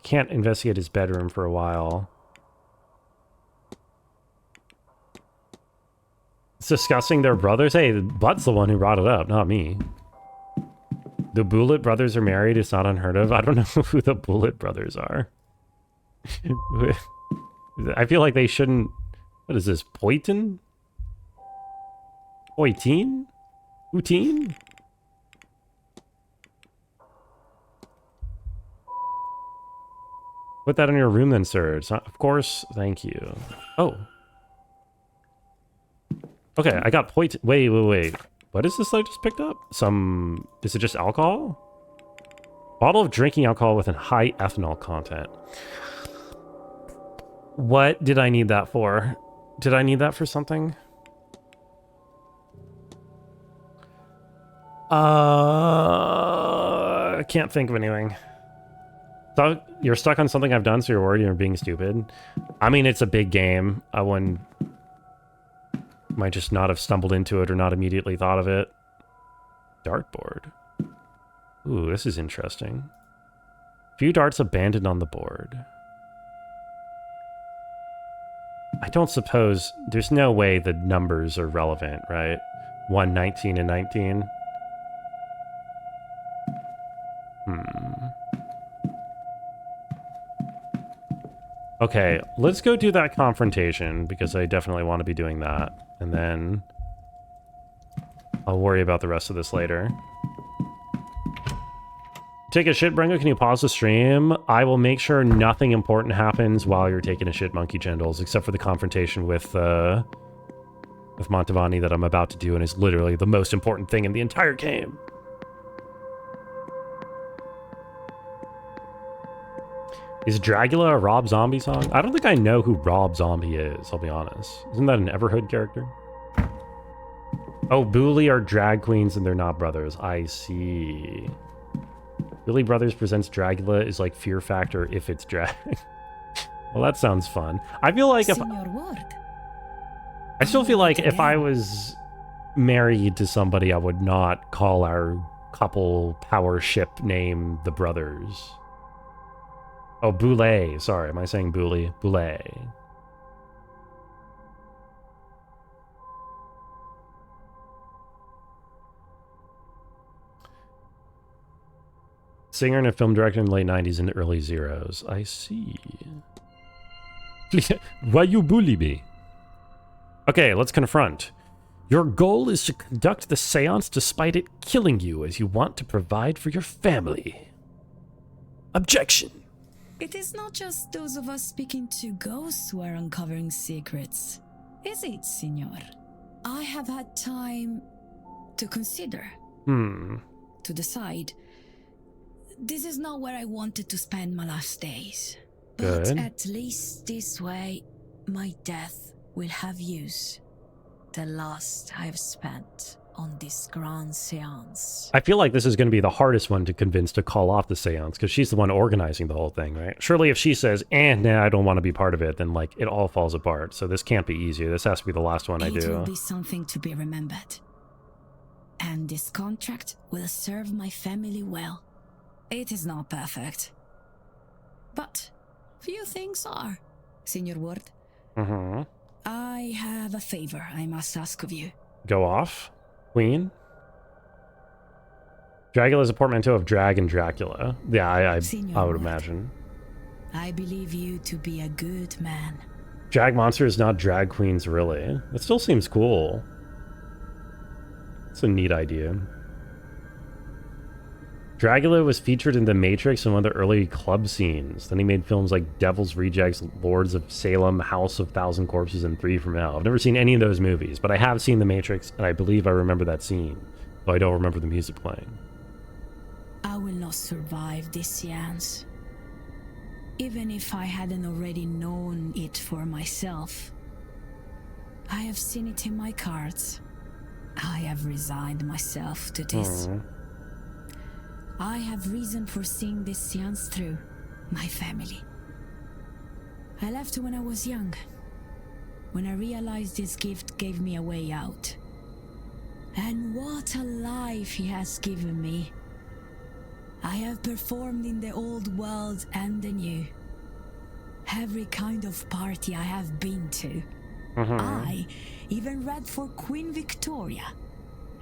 Can't investigate his bedroom for a while. It's discussing their brothers. Hey, Bud's the one who brought it up, not me. The Bullet brothers are married. It's not unheard of. I don't know who the Bullet brothers are. I feel like they shouldn't... What is this? Poitin? Poitin? Poutine? Put that in your room then, sir. It's not, of course. Thank you. Oh. Okay, I got point. Wait. What is this I just picked up? Is it just alcohol? Bottle of drinking alcohol with a high ethanol content. What did I need that for? Did I need that for something? I can't think of anything. So you're stuck on something I've done, so you're worried you're being stupid. I mean, it's a big game. I might just not have stumbled into it or not immediately thought of it. Dartboard. Ooh, this is interesting. Few darts abandoned on the board. I don't suppose... There's no way the numbers are relevant, right? 1, 19, and 19. Okay, let's go do that confrontation, because I definitely want to be doing that. And then I'll worry about the rest of this later. Take a shit, Brengo. Can you pause the stream? I will make sure nothing important happens while you're taking a shit, Monkey Gendles, except for the confrontation with Montavani that I'm about to do, and is literally the most important thing in the entire game. Is Dragula a Rob Zombie song? I don't think I know who Rob Zombie is, I'll be honest. Isn't that an Everhood character? Oh, Booley are drag queens and they're not brothers. I see. Billy Brothers presents Dragula is like Fear Factor if it's drag. Well, that sounds fun. I feel like if... I still feel like if I was married to somebody, I would not call our couple power ship name the Brothers. Oh, Boulay. Sorry, am I saying Booley? Boulay. Singer and a film director in the late 90s and the early zeros. I see. Why you bully me? Okay, let's confront. Your goal is to conduct the seance despite it killing you, as you want to provide for your family. Objection. It is not just those of us speaking to ghosts who are uncovering secrets, is it, Signor? I have had time to consider. To decide. This is not where I wanted to spend my last days. But Good. at least this way, my death will have used the last I've spent on this grand seance. I feel like this is going to be the hardest one to convince to call off the seance, because she's the one organizing the whole thing, right? Surely if she says, nah, I don't want to be part of it, then like it all falls apart. So this can't be easier. This has to be the last one I do. It will be something to be remembered. And this contract will serve my family well. It is not perfect. But few things are, Signor Ward. I have a favor I must ask of you. Go off, Queen. Dragula is a portmanteau of drag and Dracula. Yeah, I would imagine. I believe you to be a good man. Drag monsters, not drag queens, really. That still seems cool. It's a neat idea. Dragula was featured in The Matrix and one of the early club scenes. Then he made films like Devil's Rejects, Lords of Salem, House of Thousand Corpses, and Three from Hell. I've never seen any of those movies, but I have seen The Matrix, and I believe I remember that scene, though I don't remember the music playing. I will not survive this seance. Even if I hadn't already known it for myself. I have seen it in my cards. I have resigned myself to this. I have reason for seeing this seance through. My family. I left when I was young. When I realized this gift gave me a way out. And what a life he has given me. I have performed in the old world and the new. Every kind of party I have been to. I even read for Queen Victoria.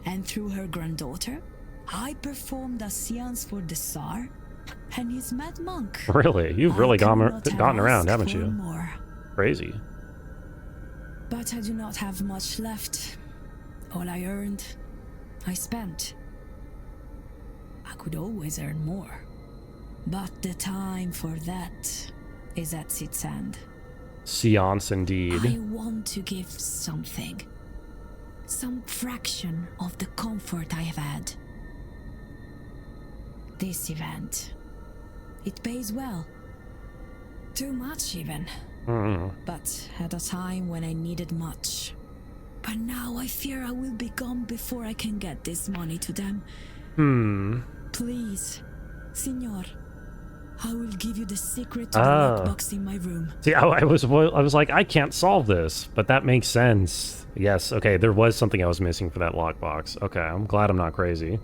And through her granddaughter, I performed a seance for the Tsar and his mad monk. Really? You've really gotten around, haven't you? More. Crazy. But I do not have much left. All I earned, I spent. I could always earn more. But the time for that is at its end. Seance indeed. I want to give something. Some fraction of the comfort I have had. This event. It pays well. Too much even. But at a time when I needed much. But now I fear I will be gone before I can get this money to them. Please, Signor, I will give you the secret to the lockbox in my room. See, I was like, I can't solve this, but that makes sense. Yes, okay, there was something I was missing for that lockbox. Okay, I'm glad I'm not crazy.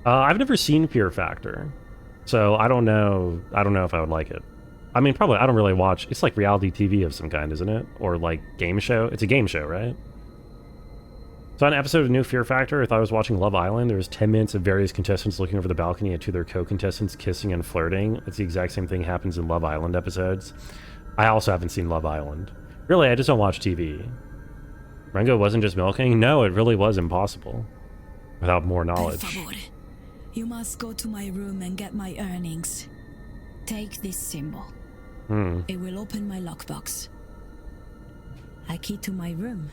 I've never seen Fear Factor, so I don't know if I would like it. I mean, probably, I don't really watch, it's like reality TV of some kind, isn't it? Or like game show? It's a game show, right? So on an episode of New Fear Factor, I thought I was watching Love Island. There was 10 minutes of various contestants looking over the balcony at two of their co-contestants kissing and flirting. It's the exact same thing happens in Love Island episodes. I also haven't seen Love Island. Really, I just don't watch TV. Rengo wasn't just milking? No, it really was impossible. Without more knowledge. Per favore. You must go to my room and get my earnings. Take this symbol. It will open my lockbox. A key to my room.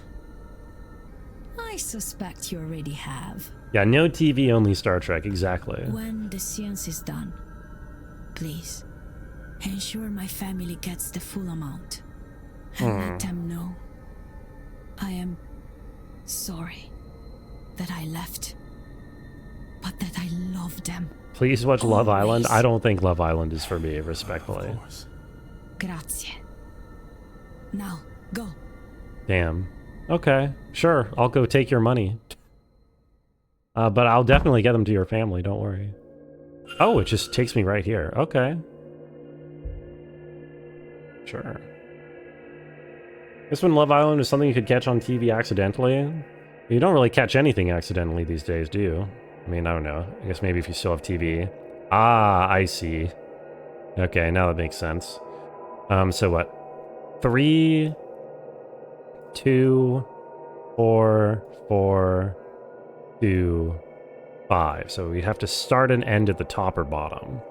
I suspect you already have. Yeah, no TV, only Star Trek, exactly. When the seance is done, please, ensure my family gets the full amount. And let them know I am sorry that I left, but that I love them. Please watch Love Island. I don't think Love Island is for me, respectfully. Grazie. Now, go. Damn. Okay, sure. I'll go take your money. But I'll definitely get them to your family, don't worry. Oh, it just takes me right here. Okay. Sure. This one, Love Island, is something you could catch on TV accidentally. You don't really catch anything accidentally these days, do you? I mean, I don't know. I guess maybe if you still have TV. Ah, I see. Okay, now that makes sense. So what? 3, 2, 4, 4, 2, 5. So we have to start and end at the top or bottom.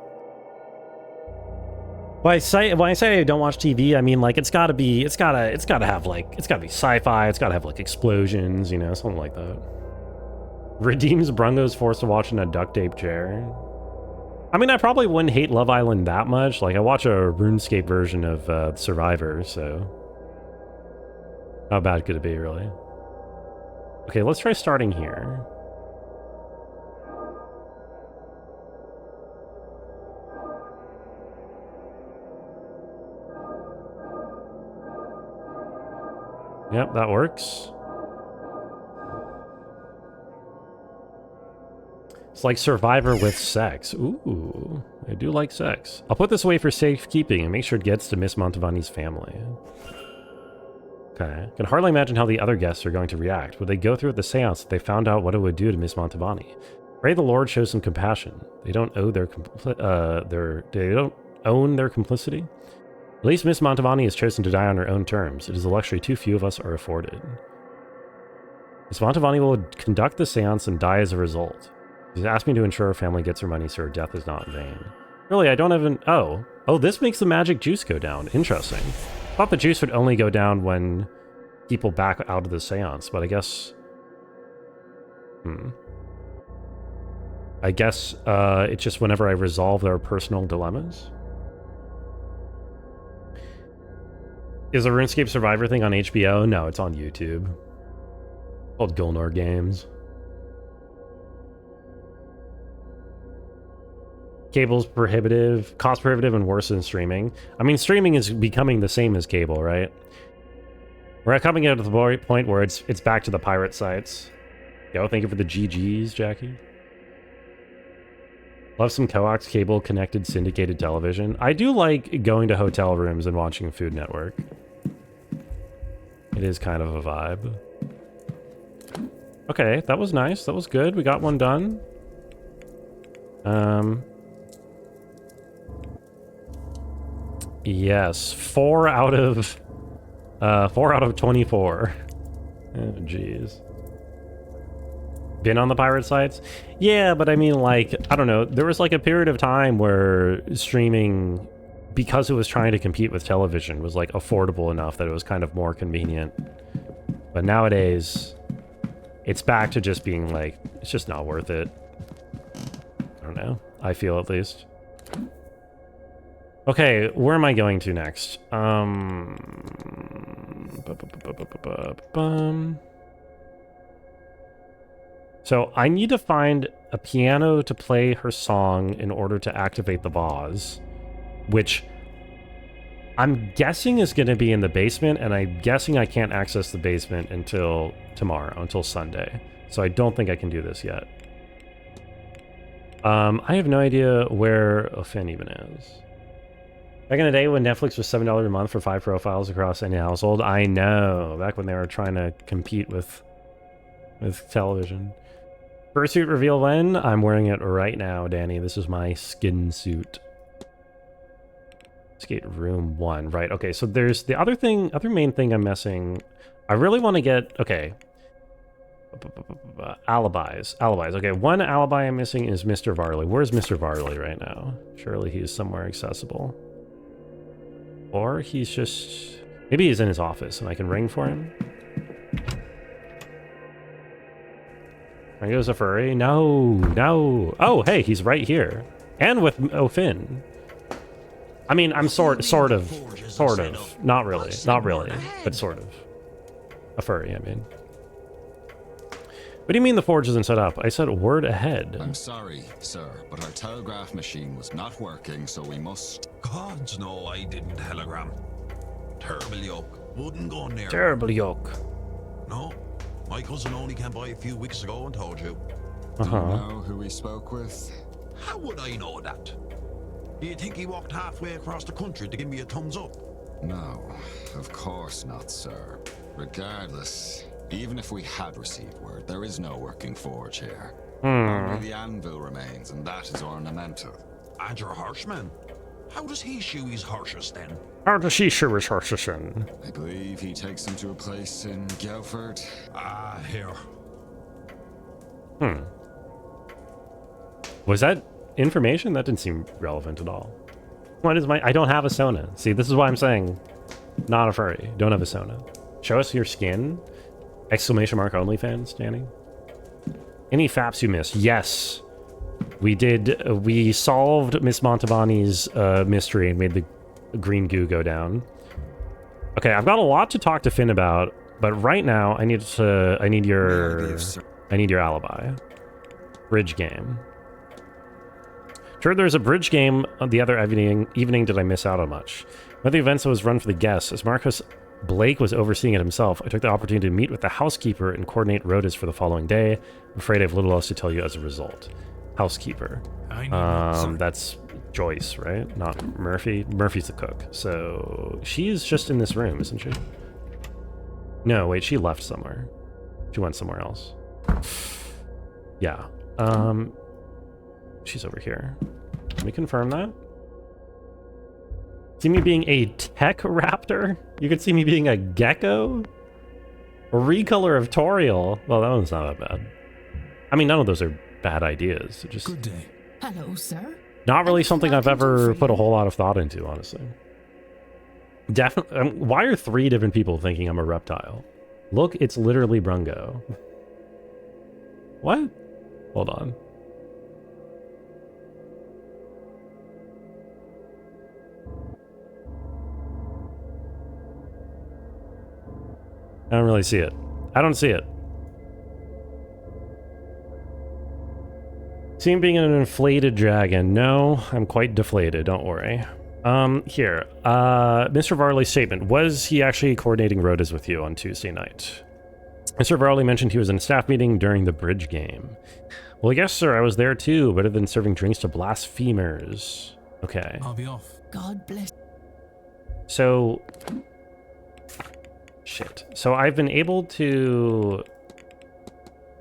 When I say I don't watch TV, I mean like it's gotta be sci-fi, it's gotta have like explosions, you know, something like that. Redeems Brungo's forced to watch in a duct tape chair. I mean, I probably wouldn't hate Love Island that much. Like, I watch a RuneScape version of Survivor, so... How bad could it be, really? Okay, let's try starting here. Yep, that works. It's like Survivor with sex. Ooh, I do like sex. I'll put this away for safekeeping and make sure it gets to Miss Mantovani's family. Okay. Can hardly imagine how the other guests are going to react. Would they go through with the seance if they found out what it would do to Miss Mantovani? Pray the Lord shows some compassion. They don't owe they don't own their complicity. At least Miss Mantovani has chosen to die on her own terms. It is a luxury too few of us are afforded. Miss Mantovani will conduct the seance and die as a result. She's asked me to ensure her family gets her money so her death is not in vain. Really, I don't even... Oh, this makes the magic juice go down. Interesting. I thought the juice would only go down when people back out of the seance, but I guess... I guess it's just whenever I resolve their personal dilemmas. Is the RuneScape Survivor thing on HBO? No, it's on YouTube. It's called Gulnor Games. Cable's prohibitive, cost prohibitive, and worse than streaming. I mean, streaming is becoming the same as cable, right? We're coming out of the point where it's back to the pirate sites. Yo, thank you for the GGs, Jackie. Love some coax cable connected syndicated television. I do like going to hotel rooms and watching Food Network. It is kind of a vibe. Okay, that was nice. That was good. We got one done. Yes, 4 out of 24. Oh, jeez. Been on the pirate sites? Yeah, but I mean, like, I don't know. There was like a period of time where streaming, because it was trying to compete with television, was like affordable enough that it was kind of more convenient. But nowadays, it's back to just being like, it's just not worth it. I don't know. I feel at least. Okay, where am I going to next? So I need to find a piano to play her song in order to activate the vase, which I'm guessing is going to be in the basement, and I'm guessing I can't access the basement until tomorrow, until Sunday. So I don't think I can do this yet. I have no idea where Finn even is. Back in the day when Netflix was $7 a month for 5 profiles across any household, I know. Back when they were trying to compete with television. Fursuit reveal when? I'm wearing it right now, Danny. This is my skin suit. Skate room 1. Right, okay, so there's the other main thing I'm missing. I really want to get, okay. Alibis. Okay, one alibi I'm missing is Mr. Varley. Where's Mr. Varley right now? Surely he's somewhere accessible. Or he's just... Maybe he's in his office and I can ring for him. There goes a furry. No. Oh, hey, he's right here. And with Finn. I mean, I'm sort of. Not really, but sort of. A furry, I mean. What do you mean the forge isn't set up? I said a word ahead. I'm sorry, sir, but our telegraph machine was not working, so we must... Gods, no, I didn't telegram. Terrible yoke. Wouldn't go near. Terrible yoke. No, my cousin only came by a few weeks ago and told you. Do you know who we spoke with? How would I know that? Do you think he walked halfway across the country to give me a thumbs up? No, of course not, sir. Regardless, even if we had received word, there is no working forge here. Only the anvil remains, and that is ornamental. And your horseman? How does he shoe his horses then? How does he shoe his horses then? I believe he takes them to a place in Guildford. Ah, here. Was that information? That didn't seem relevant at all. What is I don't have a Sona. See, this is why I'm saying not a furry. Don't have a Sona. Show us your skin. Exclamation mark OnlyFans, Danny. Any faps you missed? Yes. We did. We solved Miss Montavani's mystery and made the green goo go down. Okay, I've got a lot to talk to Finn about, but right now I need your alibi. Bridge game. Sure, there's a bridge game on the other evening. Did I miss out on much? One of the events that was run for the guests, as Marcus Blake was overseeing it himself, I took the opportunity to meet with the housekeeper and coordinate rotas for the following day. I'm afraid I have little else to tell you as a result. Housekeeper. That's Joyce, right? Not Murphy. Murphy's the cook. So she's just in this room, isn't she? No, wait, she left somewhere. She went somewhere else. Yeah. She's over here. Can we confirm that? See me being a tech raptor? You could see me being a gecko? A recolor of Toriel? Well, that one's not that bad. I mean, none of those are bad ideas. Just good day. Hello, sir. Not really something I've ever put a whole lot of thought into, honestly. Definitely. Why are 3 different people thinking I'm a reptile? Look, it's literally Brungo. What? Hold on. I don't really see it. I don't see it. See him being an inflated dragon. No, I'm quite deflated. Don't worry. Here. Mr. Varley's statement. Was he actually coordinating rotas with you on Tuesday night? Mr. Varley mentioned he was in a staff meeting during the bridge game. Well, yes, sir, I was there too. Better than serving drinks to blasphemers. Okay. I'll be off. God bless. So... Shit. So I've been able to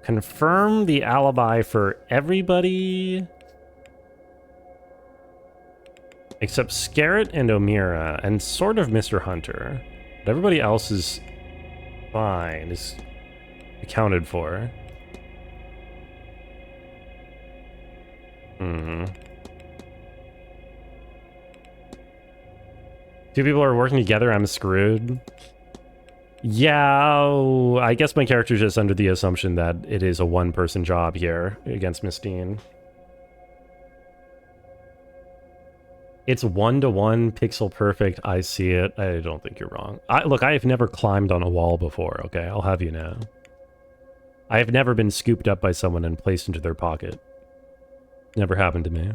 confirm the alibi for everybody except Scarrett and O'Meara and sort of Mr. Hunter. But everybody else is fine, is accounted for. Two people are working together, I'm screwed. Yeah, I guess my character's just under the assumption that it is a one-person job here against Miss Dean. It's 1-to-1, pixel perfect, I see it. I don't think you're wrong. Look, I have never climbed on a wall before, okay? I'll have you know. I have never been scooped up by someone and placed into their pocket. Never happened to me.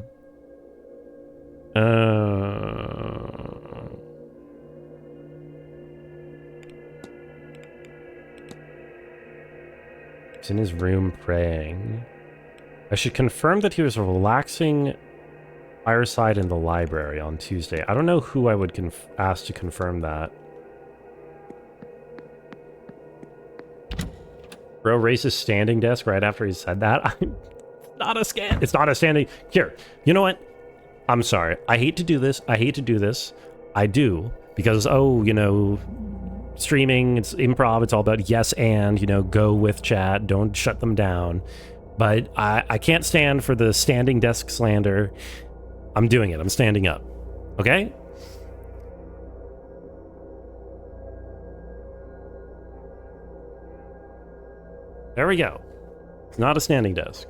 He's in his room praying. I should confirm that he was relaxing fireside in the library on Tuesday. I don't know who I would ask to confirm that. Bro raised his standing desk right after he said that. Not a scan. It's not a standing. Here, you know what? I'm sorry. I hate to do this. I do because, oh, you know, streaming, it's improv. It's all about yes and, you know, go with chat. Don't shut them down. But I can't stand for the standing desk slander. I'm doing it. I'm standing up. Okay? There we go. It's not a standing desk.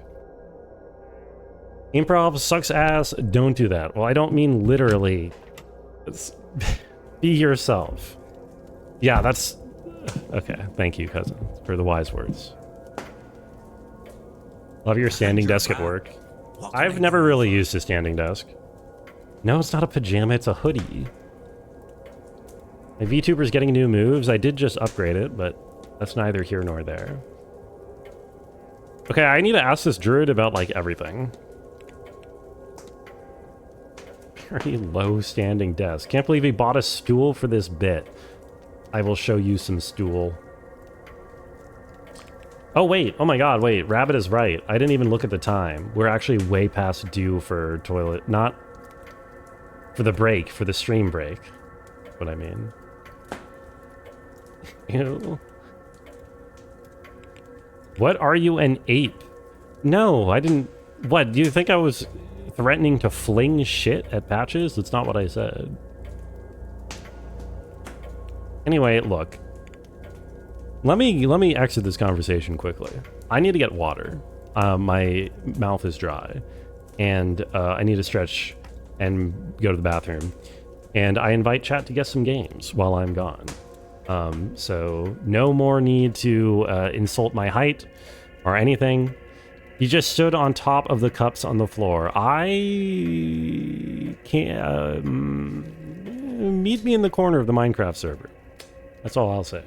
Improv sucks ass. Don't do that. Well, I don't mean literally. Be yourself. Yeah, that's... Okay, thank you, cousin, for the wise words. Love your standing desk at work. I've never really used a standing desk. No, it's not a pajama, it's a hoodie. My VTuber's getting new moves. I did just upgrade it, but that's neither here nor there. Okay, I need to ask this druid about, like, everything. Very low standing desk. Can't believe he bought a stool for this bit. I will show you some stool. Oh, wait. Oh my god, wait. Rabbit is right. I didn't even look at the time. We're actually way past due for toilet. Not for the break, for the stream break. What I mean. Ew. What are you, an ape? No, I didn't... What, do you think I was threatening to fling shit at Patches? That's not what I said. Anyway, look. Let me exit this conversation quickly. I need to get water. My mouth is dry. And I need to stretch and go to the bathroom. And I invite chat to get some games while I'm gone. So no more need to insult my height or anything. He just stood on top of the cups on the floor. I can't... meet me in the corner of the Minecraft server. That's all I'll say.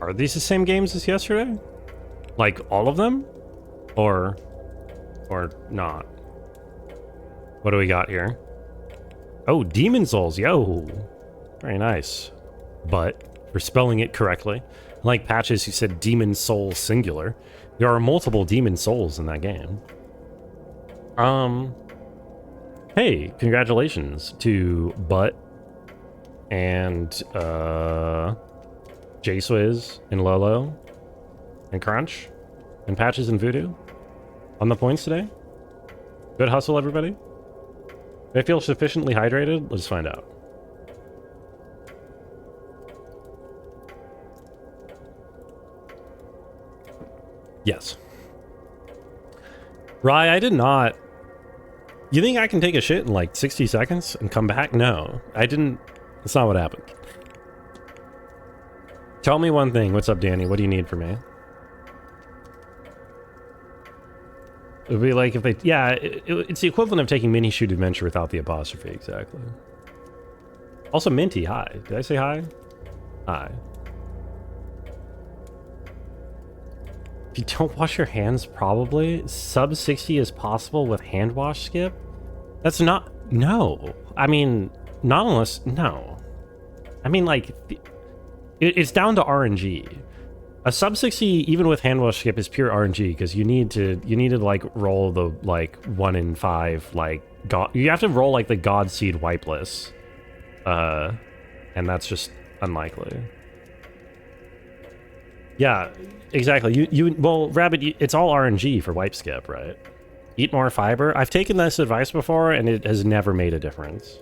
Are these the same games as yesterday? Like all of them? Or not? What do we got here? Oh, Demon Souls, yo. Very nice. But for spelling it correctly. Like Patches who said Demon Soul singular. There are multiple Demon Souls in that game. Hey, congratulations to Butt and J-Swizz and Lolo and Crunch and Patches and Voodoo on the points today. Good hustle, everybody. Do I feel sufficiently hydrated? Let's find out. Yes. Rye, I did not. You think I can take a shit in like 60 seconds and come back? No, I didn't. That's not what happened. Tell me one thing. What's up, Danny? What do you need from me? It would be like if they... Yeah, it's the equivalent of taking Mini Shoot Adventure without the apostrophe, exactly. Also, Minty, hi. Did I say hi? Hi. If you don't wash your hands, probably. Sub 60 is possible with hand wash skip? That's not... No. I mean, not unless... No. I mean, like... It's down to RNG. A sub 60, even with hand wash skip, is pure RNG, because you need to like roll the like 1 in 5 like god. You have to roll like the God Seed wipeless, and that's just unlikely. Yeah, exactly. Well, Rabbit, it's all RNG for wipe skip, right? Eat more fiber. I've taken this advice before, and it has never made a difference.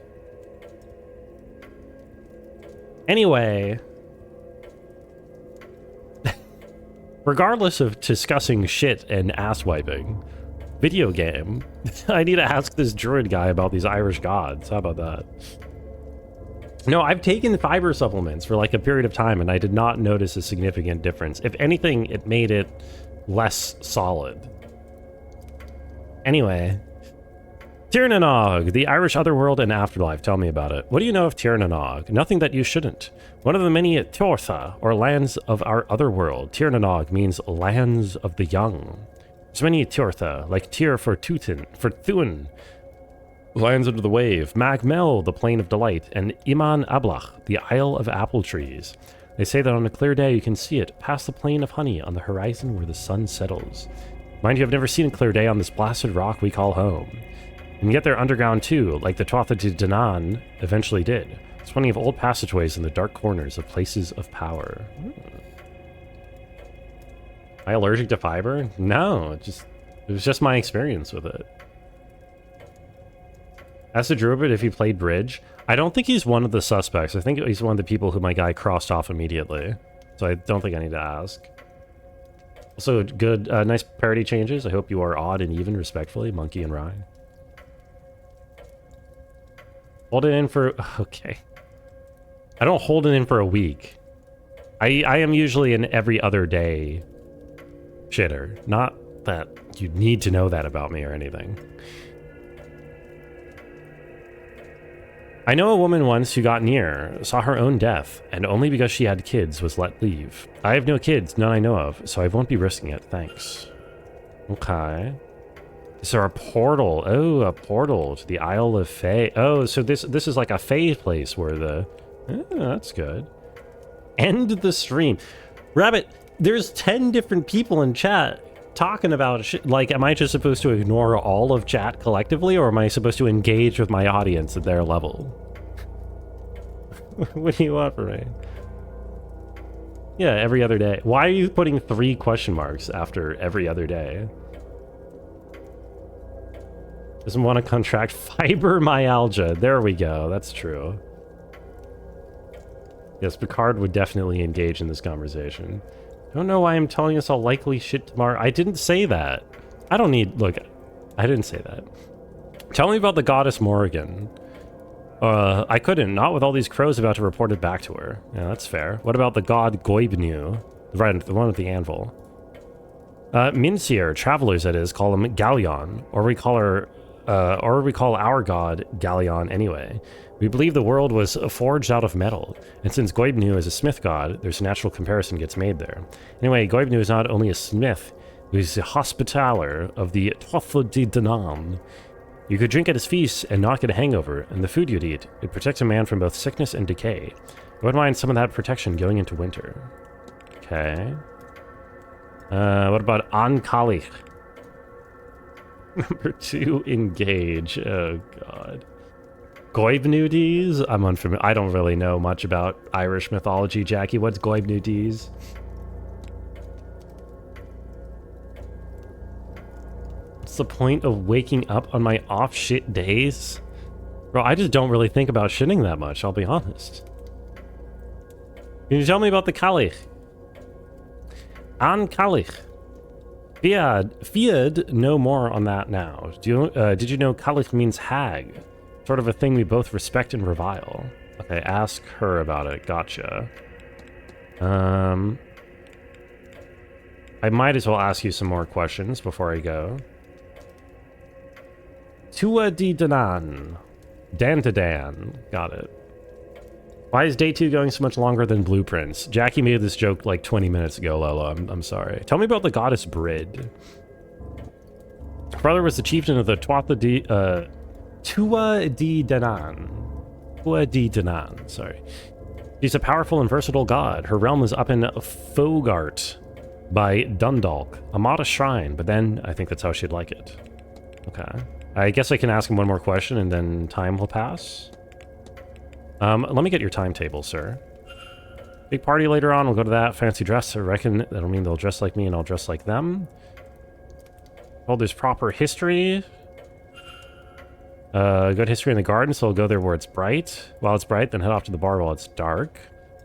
Anyway. Regardless of discussing shit and ass wiping, video game, I need to ask this druid guy about these Irish gods. How about that? No, I've taken fiber supplements for like a period of time and I did not notice a significant difference. If anything, it made it less solid. Anyway, Tir na Nog, the Irish Otherworld and Afterlife. Tell me about it. What do you know of Tir na Nog? Nothing that you shouldn't. One of the many Tuatha, or lands of our otherworld. Tir na Nog means lands of the young. There's many Tuatha, like Tir for Thuin, lands under the wave, Mag Mel, the plain of delight, and Iman Ablach, the Isle of apple trees. They say that on a clear day you can see it, past the plain of honey on the horizon where the sun settles. Mind you, I've never seen a clear day on this blasted rock we call home. And yet they're underground too, like the Tuatha De Danann eventually did. There's plenty of old passageways in the dark corners of places of power. Am I allergic to fiber? No, it was just my experience with it. As a druid, if he played bridge, I don't think he's one of the suspects. I think he's one of the people who my guy crossed off immediately. So I don't think I need to ask. Also, good, nice parody changes. I hope you are odd and even, respectfully, Monkey and Rye. Hold it in for... Okay. I don't hold it in for a week. I am usually an every other day shitter. Not that you need to know that about me or anything. I know a woman once who got near, saw her own death, and only because she had kids was let leave. I have no kids, none I know of, so I won't be risking it, thanks. Okay. Is there a portal? Oh, a portal to the Isle of Fae. Oh, so this is like a Fae place where the... Oh, that's good. End the stream. Rabbit, there's 10 different people in chat talking about shit. Like, am I just supposed to ignore all of chat collectively, or am I supposed to engage with my audience at their level? What do you want from me? Yeah, every other day. Why are you putting 3 question marks after every other day? Doesn't want to contract fibromyalgia. There we go. That's true. Yes, Picard would definitely engage in this conversation. I don't know why I'm telling us all likely shit tomorrow. I didn't say that. I don't need... Look, I didn't say that. Tell me about the goddess Morrigan. I couldn't. Not with all these crows about to report it back to her. Yeah, that's fair. What about the god Goibnu? Right, the one with the anvil. Minsier, travelers that is, call him Galleon. Or we call her our god, Galleon, anyway. We believe the world was forged out of metal, and since Goibnu is a smith god, there's a natural comparison gets made there. Anyway, Goibnu is not only a smith, he's a hospitaller of the Toffa de Danam. You could drink at his feasts and not get a hangover, and the food you'd eat, it protects a man from both sickness and decay. I wouldn't mind some of that protection going into winter. Okay. What about Ankali? Number 2, engage. Oh, God. Goibnudes? I'm unfamiliar. I don't really know much about Irish mythology. Jackie, what's Goibnudes? What's the point of waking up on my off shit days? Bro, I just don't really think about shitting that much, I'll be honest. Can you tell me about the Calich? An Calich. Fiad, no more on that now. Did you know Calich means hag? Sort of a thing we both respect and revile. Okay, ask her about it. Gotcha. I might as well ask you some more questions before I go. Tua di Danan. Dan to Dan. Got it. Why is day 2 going so much longer than blueprints? Jackie made this joke like 20 minutes ago, Lolo. I'm sorry. Tell me about the goddess Brid. Her brother was the chieftain of the Tua di Danan. Tua di Danan, sorry. She's a powerful and versatile god. Her realm is up in Fogart by Dundalk, a modest shrine, but then I think that's how she'd like it. Okay. I guess I can ask him one more question and then time will pass. Let me get your timetable, sir. Big party later on, we'll go to that. Fancy dress, I reckon that'll mean they'll dress like me and I'll dress like them. Well, there's proper history. Good history in the garden, so I'll go there where it's bright. While it's bright, then head off to the bar while it's dark.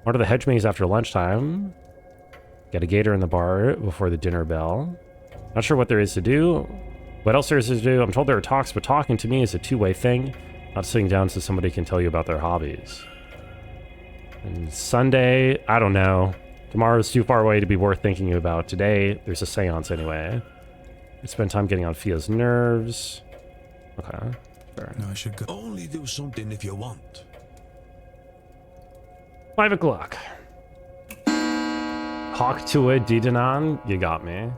Order the hedge maze after lunchtime. Get a gator in the bar before the dinner bell. Not sure what there is to do. What else there is to do? I'm told there are talks, but talking to me is a two-way thing. Not sitting down so somebody can tell you about their hobbies. And Sunday, I don't know. Tomorrow's too far away to be worth thinking about. Today, there's a seance anyway. I spend time getting on Fia's nerves. Okay, sure. No, I should go. Only do something if you want. 5 o'clock. Hawk to a Didanan, you got me.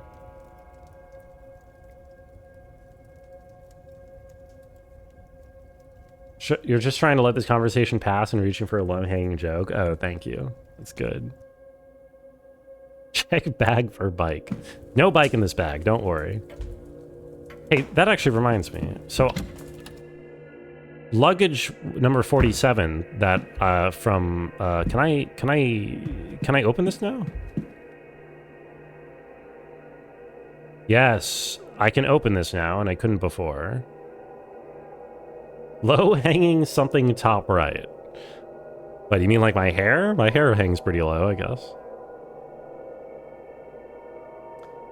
You're just trying to let this conversation pass and reaching for a low-hanging joke? Oh, thank you. That's good. Check bag for bike. No bike in this bag, don't worry. Hey, that actually reminds me. So, luggage number 47 that from can I open this now? Yes, I can open this now and I couldn't before. Low-hanging something top right. What, you mean like my hair? My hair hangs pretty low, I guess.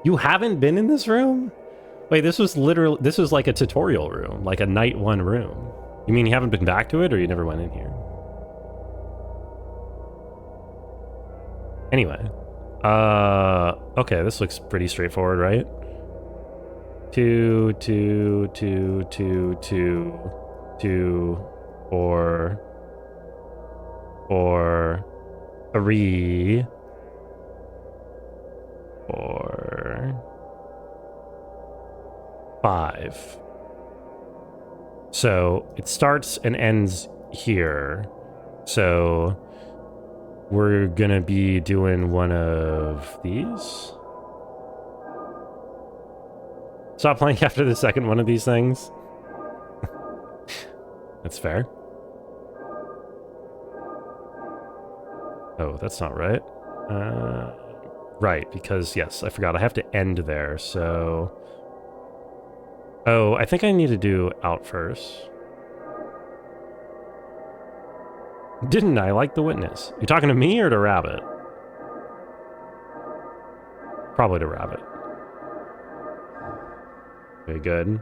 You haven't been in this room? Wait, this was like a tutorial room, like a night 1 room. You mean you haven't been back to it, or you never went in here? Anyway. Okay, this looks pretty straightforward, right? 2, 2, 2, 2, 2... 2, 4, 4, 3, 4, 5. So it starts and ends here. So we're gonna be doing one of these. Stop playing after the second one of these things. That's fair. Oh, that's not right. Right, because, yes, I forgot. I have to end there, so... Oh, I think I need to do out first. Didn't I like the witness? You talking to me or to Rabbit? Probably to Rabbit. Okay, good.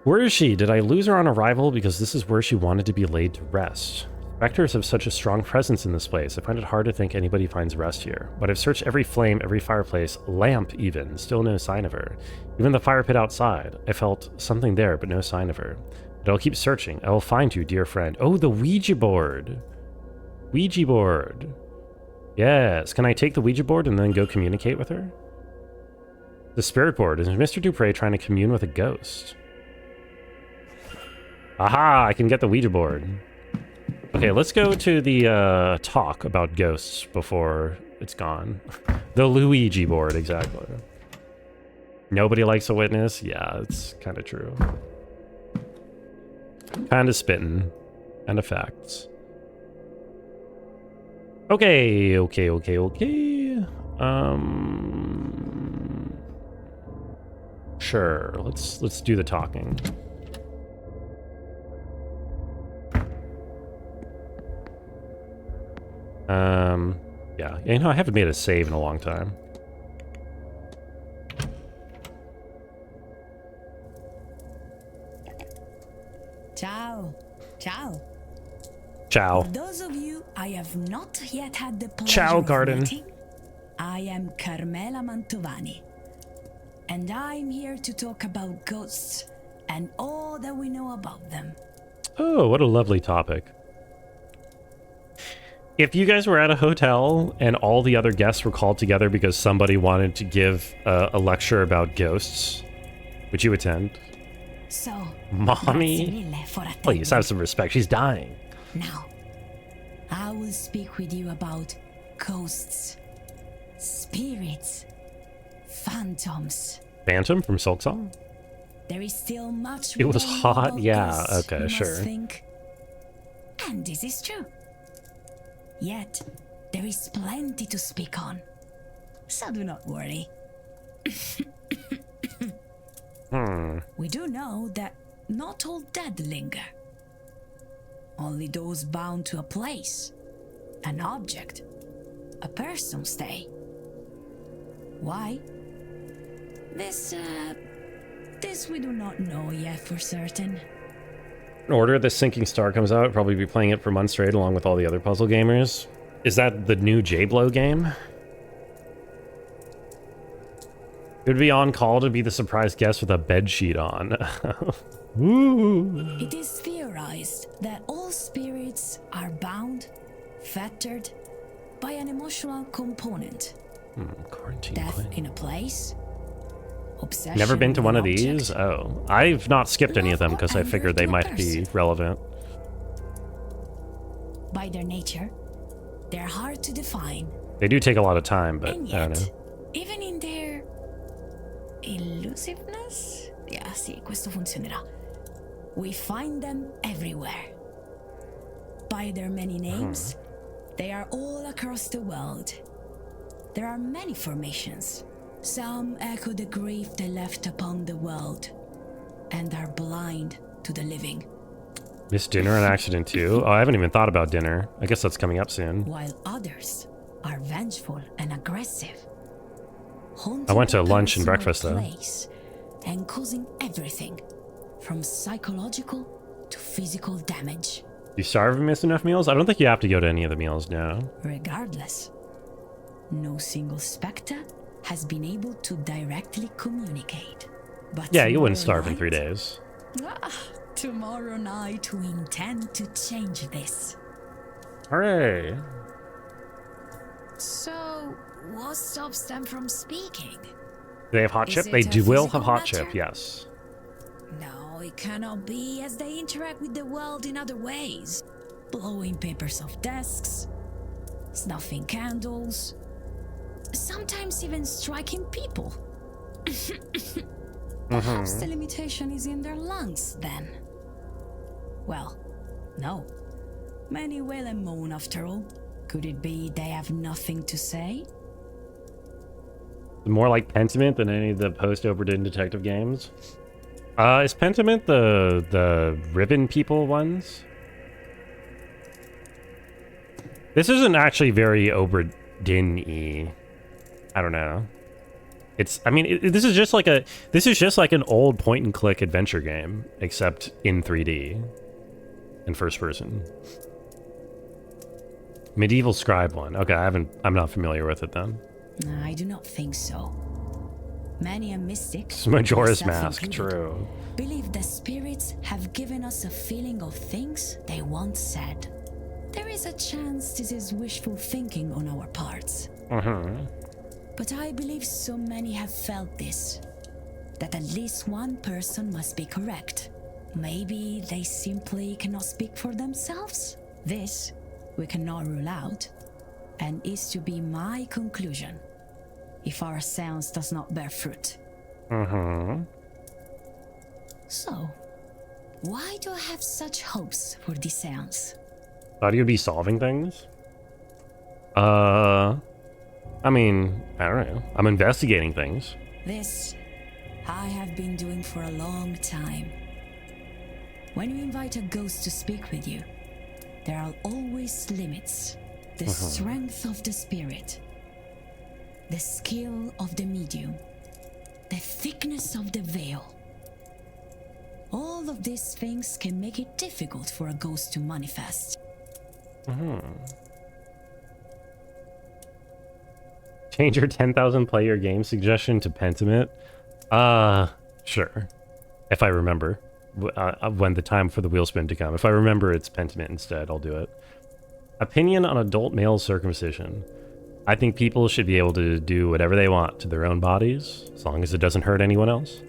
Where is she? Did I lose her on arrival? Because this is where she wanted to be laid to rest. Vectors have such a strong presence in this place. I find it hard to think anybody finds rest here. But I've searched every flame, every fireplace, lamp even. Still no sign of her. Even the fire pit outside. I felt something there, but no sign of her. But I'll keep searching. I will find you, dear friend. Oh, the Ouija board. Ouija board. Yes. Can I take the Ouija board and then go communicate with her? The spirit board. Is Mr. Dupre trying to commune with a ghost? Aha! I can get the Ouija board. Okay, let's go to the talk about ghosts before it's gone. The Luigi board, exactly. Nobody likes a witness? Yeah, it's kind of true. Kind of spitting. And of facts. Okay. Sure, let's do the talking. Yeah, you know, I haven't made a save in a long time. Ciao. Ciao. Ciao. For those of you I have not yet had the pleasure Ciao, of Garden. meeting, I am Carmela Mantovani. And I'm here to talk about ghosts and all that we know about them. Oh, what a lovely topic. If you guys were at a hotel and all the other guests were called together because somebody wanted to give a lecture about ghosts, would you attend? So, Mommy, please have some respect. She's dying. Now, I will speak with you about ghosts, spirits, phantoms. Phantom from Silksong? There is still much It was more hot? about Yeah, ghosts, okay, you must sure. think. And this is true. Yet, there is plenty to speak on. So do not worry. We do know that not all dead linger. Only those bound to a place, an object, a person stay. Why? This we do not know yet for certain. In order this Sinking Star comes out, I'll probably be playing it for months straight along with all the other puzzle gamers. Is that the new J-Blow game? It would be on call to be the surprise guest with a bedsheet on. Woo! It is theorized that all spirits are bound, fettered by an emotional component. Quarantine Death plan. in a place. Obsession Never been to with one an of these? object. Oh. I've not skipped any of them because I Love or figured they anger might to a be relevant. By their nature, they're hard to define. They do take a lot of time, but And I don't yet, know. even in their elusiveness? Yeah, sì, questo funzionerà. We find them everywhere. By their many names, they are all across the world. There are many formations. Some echo the grief they left upon the world and are blind to the living. Missed dinner on accident too? Oh, I haven't even thought about dinner. I guess that's coming up soon. While others are vengeful and aggressive. I went to haunting a lunch and personal breakfast, though. place and causing everything from psychological to physical damage. You starve and miss enough meals? I don't think you have to go to any of the meals now. Regardless, no single spectre has been able to directly communicate. But Yeah, you wouldn't tomorrow starve in 3 night- days. Tomorrow night we intend to change this. Hooray! So, what stops them from speaking? They have hot Is chip? it They a will have physical hot matter? chip, yes. No, it cannot be, as they interact with the world in other ways. Blowing papers off desks, snuffing candles, sometimes even striking people. Perhaps the limitation is in their lungs, then. Well, no. Many wail and moan, after all. Could it be they have nothing to say? More like Pentiment than any of the post-Oberdin detective games. Is Pentiment the ribbon people ones? This isn't actually very Oberdin-y. I don't know. It's, I mean, this is just like an old point-and-click adventure game, except in 3D, in first person. Medieval scribe one. Okay, I'm not familiar with it then. I do not think so. Many a mystic, It's Majora's myself Mask, included, true. believe the spirits have given us a feeling of things they once said. There is a chance this is wishful thinking on our parts. But I believe so many have felt this, that at least one person must be correct. Maybe they simply cannot speak for themselves? This we cannot rule out, and is to be my conclusion if our seance does not bear fruit. So, why do I have such hopes for this seance? Thought you'd be solving things? I mean, I don't know. I'm investigating things. This I have been doing for a long time. When you invite a ghost to speak with you, there are always limits. The strength of the spirit, the skill of the medium, the thickness of the veil. All of these things can make it difficult for a ghost to manifest. Change your 10,000 player game suggestion to Pentiment? Sure. If I remember. When the time for the wheel spin to come. If I remember it's Pentiment instead, I'll do it. Opinion on adult male circumcision. I think people should be able to do whatever they want to their own bodies, as long as it doesn't hurt anyone else.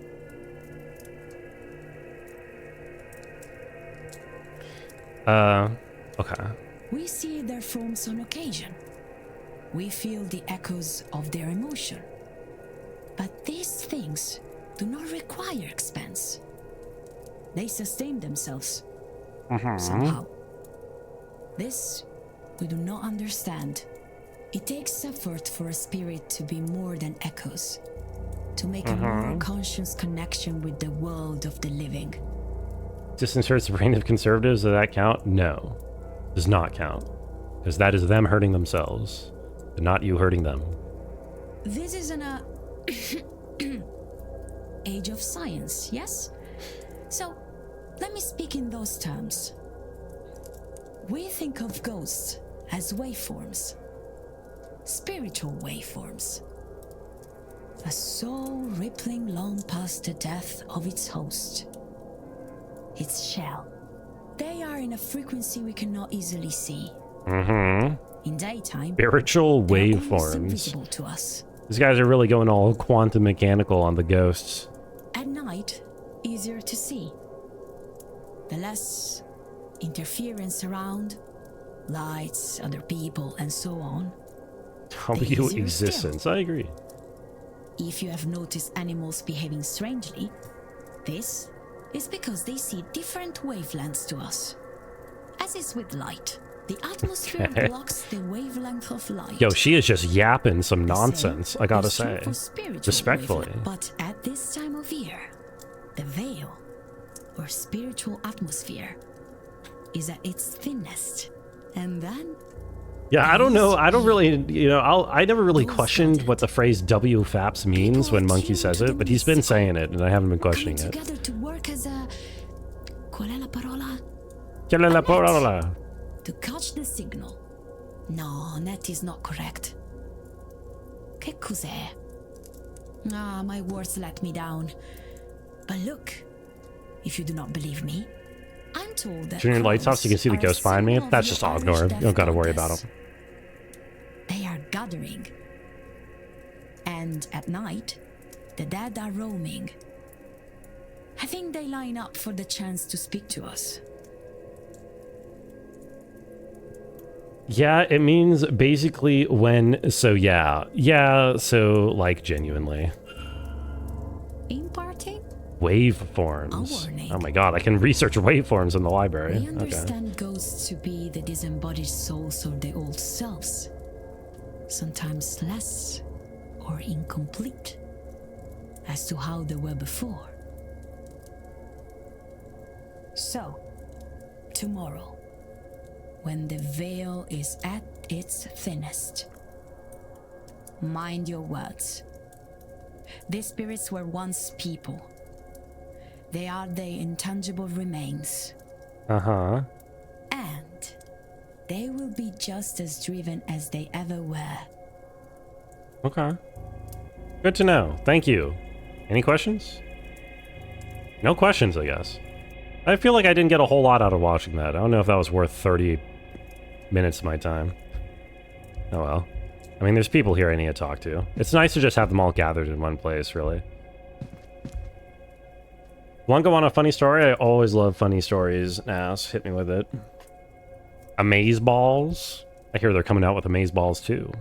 Okay. We see their forms on occasion. We feel the echoes of their emotion. But these things do not require expense. They sustain themselves somehow. This we do not understand. It takes effort for a spirit to be more than echoes, to make a more conscious connection with the world of the living. Disinserts the brain of conservatives, does that count? No. Does not count. Because that is them hurting themselves, but not you hurting them. This is an age of science, yes? So, let me speak in those terms. We think of ghosts as waveforms. Spiritual waveforms. A soul rippling long past the death of its host. Its shell. They are in a frequency we cannot easily see. In daytime, spiritual they are almost waveforms. invisible to us. These guys are really going all quantum mechanical on the ghosts. At night, easier to see. The less interference around, lights, other people, and so on. W existence, I agree. If you have noticed animals behaving strangely, this is because they see different wavelengths to us. As is with light, the atmosphere blocks the wavelength of light. Yo, she is just yapping some nonsense, I gotta is true say. for spiritual Respectfully. wavelength. But at this time of year, the veil, or spiritual atmosphere, is at its thinnest. And then Yeah, I don't know. I don't really, I never really questioned what the phrase WFAPS means when Monkey says it, but he's been saying it, and I haven't been questioning it. together to work as a qual è la parola? Qual è la parola? To catch the signal. No, that is not correct. Che cos'è? Ah, my words let me down. But look, if you do not believe me, I'm told that Turn your lights off so you can see the crows ghost behind me. are a That's symbol just of I'll the ignore him. Irish You don't gotta death worry about goddess. him. They are gathering. And at night, the dead are roaming. I think they line up for the chance to speak to us. Yeah, it means basically when, so yeah. Yeah, so like genuinely. Imparting? Waveforms. A warning. Oh my god, I can research waveforms in the library. We Okay. understand ghosts to be the disembodied souls of the old selves. Sometimes less or incomplete as to how they were before. So, tomorrow, when the veil is at its thinnest, mind your words. These spirits were once people. They are the intangible remains. Uh-huh. And they will be just as driven as they ever were. Okay. Good to know. Thank you. Any questions? No questions, I guess. I feel like I didn't get a whole lot out of watching that. I don't know if that was worth 30 minutes of my time. Oh well. I mean, there's people here I need to talk to. It's nice to just have them all gathered in one place, really. Want to go on a funny story? I always love funny stories. Ass, hit me with it. Amaze balls? I hear they're coming out with amaze balls too.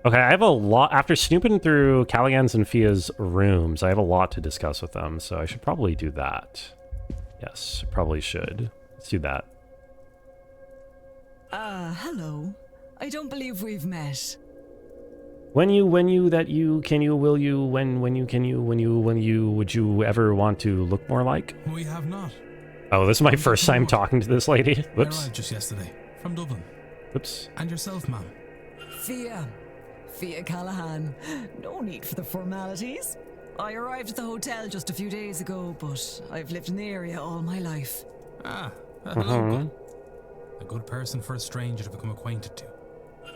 Okay, I have a lot. After snooping through Callaghan's and Fia's rooms, I have a lot to discuss with them, so I should probably do that. Yes, probably should. Let's do that. Hello. I don't believe we've met. When you, that you, can you, will you, when you, can you, when you, would you ever want to look more like? We have not. Oh, this is my first time talking to this lady. I Whoops. arrived just yesterday, from Dublin. Whoops. And yourself, ma'am? Fia Callahan. No need for the formalities. I arrived at the hotel just a few days ago, but I've lived in the area all my life. Ah, hello. A good person for a stranger to become acquainted to.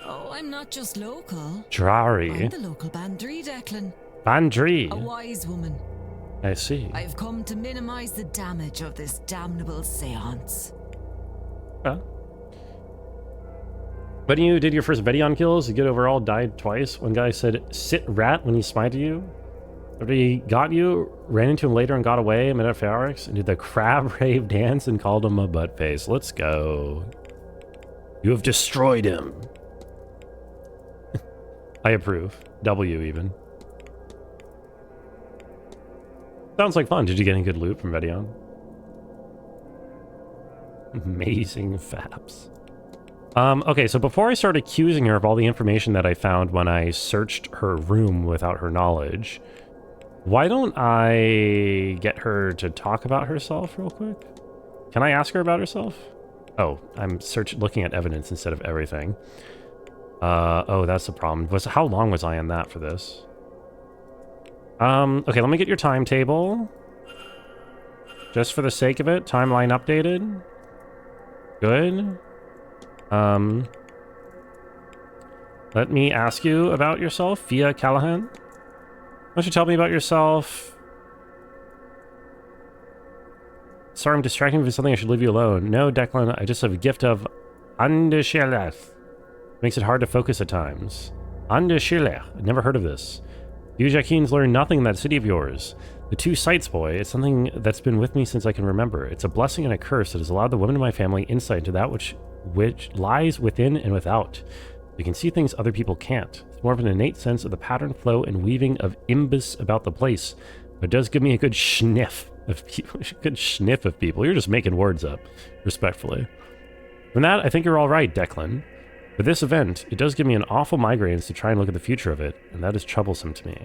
Oh, I'm not just local. Drari. I'm the local Bandri, Declan. Bandri. A wise woman. I see. I've come to minimize the damage of this damnable seance. When you did your first Vedion kills, you get overall died twice. One guy said, sit rat when he smited you. After he got you, ran into him later and got away, met at Farix, and did the crab rave dance and called him a butt face. Let's go. You have destroyed him. I approve. W even. Sounds like fun. Did you get any good loot from Vedion? Amazing faps. Okay, so before I start accusing her of all the information that I found when I searched her room without her knowledge, why don't I get her to talk about herself real quick? Can I ask her about herself? Oh, I'm looking at evidence instead of everything. Oh, that's the problem. How long was I in that for this? Okay, let me get your timetable. Just for the sake of it, timeline updated. Good. Let me ask you about yourself, Fia Callahan. Why don't you tell me about yourself? Sorry, I'm distracting you with something. I should leave you alone. No, Declan, I just have a gift of Undershileth. Makes it hard to focus at times. Undershileth. I've never heard of this. You Jackines learn nothing in that city of yours. The two sights, boy. It's something that's been with me since I can remember. It's a blessing and a curse that has allowed the women in my family insight into that which lies within and without. You can see things other people can't. It's more of an innate sense of the pattern, flow, and weaving of imbus about the place. But it does give me a good sniff of people. You're just making words up, respectfully. From that, I think you're all right, Declan. With this event, it does give me an awful migraines to try and look at the future of it, and that is troublesome to me.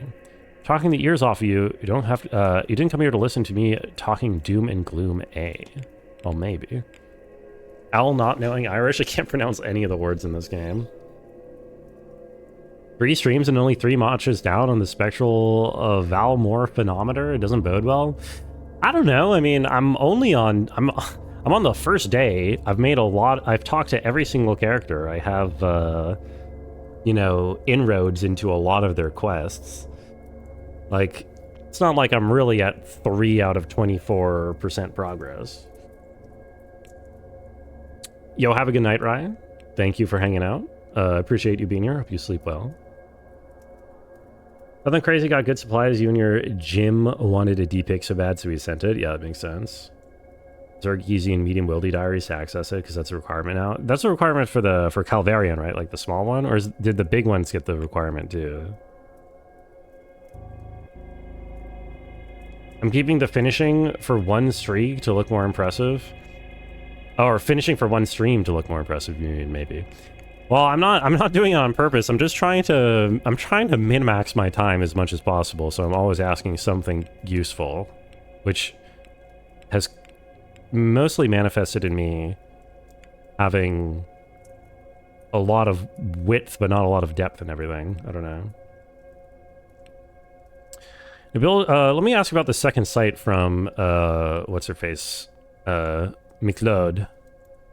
Talking the ears off of you, you don't have to, you didn't come here to listen to me talking doom and gloom, Well, maybe. Al not knowing Irish, I can't pronounce any of the words in this game. 3 streams and only 3 matches down on the spectral Valmore phenometer. It doesn't bode well. I don't know. I mean, I'm on the first day. I've made a lot. I've talked to every single character. I have, you know, inroads into a lot of their quests. Like, it's not like I'm really at 3 out of 24% progress. Yo, have a good night, Ryan. Thank you for hanging out. Appreciate you being here. Hope you sleep well. Nothing crazy, got good supplies. You and your Jim wanted a D-pic so bad, so he sent it. Yeah, that makes sense. Zerg easy and medium wildy diaries to access it because that's a requirement now. That's a requirement for Calvarian, right? Like the small one, or did the big ones get the requirement too? I'm keeping the finishing for 1 streak to look more impressive. Oh, or finishing for 1 stream to look more impressive, you mean, maybe. Well, I'm not doing it on purpose. I'm just trying to min-max my time as much as possible, so I'm always asking something useful, which has mostly manifested in me having a lot of width, but not a lot of depth and everything. I don't know. Bill, let me ask you about the second site from, what's her face? Miclode.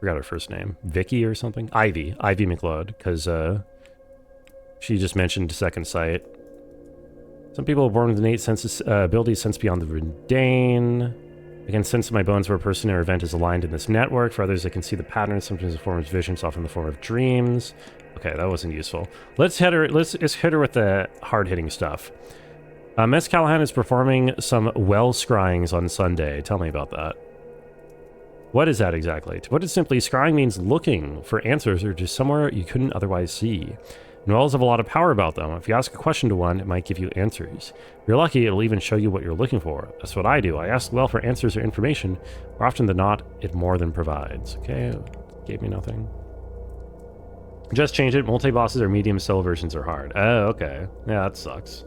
Forgot her first name. Vicky or something? Ivy McLeod, because she just mentioned second sight. Some people are born with innate senses, abilities sense beyond the mundane. I can sense in my bones where a person or event is aligned in this network. For others, I can see the patterns, sometimes in the form of visions, often in the form of dreams. Okay, that wasn't useful. Let's hit her with the hard-hitting stuff. Miss Callahan is performing some well scryings on Sunday. Tell me about that. What is that exactly? To put it simply, scrying means looking for answers or to somewhere you couldn't otherwise see. And wells have a lot of power about them. If you ask a question to one, it might give you answers. If you're lucky, it'll even show you what you're looking for. That's what I do. I ask the well for answers or information. More often than not, it more than provides. Okay, gave me nothing. Just change it. Multi-bosses or medium cell versions are hard. Oh, okay. Yeah, that sucks.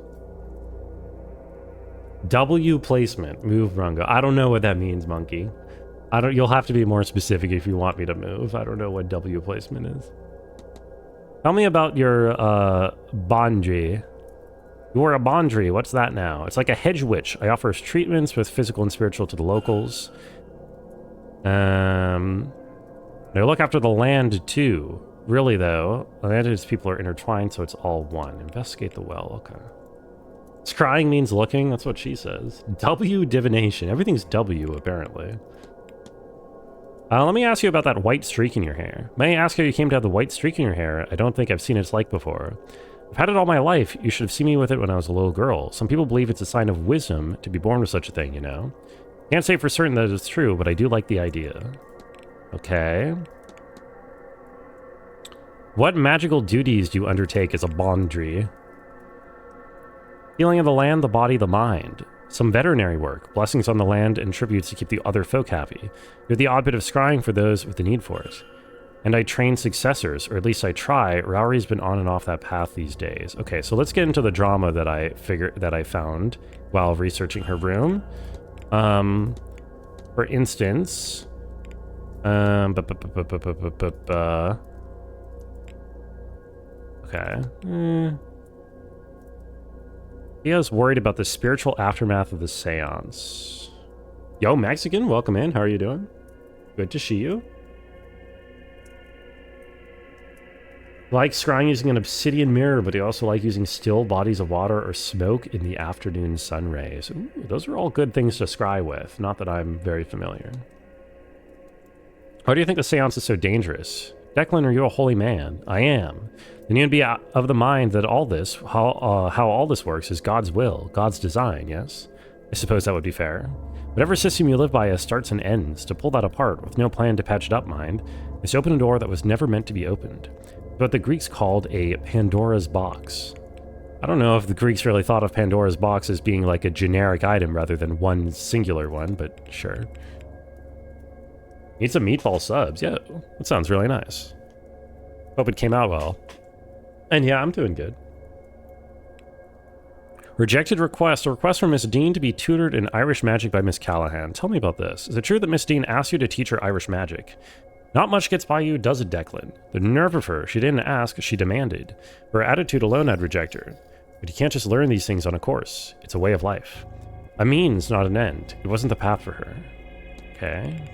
W placement. Move Rungo. I don't know what that means, monkey. You'll have to be more specific if you want me to move. I don't know what W placement is. Tell me about your Bondry. You're a Bondry. What's that now? It's like a hedge witch. I offer treatments with physical and spiritual to the locals. I look after the land too. Really though, the land and its people are intertwined, so it's all one. Investigate the well. Okay. Scrying means looking. That's what she says. W divination. Everything's W apparently. Let me ask you about that white streak in your hair. May I ask how you came to have the white streak in your hair? I don't think I've seen its like before. I've had it all my life. You should have seen me with it when I was a little girl. Some people believe it's a sign of wisdom to be born with such a thing, you know? Can't say for certain that it's true, but I do like the idea. Okay. What magical duties do you undertake as a Bondry? Healing of the land, the body, the mind. Some veterinary work, blessings on the land, and tributes to keep the other folk happy. You're the odd bit of scrying for those with the need for it. And I train successors, or at least I try. Rowery's been on and off that path these days. Okay, so let's get into the drama that I found while researching her room. For instance, okay. Theo's worried about the spiritual aftermath of the seance. Yo, Mexican, welcome in. How are you doing? Good to see you. Like scrying using an obsidian mirror, but you also like using still bodies of water or smoke in the afternoon sun rays. Ooh, those are all good things to scry with. Not that I'm very familiar. Why do you think the seance is so dangerous? Declan, are you a holy man? I am. Then you'd be of the mind that all this, how all this works is God's will, God's design, yes? I suppose that would be fair. Whatever system you live by starts and ends. To pull that apart, with no plan to patch it up, mind, is to open a door that was never meant to be opened. What the Greeks called a Pandora's box. I don't know if the Greeks really thought of Pandora's box as being like a generic item rather than one singular one, but sure. Need some meatball subs. Yeah, that sounds really nice. Hope it came out well. And yeah, I'm doing good. Rejected request. A request from Miss Dean to be tutored in Irish magic by Miss Callahan. Tell me about this. Is it true that Miss Dean asked you to teach her Irish magic? Not much gets by you, does it, Declan? The nerve of her. She didn't ask, she demanded. For her attitude alone, I'd reject her. But you can't just learn these things on a course. It's a way of life. A means, not an end. It wasn't the path for her. Okay.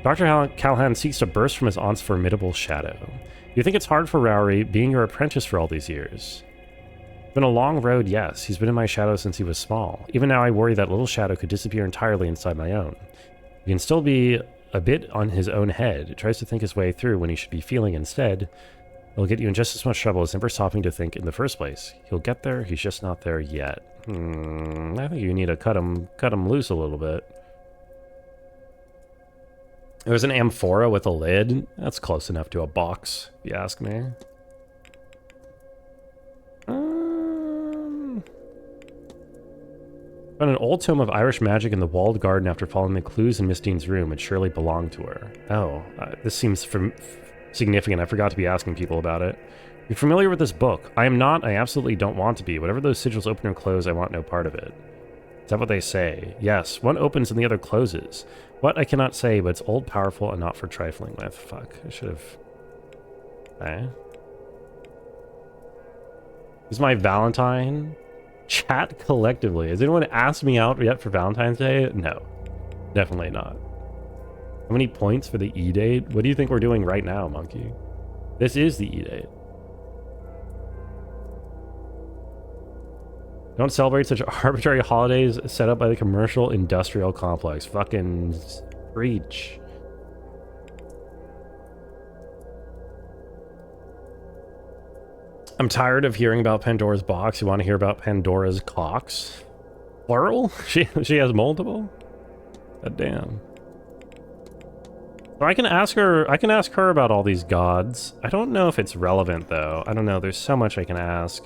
Dr. Callahan seeks to burst from his aunt's formidable shadow. You think it's hard for Rowery, being your apprentice for all these years? It's been a long road, yes. He's been in my shadow since he was small. Even now I worry that little shadow could disappear entirely inside my own. He can still be a bit on his own head. It tries to think his way through when he should be feeling instead. It'll get you in just as much trouble as never stopping to think in the first place. He'll get there, he's just not there yet. I think you need to cut him loose a little bit. It was an amphora with a lid. That's close enough to a box, if you ask me. Found an old tome of Irish magic in the walled garden after following the clues in Miss Dean's room. It surely belonged to her. Oh, this seems significant. I forgot to be asking people about it. You're familiar with this book? I am not. I absolutely don't want to be. Whatever those sigils open or close, I want no part of it. Is that what they say? Yes, one opens and the other closes. What, I cannot say, but it's old, powerful, and not for trifling with. Fuck, I should have... Okay. Is my Valentine? Chat collectively. Has anyone asked me out yet for Valentine's Day? No. Definitely not. How many points for the E-date? What do you think we're doing right now, Monkey? This is the E-date. Don't celebrate such arbitrary holidays set up by the commercial industrial complex. Fucking preach. I'm tired of hearing about Pandora's box. You want to hear about Pandora's cocks? Plural? She has multiple? God damn. So I can ask her about all these gods. I don't know if it's relevant though. I don't know. There's so much I can ask.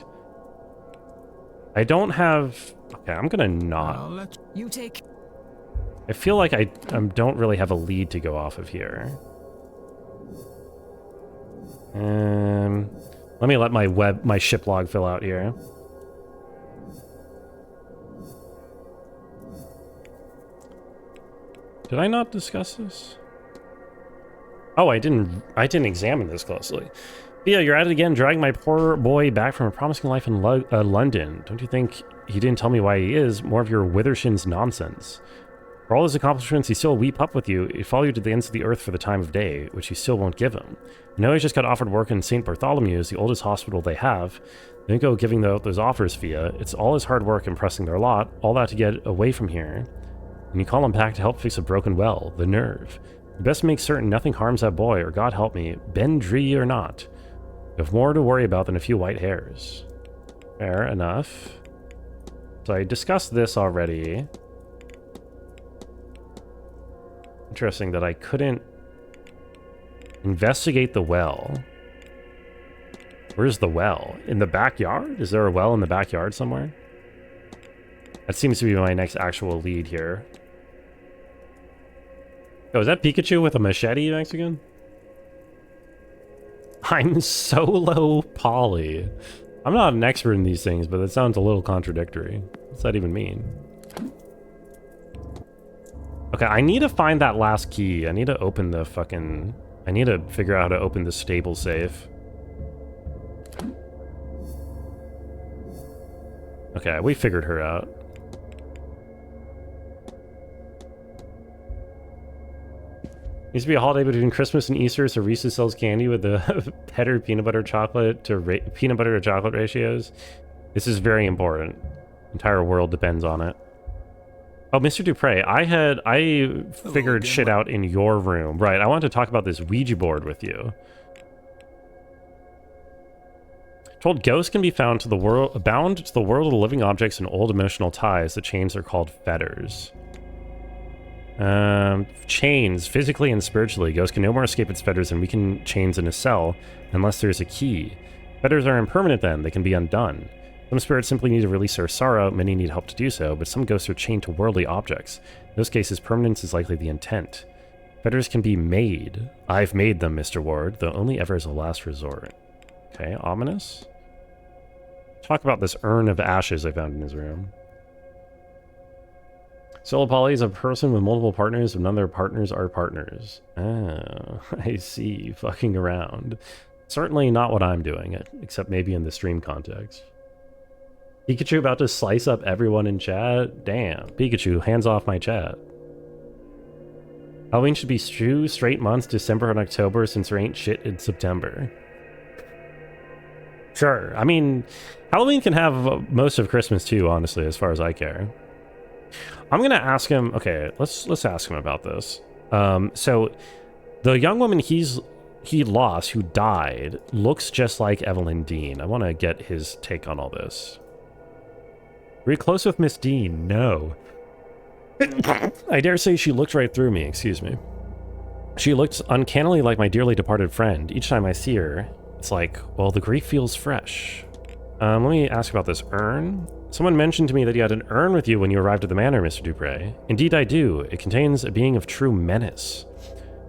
I don't have... Okay, I'm gonna not. You take... I feel like I don't really have a lead to go off of here. Let me let my ship log fill out here. Did I not discuss this? Oh, I didn't examine this closely. Yeah, you're at it again, dragging my poor boy back from a promising life in London. Don't you think he didn't tell me why he is? More of your Withershin's nonsense. For all his accomplishments, he still weep up with you. He'd follow you to the ends of the earth for the time of day, which you still won't give him. I know he's just got offered work in St. Bartholomew's, the oldest hospital they have. They don't go giving those offers via. It's all his hard work and pressing their lot, all that to get away from here. And you call him back to help fix a broken well, the nerve. You best make certain nothing harms that boy, or God help me, Ben Dree or not. You have more to worry about than a few white hairs. Fair enough. So I discussed this already. Interesting that I couldn't investigate the well. Where's the well? In the backyard? Is there a well in the backyard somewhere? That seems to be my next actual lead here. Oh, is that Pikachu with a machete, Mexican? I'm solo poly. I'm not an expert in these things, but it sounds a little contradictory. What's that even mean? Okay, I need to find that last key. I need to open the fucking... I need to figure out how to open the stable safe. Okay, we figured her out. Used to be a holiday between Christmas and Easter, so Reese's sells candy with the better peanut butter to chocolate ratios. This is very important. The entire world depends on it. Oh, Mr. Dupre, I figured shit out in your room. Right, I wanted to talk about this Ouija board with you. Told ghosts can be bound to the world of the living objects and old emotional ties. The chains are called fetters. Chains, physically and spiritually. Ghosts can no more escape its fetters than we can chains in a cell, unless there's a key. Fetters are impermanent then, they can be undone. Some spirits simply need to release their sorrow, many need help to do so, but some ghosts are chained to worldly objects. In those cases, permanence is likely the intent. Fetters can be made. I've made them, Mr. Ward, though only ever as a last resort. Okay, ominous. Talk about this urn of ashes I found in his room. Solo poly is a person with multiple partners, and none of their partners are partners. Oh, I see. Fucking around. Certainly not what I'm doing, except maybe in the stream context. Pikachu about to slice up everyone in chat? Damn. Pikachu, hands off my chat. Halloween should be 2 straight months, December and October, since there ain't shit in September. Sure. I mean, Halloween can have most of Christmas too, honestly, as far as I care. I'm gonna ask him. Okay, let's ask him about this. So the young woman he lost, who died, looks just like Evelyn Dean. I want to get his take on all this. Were you close with Miss Dean? No. I dare say she looked right through me. Excuse me. She looked uncannily like my dearly departed friend. Each time I see her, it's like, well, the grief feels fresh. Let me ask about this urn. Someone mentioned to me that you had an urn with you when you arrived at the manor, Mr. Dupre. Indeed I do. It contains a being of true menace.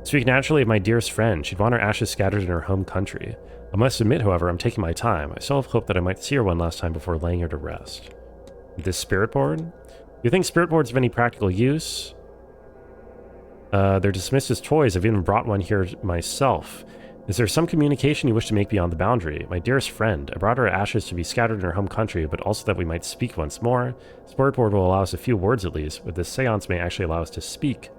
Speak naturally of my dearest friend. She'd want her ashes scattered in her home country. I must admit, however, I'm taking my time. I still have hope that I might see her one last time before laying her to rest. This spirit board? Do you think spirit boards have any practical use? They're dismissed as toys. I've even brought one here myself. Is there some communication you wish to make beyond the boundary? My dearest friend, I brought her ashes to be scattered in her home country, but also that we might speak once more. Spirit board will allow us a few words at least, but this seance may actually allow us to speak.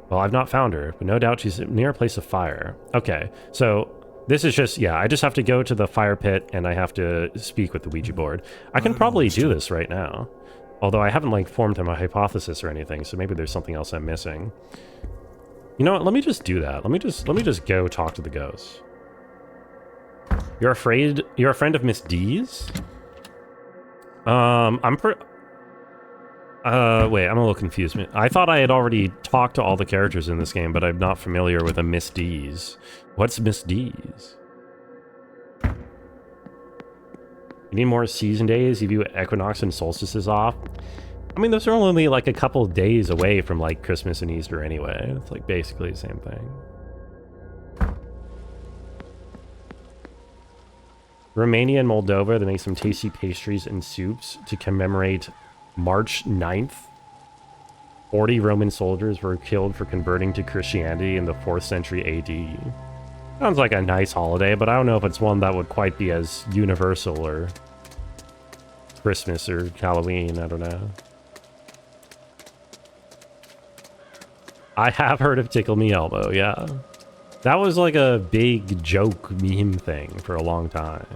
Well, I've not found her, but no doubt she's near a place of fire. Okay, so this is just, yeah, I just have to go to the fire pit and I have to speak with the Ouija board. I can probably do this right now. Although I haven't, like, formed a hypothesis or anything, so maybe there's something else I'm missing. You know what, let me just do that. Let me just go talk to the ghosts. You're a friend of Miss D's? Wait, I'm a little confused. I thought I had already talked to all the characters in this game, but I'm not familiar with a Miss D's. What's Miss D's? You need more season days? You view equinox and solstices off? I mean, those are only like a couple days away from like Christmas and Easter anyway. It's like basically the same thing. Romania and Moldova, they make some tasty pastries and soups to commemorate March 9th. 40 Roman soldiers were killed for converting to Christianity in the 4th century AD. Sounds like a nice holiday, but I don't know if it's one that would quite be as universal or Christmas or Halloween, I don't know. I have heard of Tickle Me Elmo, yeah. That was like a big joke meme thing for a long time.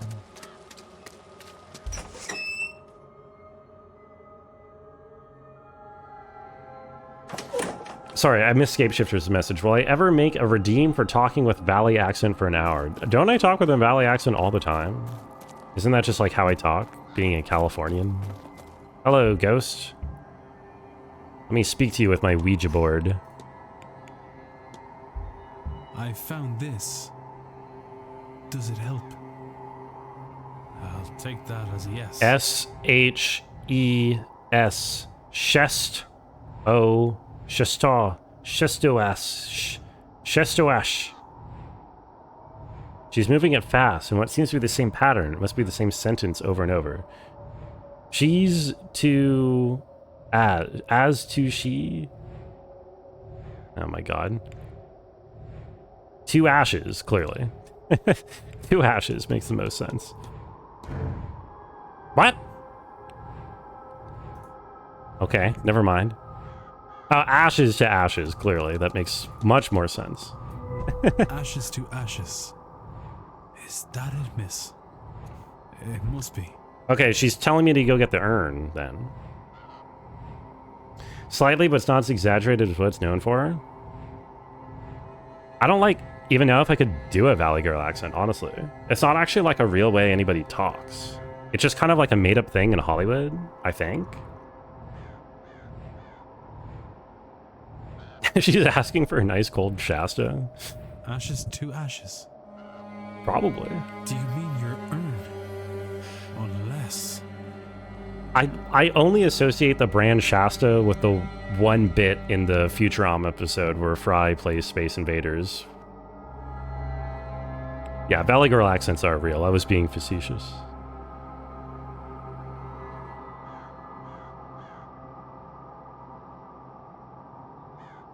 Sorry, I missed Scapeshifter's message. Will I ever make a redeem for talking with Valley accent for an hour? Don't I talk with a Valley accent all the time? Isn't that just like how I talk, being a Californian? Hello, ghost. Let me speak to you with my Ouija board. I found this. Does it help? I'll take that as a yes. S-H-E-S. Shest. O. Shesta. Shestoash. Shestoash. She's moving it fast, and what seems to be the same pattern. It must be the same sentence over and over. She's to... as to she... Oh my god. 2 ashes, clearly. 2 ashes makes the most sense. What? Okay, never mind. Ashes to ashes, clearly. That makes much more sense. Ashes to ashes. Is that it, miss? It must be. Okay, she's telling me to go get the urn, then. Slightly, but it's not as exaggerated as what it's known for. I don't, even know if I could do a Valley Girl accent, honestly. It's not actually, like, a real way anybody talks. It's just kind of like a made-up thing in Hollywood, I think. She's asking for a nice cold Shasta. Ashes to ashes. Probably. Do you mean your urn? Unless... I only associate the brand Shasta with the one bit in the Futurama episode where Fry plays Space Invaders. Yeah, Valley Girl accents are real. I was being facetious.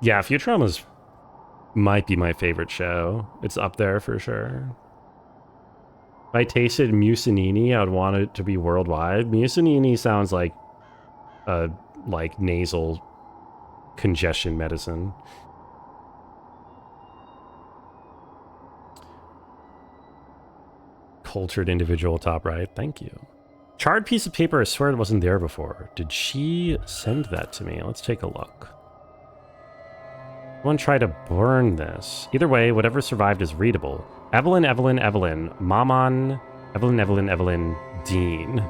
Yeah, Futurama's might be my favorite show. It's up there for sure. If I tasted Mucinini, I would want it to be worldwide. Mucinini sounds like nasal congestion medicine. Cultured individual top right. Thank you. Charred piece of paper, I swear it wasn't there before. Did she send that to me? Let's take a look. Someone try to burn this. Either way, whatever survived is readable. Evelyn, Maman, Evelyn, Dean.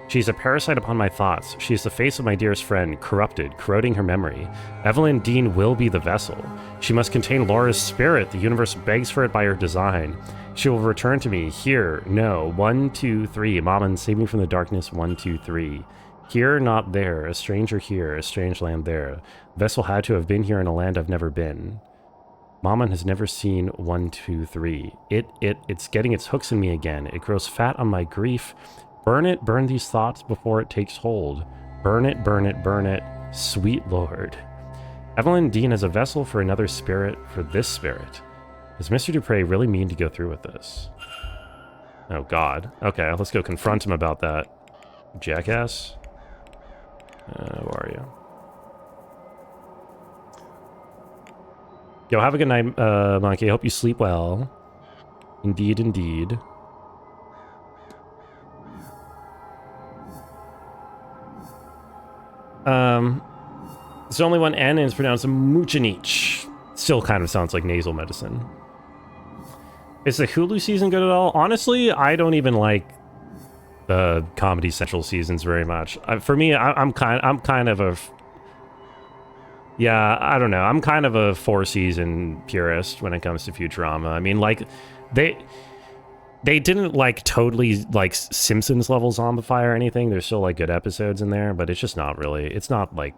She's a parasite upon my thoughts. She is the face of my dearest friend, corrupted, corroding her memory. Evelyn Dean will be the vessel. She must contain Laura's spirit. The universe begs for it by her design. She will return to me. Here, no. 1, 2, 3. Maman, save me from the darkness. 1, 2, 3. Here, not there. A stranger here. A strange land there. Vessel had to have been here in a land I've never been. Maman has never seen 1, 2, 3. It's getting its hooks in me again. It grows fat on my grief. Burn it, burn these thoughts before it takes hold. Burn it, burn it, burn it. Sweet Lord. Evelyn Dean is a vessel for another spirit, for this spirit. Does Mr. Dupre really mean to go through with this? Oh god. Okay, let's go confront him about that. Jackass. Who are you? Yo, have a good night, Monkey. I hope you sleep well. Indeed, indeed. There's only one N and it's pronounced Muchinich. Still kind of sounds like nasal medicine. Is the Hulu season good at all? Honestly, I don't even like the Comedy Central seasons very much. For me, I'm kind of a... Yeah, I don't know. I'm kind of a 4-season purist when it comes to Futurama. I mean, like, they didn't, like, totally, like, Simpsons level zombify or anything. There's still, like, good episodes in there, but it's just not really... It's not, like...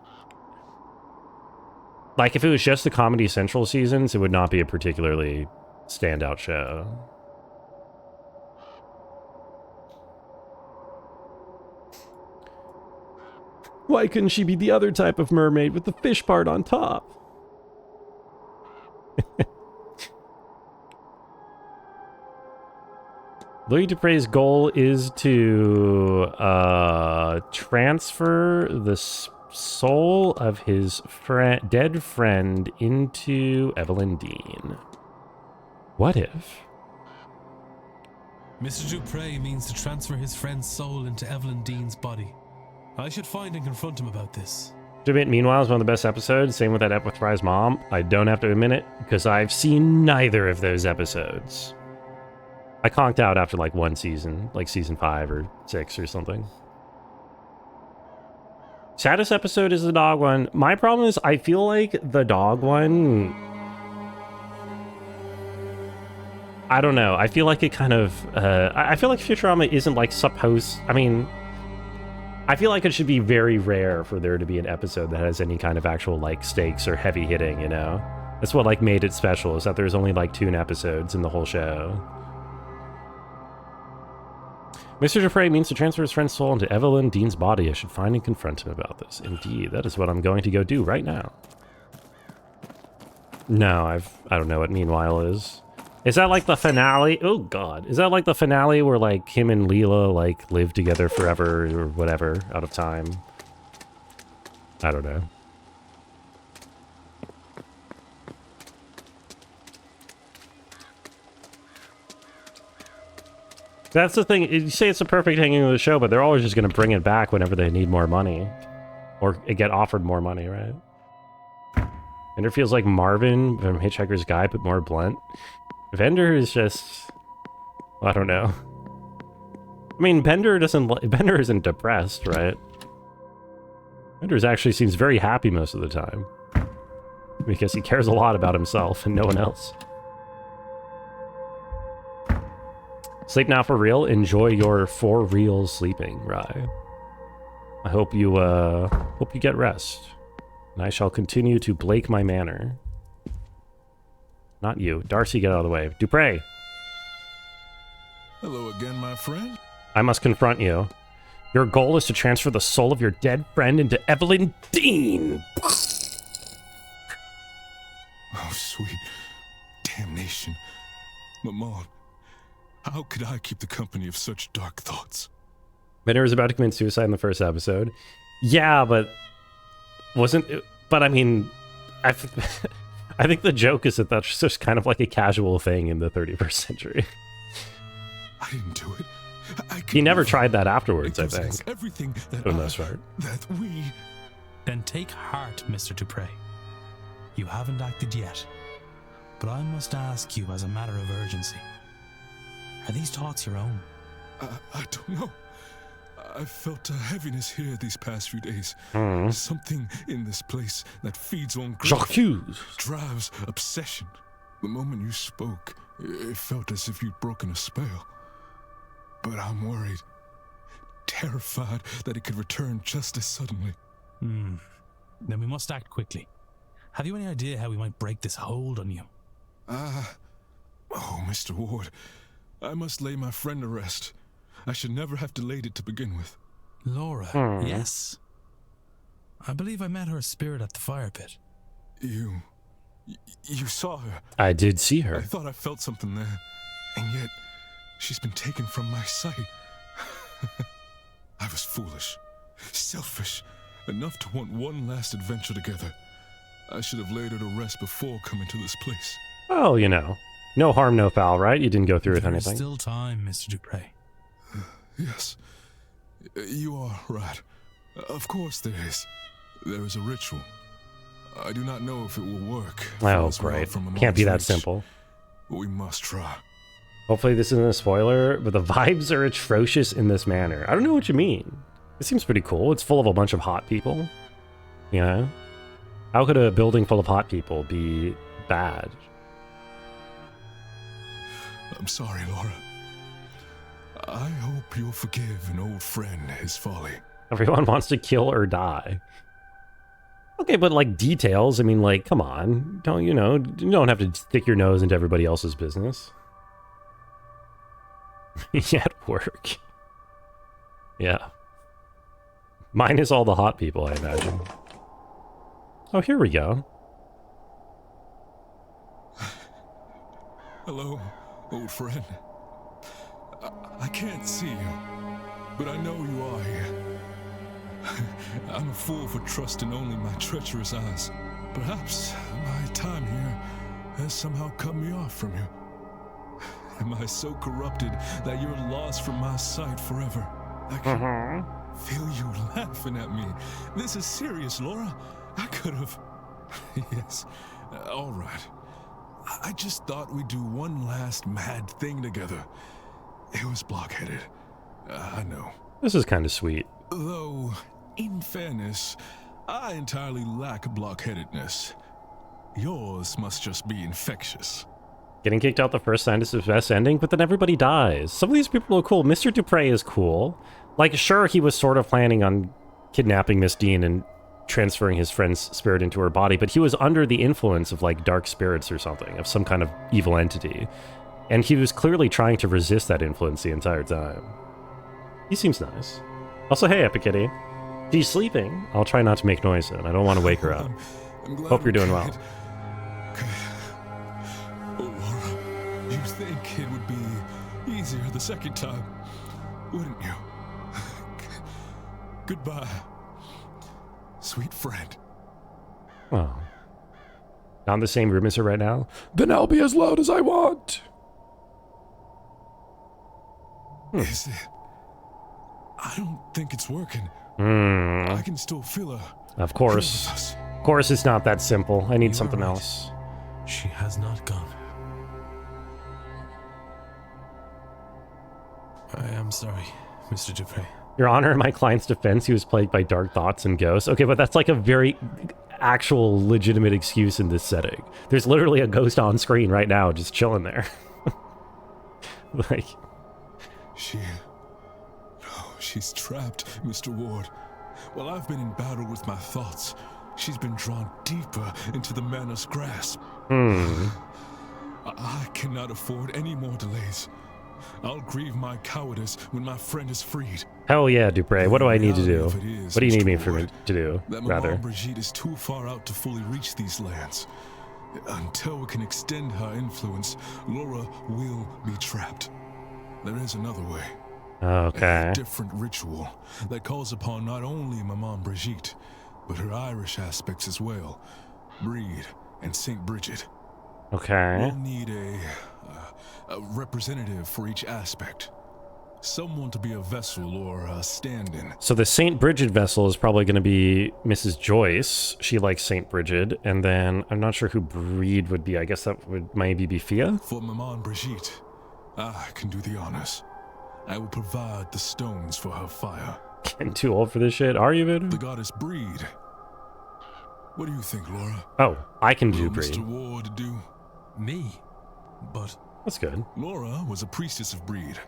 Like, if it was just the Comedy Central seasons, it would not be a particularly standout show. Why couldn't she be the other type of mermaid with the fish part on top? Louis Dupre's goal is to transfer the soul of his dead friend into Evelyn Dean. What if? Mr. Dupre means to transfer his friend's soul into Evelyn Dean's body. I should find and confront him about this. To admit, Meanwhile is one of the best episodes. Same with that ep with Fry's mom. I don't have to admit it, because I've seen neither of those episodes. I conked out after like one season, like season 5 or 6 or something. Saddest episode is the dog one. My problem is I feel like the dog one... I don't know. I feel like it kind of... I feel like Futurama isn't like supposed... I mean... I feel like it should be very rare for there to be an episode that has any kind of actual like stakes or heavy hitting, you know? That's what like made it special, is that there's only like 2 episodes in the whole show. Mr. Dupre means to transfer his friend's soul into Evelyn Dean's body. I should find and confront him about this. Indeed, that is what I'm going to go do right now. No, I don't know what Meanwhile is. Is that like the finale? Oh god. Is that like the finale where like him and Leela like live together forever or whatever out of time? I don't know. That's the thing. You say it's a perfect hanging of the show, but they're always just going to bring it back whenever they need more money. Or get offered more money, right? And it feels like Marvin from Hitchhiker's Guide, but more blunt. Bender is just... I don't know. I mean, Bender isn't depressed, right? Bender actually seems very happy most of the time. Because he cares a lot about himself and no one else. Sleep now for real. Enjoy your for real sleeping, Rye. I hope you get rest. And I shall continue to Blake my manor. Not you. Darcy, get out of the way. Dupre! Hello again, my friend. I must confront you. Your goal is to transfer the soul of your dead friend into Evelyn Dean! Oh, sweet damnation. Maman, how could I keep the company of such dark thoughts? Manor was about to commit suicide in the first episode. Yeah, but... wasn't it... But I mean... I think the joke is that that's just kind of like a casual thing in the 31st century. I didn't do it. He never tried that afterwards, I think. Everything that for the most part. That we... Then take heart, Mr. Dupre. You haven't acted yet. But I must ask you as a matter of urgency. Are these thoughts your own? I don't know. I've felt a heaviness here these past few days. Something in this place that feeds on grief, drives obsession. The moment you spoke, it felt as if you'd broken a spell. But I'm worried, terrified that it could return just as suddenly. Then we must act quickly. Have you any idea how we might break this hold on you? Oh, Mr. Ward, I must lay my friend to rest. I should never have delayed it to begin with. Laura, yes. I believe I met her spirit at the fire pit. You saw her. I did see her. I thought I felt something there, and yet she's been taken from my sight. I was foolish, selfish, enough to want one last adventure together. I should have laid her to rest before coming to this place. Well, you know, no harm, no foul, right? You didn't go through with There is anything. still time, Mr. Dupre. Yes, you are right. Of course there is. There is a ritual. I do not know if it will work. Oh, great. Can't be that simple. But we must try. Hopefully this isn't a spoiler, but the vibes are atrocious in this manor. I don't know what you mean. It seems pretty cool. It's full of a bunch of hot people. You know? How could a building full of hot people be bad? I'm sorry, Laura. I hope you'll forgive an old friend his folly. Everyone wants to kill or die. Okay, but like details, I mean, like, come on. Don't, you know, you don't have to stick your nose into everybody else's business. At work. Yeah. Minus all the hot people, I imagine. Oh, here we go. Hello, old friend. I can't see you, but I know you are here. I'm a fool for trusting only my treacherous eyes. Perhaps my time here has somehow cut me off from you. Am I so corrupted that you're lost from my sight forever? I can feel you laughing at me. This is serious, Laura. I could have... Yes, all right. I just thought we'd do one last mad thing together. It was blockheaded. I know. This is kind of sweet. Though, in fairness, I entirely lack blockheadedness. Yours must just be infectious. Getting kicked out the first time is the best ending, but then everybody dies. Some of these people are cool. Mr. Dupre is cool. Like, sure, he was sort of planning on kidnapping Miss Dean and transferring his friend's spirit into her body, but he was under the influence of, like, dark spirits or something, of some kind of evil entity. And he was clearly trying to resist that influence the entire time. He seems nice. Also, hey, Epic Kitty. She's sleeping. I'll try not to make noise then. I don't want to wake her up. Hope you're doing well. Oh, Laura, you think it would be easier the second time, wouldn't you? Goodbye, sweet friend. Oh. Not in the same room as her right now? Then I'll be as loud as I want. Is it? I don't think it's working. I can still feel her. Of course. Of course it's not that simple. I need something else. She has not gone. I am sorry, Mr. Dupre. Your Honor, in my client's defense, he was plagued by dark thoughts and ghosts. Okay, but that's like a very actual legitimate excuse in this setting. There's literally a ghost on screen right now just chilling there. Like... She's trapped, Mr. Ward. While I've been in battle with my thoughts, she's been drawn deeper into the Manor's grasp. I cannot afford any more delays. I'll grieve my cowardice when my friend is freed. Hell yeah, Dupre. What do I need to do? What do you need me to do, rather? Brigitte is too far out to fully reach these lands. Until we can extend her influence, Laura will be trapped. There is another way. Okay. A different ritual that calls upon not only Maman Brigitte, but her Irish aspects as well. Breed and St. Bridget. Okay. We'll need a representative for each aspect. Someone to be a vessel or a stand-in. So the St. Bridget vessel is probably going to be Mrs. Joyce. She likes St. Bridget. And then I'm not sure who Breed would be. I guess that would maybe be Fia? For Maman Brigitte, I can do the honors. I will provide the stones for her fire. Getting too old for this shit, are you, Vader? The goddess Breed. What do you think, Laura? Oh, I can do Breed. Mr. Ward do? Me? But... That's good. Laura was a priestess of Breed.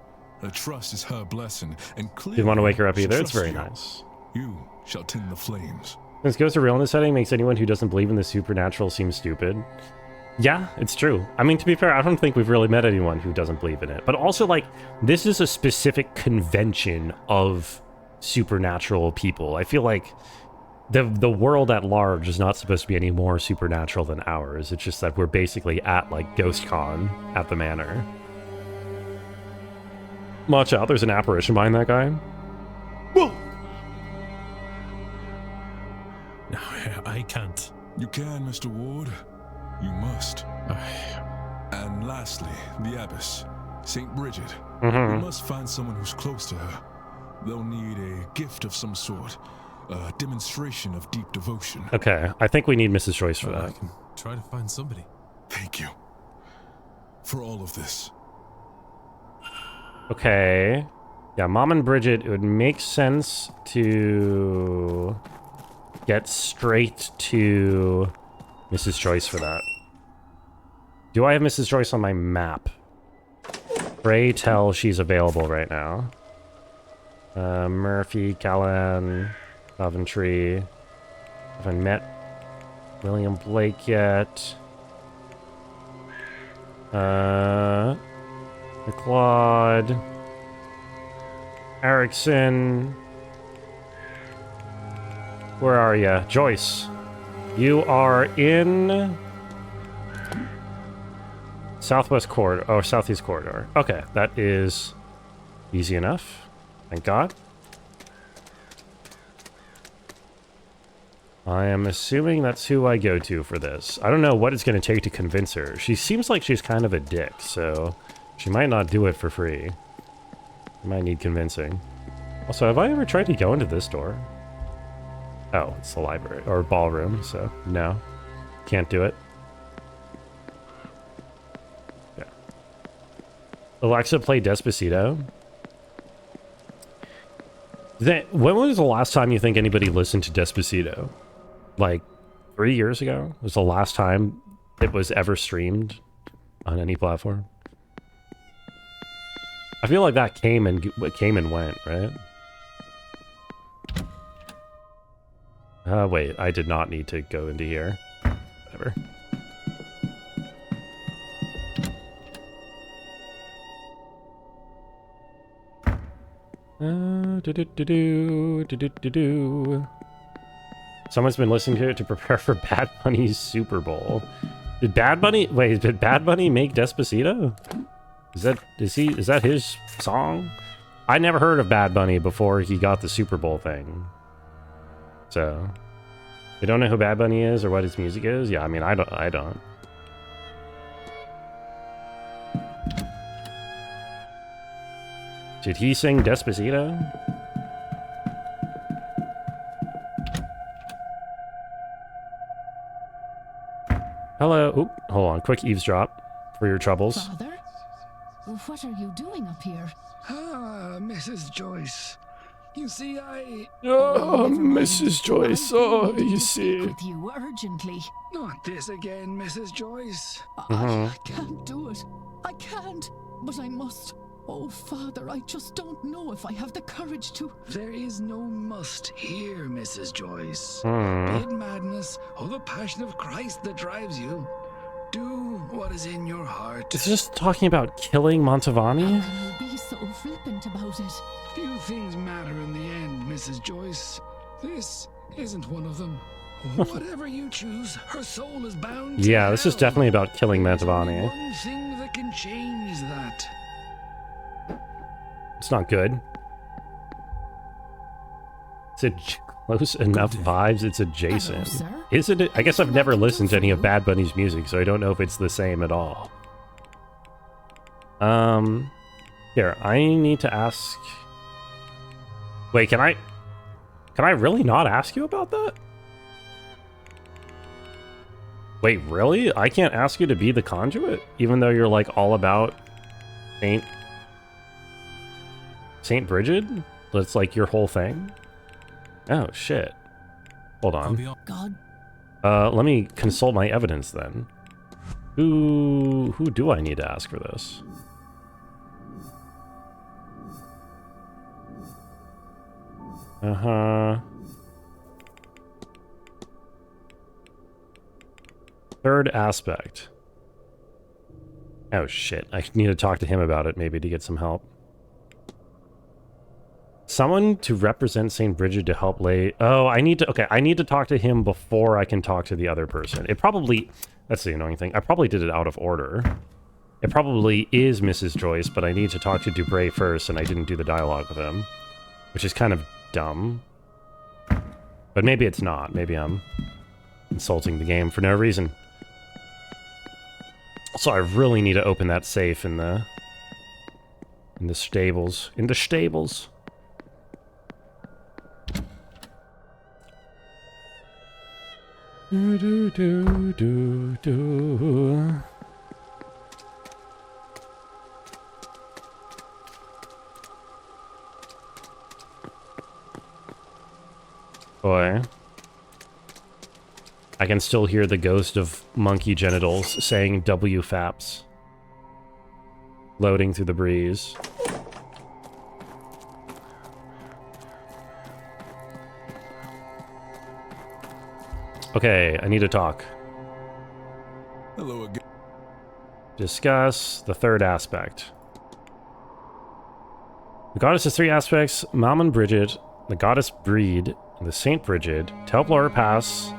Her trust is her blessing, and clearly... Didn't want to wake her up either. It's very nice. You shall tend the flames. Since ghosts are real in this setting, makes anyone who doesn't believe in the supernatural seem stupid. Yeah, it's true. I mean, to be fair, I don't think we've really met anyone who doesn't believe in it. But also, like, this is a specific convention of supernatural people. I feel like the world at large is not supposed to be any more supernatural than ours. It's just that we're basically at, like, GhostCon at the Manor. Watch out, there's an apparition behind that guy. No, I can't. You can, Mr. Ward. You must. And lastly, the Abbess, St. Bridget. We must find someone who's close to her. They'll need a gift of some sort. A demonstration of deep devotion. Okay, I think we need Mrs. Joyce for that. I can try to find somebody. Thank you. For all of this. Okay. Yeah, Mom and Bridget, it would make sense to get straight to Mrs. Joyce for that. Do I have Mrs. Joyce on my map? Pray tell she's available right now. Murphy, Callan, Coventry. Haven't met William Blake yet. McLeod. Erickson. Where are you? Joyce. You are in Southwest Corridor, or Southeast Corridor. Okay, that is easy enough. Thank God. I am assuming that's who I go to for this. I don't know what it's going to take to convince her. She seems like she's kind of a dick, so she might not do it for free. I might need convincing. Also, have I ever tried to go into this door? Oh, it's the library, or ballroom, so no. Can't do it. Yeah. Alexa, play Despacito. When was the last time you think anybody listened to Despacito? Like 3 years ago was the last time it was ever streamed on any platform. I feel like that came and went, right? Wait, I did not need to go into here. Whatever. Someone's been listening to it to prepare for Bad Bunny's Super Bowl. Did Bad Bunny make Despacito? Is that his song? I never heard of Bad Bunny before he got the Super Bowl thing. So, you don't know who Bad Bunny is or what his music is? Yeah, I mean, I don't. Did he sing Despacito? Hello. Oop, hold on. Quick eavesdrop for your troubles. Father? What are you doing up here? Ah, Mrs. Joyce. You see, Oh, Mrs. Joyce. Oh, you see. With you urgently. Not this again, Mrs. Joyce. I can't do it. I can't. But I must. Oh, Father, I just don't know if I have the courage to. There is no must here, Mrs. Joyce. Be it madness or the passion of Christ that drives you. Do what is in your heart. Is this talking about killing Mantovani? How can you be so flippant about it? Few things matter in the end, Mrs. Joyce. This isn't one of them. Whatever you choose, her soul is bound to Yeah, this is definitely about killing Mantovani. one thing that can change that. It's not good. Is it close enough vibes? It's adjacent. Hello, Isn't it? I guess I've never listened to any of Bad Bunny's music, so I don't know if it's the same at all. Here, I need to ask... Wait, can I really not ask you about that? Wait, really? I can't ask you to be the conduit? Even though you're like all about Saint Bridget? That's like your whole thing? Oh, shit. Hold on. God. Let me consult my evidence then. Who do I need to ask for this? Uh-huh. Third aspect. Oh, shit. I need to talk to him about it, maybe, to get some help. Someone to represent St. Bridget to help lay... Oh, I need to talk to him before I can talk to the other person. It probably... That's the annoying thing. I probably did it out of order. It probably is Mrs. Joyce, but I need to talk to Dubray first, and I didn't do the dialogue with him. Which is kind of dumb. But maybe it's not. Maybe I'm Insulting the game for no reason. Also, I really need to open that safe in the stables. In the stables. Do do do do do. Boy. I can still hear the ghost of monkey genitals saying WFAPs. Loading through the breeze. Okay, I need to talk. Hello again. Discuss the third aspect. The goddess has three aspects: Mom and Bridget, the goddess Breed, and the Saint Bridget. To help Laura pass,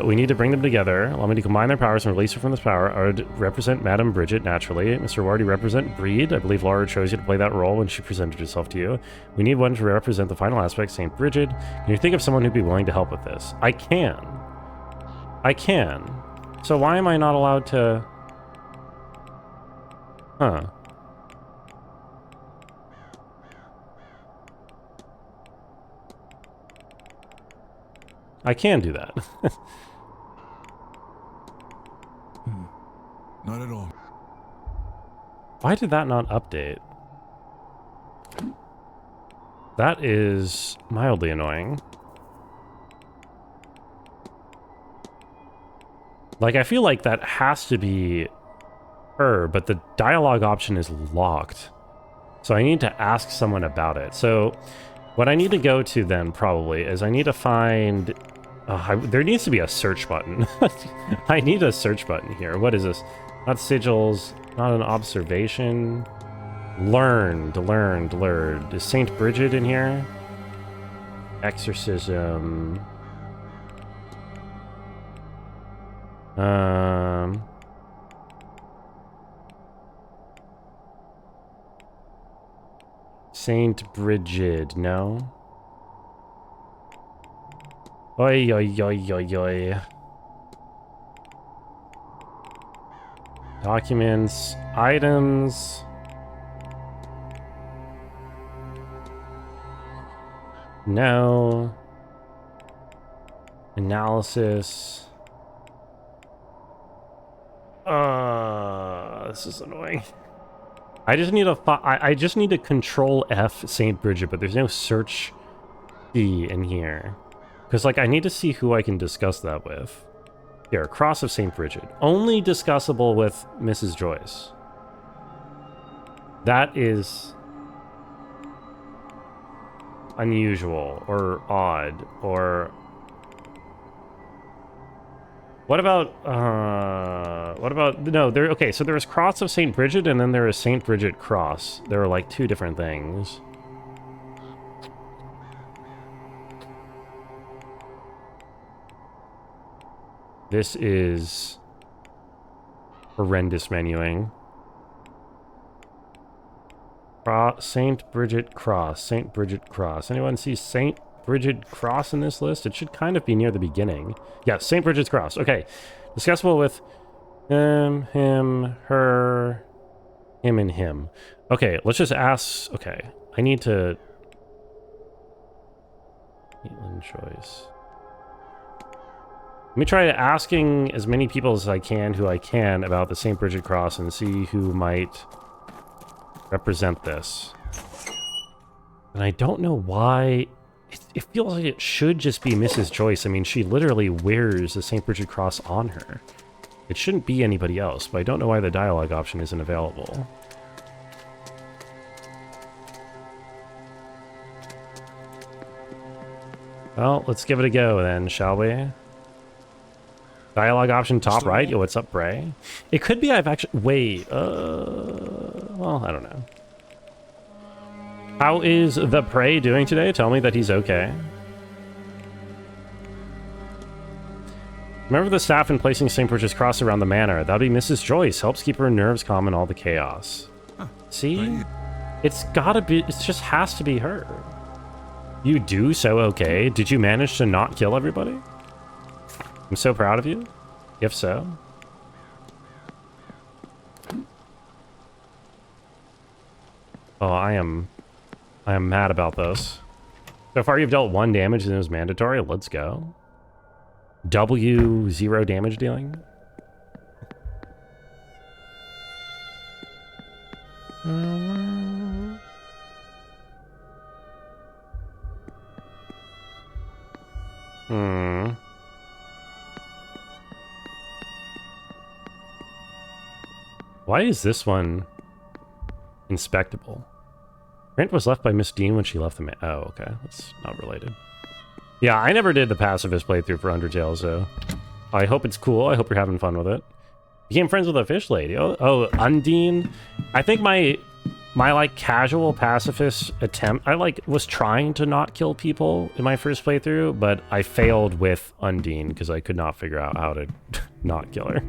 we need to bring them together. Allow me to combine their powers and release her from this power. I would represent Madame Bridget, naturally. Mr. Ward, you represent Breed. I believe Laura chose you to play that role when she presented herself to you. We need one to represent the final aspect, Saint Bridget. Can you think of someone who'd be willing to help with this? I can. I can. So why am I not allowed to... Huh. I can do that. Not at all. Why did that not update? That is mildly annoying. Like, I feel like that has to be her, but the dialogue option is locked. So I need to ask someone about it. So what I need to go to then probably is I need to find... there needs to be a search button. I need a search button here. What is this? Not sigils, not an observation. Learned. Is Saint Bridget in here? Exorcism. Saint Bridget, no? Oi, oi, oi, oi, oi. Documents, items. No. Analysis. This is annoying. I just need I just need to Control F Saint Bridget, but there's no search key in here. Because, like, I need to see who I can discuss that with. Here, Cross of Saint Bridget. Only discussable with Mrs. Joyce. That is unusual or odd or... What about, no, there, okay, so there is Cross of St. Bridget, and then there is St. Bridget Cross. There are, like, two different things. This is horrendous menuing. St. Bridget Cross, St. Bridget Cross. Anyone see St. Bridget Cross in this list? It should kind of be near the beginning. Yeah, St. Bridget's Cross. Okay. Discussable with him, her, him, and him. Okay, let's just ask... Okay, I need to... Caitlin Joyce. Let me try asking as many people as I can who I can about the St. Bridget Cross and see who might represent this. And I don't know why... It feels like it should just be Mrs. Joyce. I mean, she literally wears the St. Bridget Cross on her. It shouldn't be anybody else, but I don't know why the dialogue option isn't available. Well, let's give it a go then, shall we? Dialogue option top right. Yo, what's up, Bray? It could be I've actually... Wait, well, I don't know. How is the Prey doing today? Tell me that he's okay. Remember the staff in placing St. Bridget's Cross around the manor. That'd be Mrs. Joyce. Helps keep her nerves calm in all the chaos. See? It's gotta be... It just has to be her. You do so okay. Did you manage to not kill everybody? I'm so proud of you. If so. Oh, I am mad about this. So far you've dealt 1 damage and it was mandatory. Let's go. W 0 damage dealing. Why is this one inspectable? Grant was left by Miss Dean when she left the oh, okay. That's not related. Yeah, I never did the pacifist playthrough for Undertale, so I hope it's cool. I hope you're having fun with it. Became friends with a fish lady. Oh, Undine. I think my like casual pacifist attempt, I like was trying to not kill people in my first playthrough, but I failed with Undine because I could not figure out how to not kill her.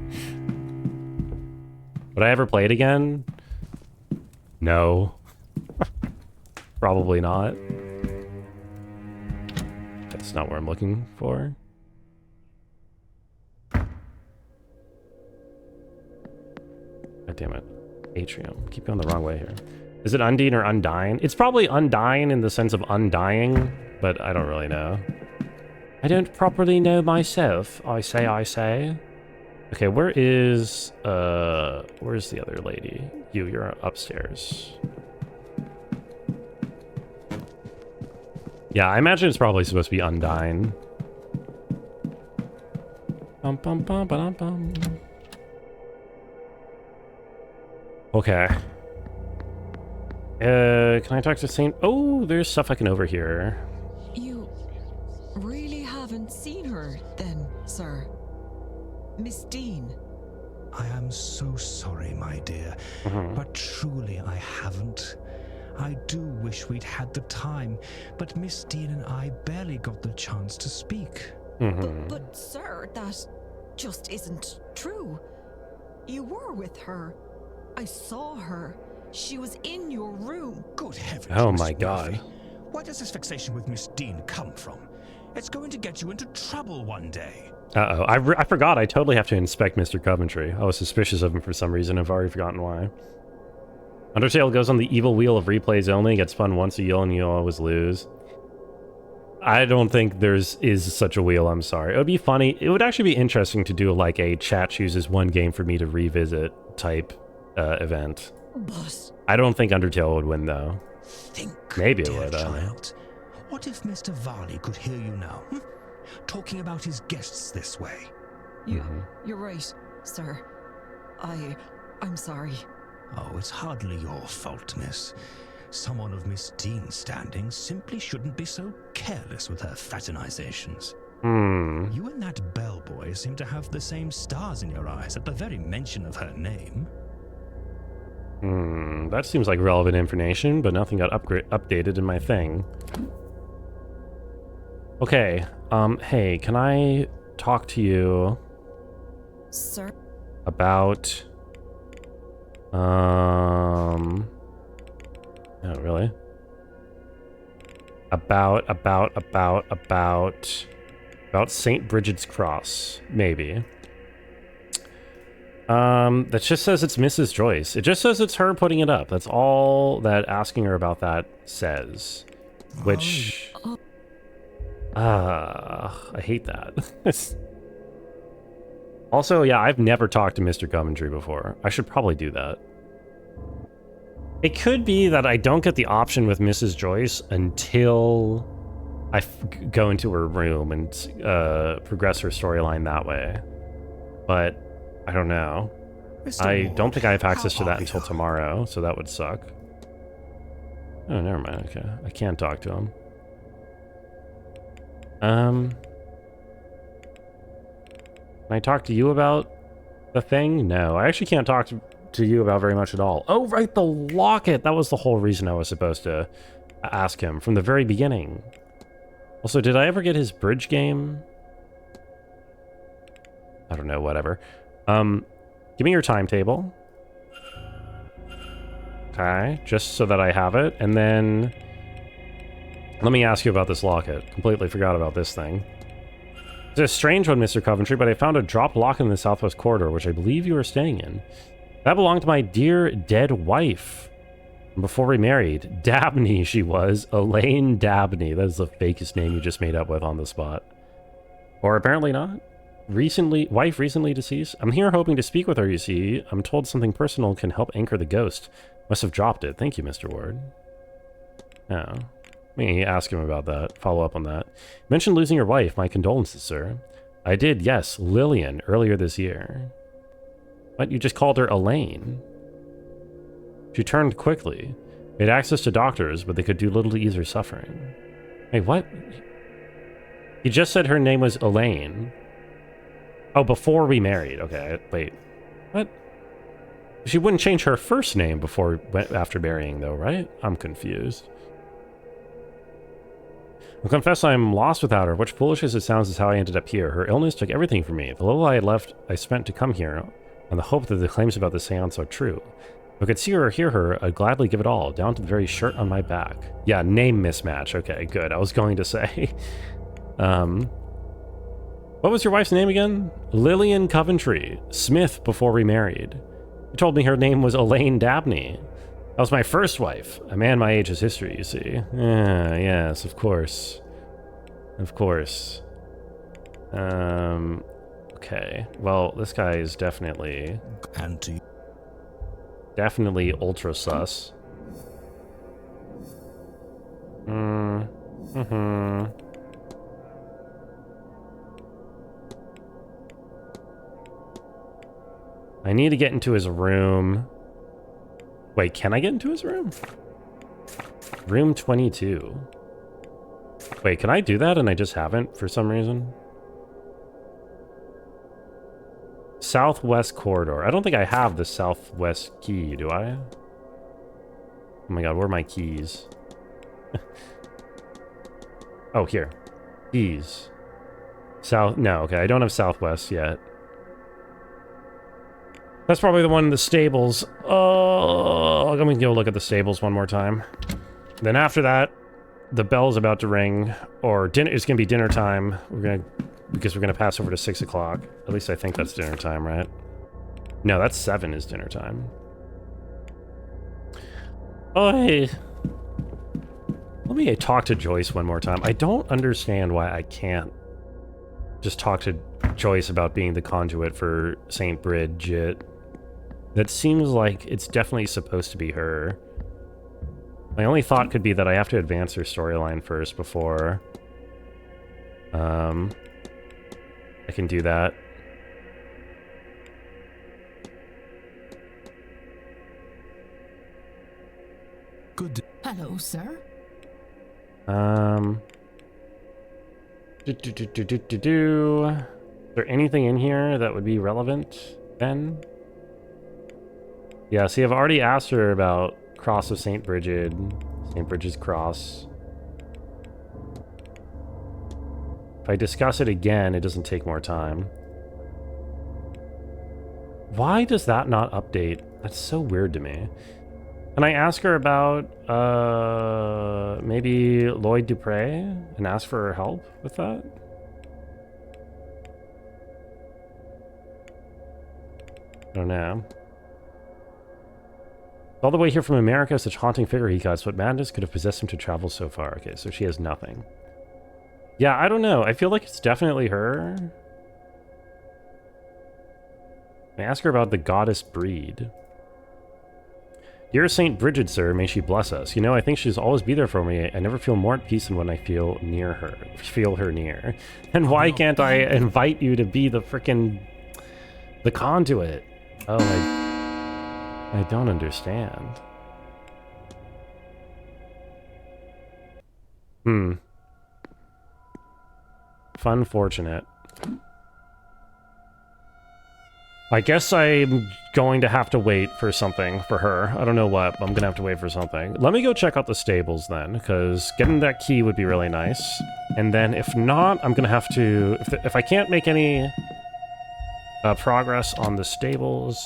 Would I ever play it again? No. Probably not. That's not what I'm looking for. God damn it. Atrium. Keep going the wrong way here. Is it Undine or Undying? It's probably Undying in the sense of undying, but I don't really know. I don't properly know myself, I say. Okay, where's the other lady? You're upstairs. Yeah, I imagine it's probably supposed to be Undying. Bum, bum, bum, ba-dum, bum. Okay. Can I talk to Saint? Oh, there's stuff I can overhear. You really haven't seen her then, sir? Miss Dean. I am so sorry, my dear, but truly I haven't. I do wish we'd had the time, but Miss Dean and I barely got the chance to speak. But sir, that just isn't true. You were with her. I saw her. She was in your room. Good heavens. Oh my God. Where does this fixation with Miss Dean come from? It's going to get you into trouble one day. Uh-oh. I forgot. I totally have to inspect Mr. Coventry. I was suspicious of him for some reason. I've already forgotten why. Undertale goes on the evil wheel of replays only. Gets spun once a year and you always lose. I don't think is such a wheel. I'm sorry. It would be funny. It would actually be interesting to do like a chat chooses one game for me to revisit type event. But I don't think Undertale would win though. Maybe it would. Child. What if Mr. Varley could hear you now? Talking about his guests this way. You're right, sir. I'm sorry. Oh, it's hardly your fault, miss. Someone of Miss Dean's standing simply shouldn't be so careless with her fraternizations. You and that bellboy seem to have the same stars in your eyes at the very mention of her name. That seems like relevant information, but nothing got updated in my thing. Okay, hey, can I talk to you? Sir? About... Oh, really? About St. Bridget's Cross, maybe. That just says it's Mrs. Joyce. It just says it's her putting it up. That's all that asking her about that says. Which... I hate that. Also, yeah, I've never talked to Mr. Coventry before. I should probably do that. It could be that I don't get the option with Mrs. Joyce until I go into her room and progress her storyline that way. But I don't know. I don't think I have access to that until tomorrow, so that would suck. Oh, never mind. Okay, I can't talk to him. Can I talk to you about the thing? No, I actually can't talk to you about very much at all. Oh, right, the locket! That was the whole reason I was supposed to ask him from the very beginning. Also, did I ever get his bridge game? I don't know, whatever. Give me your timetable. Okay, just so that I have it, and then... Let me ask you about this locket. Completely forgot about this thing. It's a strange one, Mr. Coventry, but I found a dropped lock in the southwest corridor, which I believe you were staying in. That belonged to my dear dead wife. Before we married. Dabney, she was. Elaine Dabney. That is the fakest name you just made up with on the spot. Or apparently not. Wife recently deceased. I'm here hoping to speak with her, you see. I'm told something personal can help anchor the ghost. Must have dropped it. Thank you, Mr. Ward. Oh. Let me ask him about that. Follow up on that. You mentioned losing your wife. My condolences, sir. I did, yes. Lillian, earlier this year. What? You just called her Elaine? She turned quickly. We had access to doctors, but they could do little to ease her suffering. Wait, what? He just said her name was Elaine. Oh, before we married. Okay, wait. What? She wouldn't change her first name after marrying, though, right? I'm confused. I'll confess I'm lost without her. What foolish as it sounds is how I ended up here. Her illness took everything from me. The little I had left, I spent to come here, on the hope that the claims about the seance are true. If I could see her or hear her, I'd gladly give it all, down to the very shirt on my back. Yeah, name mismatch. Okay, good. I was going to say. What was your wife's name again? Lillian Coventry. Smith before we married. You told me her name was Elaine Dabney. That was my first wife. A man my age is history, you see. Yes, of course. Of course. Okay. Well, this guy is definitely... Definitely ultra sus. I need to get into his room. Wait, can I get into his room? Room 22. Wait, can I do that and I just haven't for some reason? Southwest corridor. I don't think I have the southwest key, do I? Oh my god, where are my keys? Oh, here. Keys. No, okay, I don't have southwest yet. That's probably the one in the stables. Oh, let me go look at the stables one more time. Then after that, the bell's about to ring, or dinner. It's gonna be dinner time. Because we're gonna pass over to 6 o'clock. At least I think that's dinner time, right? No, that's 7 is dinner time. Oh, hey. Let me talk to Joyce one more time. I don't understand why I can't just talk to Joyce about being the conduit for St. Bridget. That seems like it's definitely supposed to be her. My only thought could be that I have to advance her storyline first before I can do that. Good. Hello, sir. Is there anything in here that would be relevant then? Yeah, see, I've already asked her about Cross of St. Bridget, St. Bridget's Cross. If I discuss it again, it doesn't take more time. Why does that not update? That's so weird to me. Can I ask her about, maybe Lloyd Dupre and ask for her help with that? I don't know. All the way here from America, such haunting figure he got. What madness could have possessed him to travel so far? Okay, so she has nothing. Yeah, I don't know. I feel like it's definitely her. I ask her about the goddess breed. Dear St. Bridget, sir, may she bless us. You know, I think she'll always be there for me. I never feel more at peace than when I feel near her. Feel her near. And why can't I invite you to be the the conduit? Oh, I don't understand. Fun fortunate. I guess I'm going to have to wait for something for her. I don't know what, but I'm gonna have to wait for something. Let me go check out the stables then, because getting that key would be really nice. And then if not, I'm gonna have to... If I can't make any progress on the stables,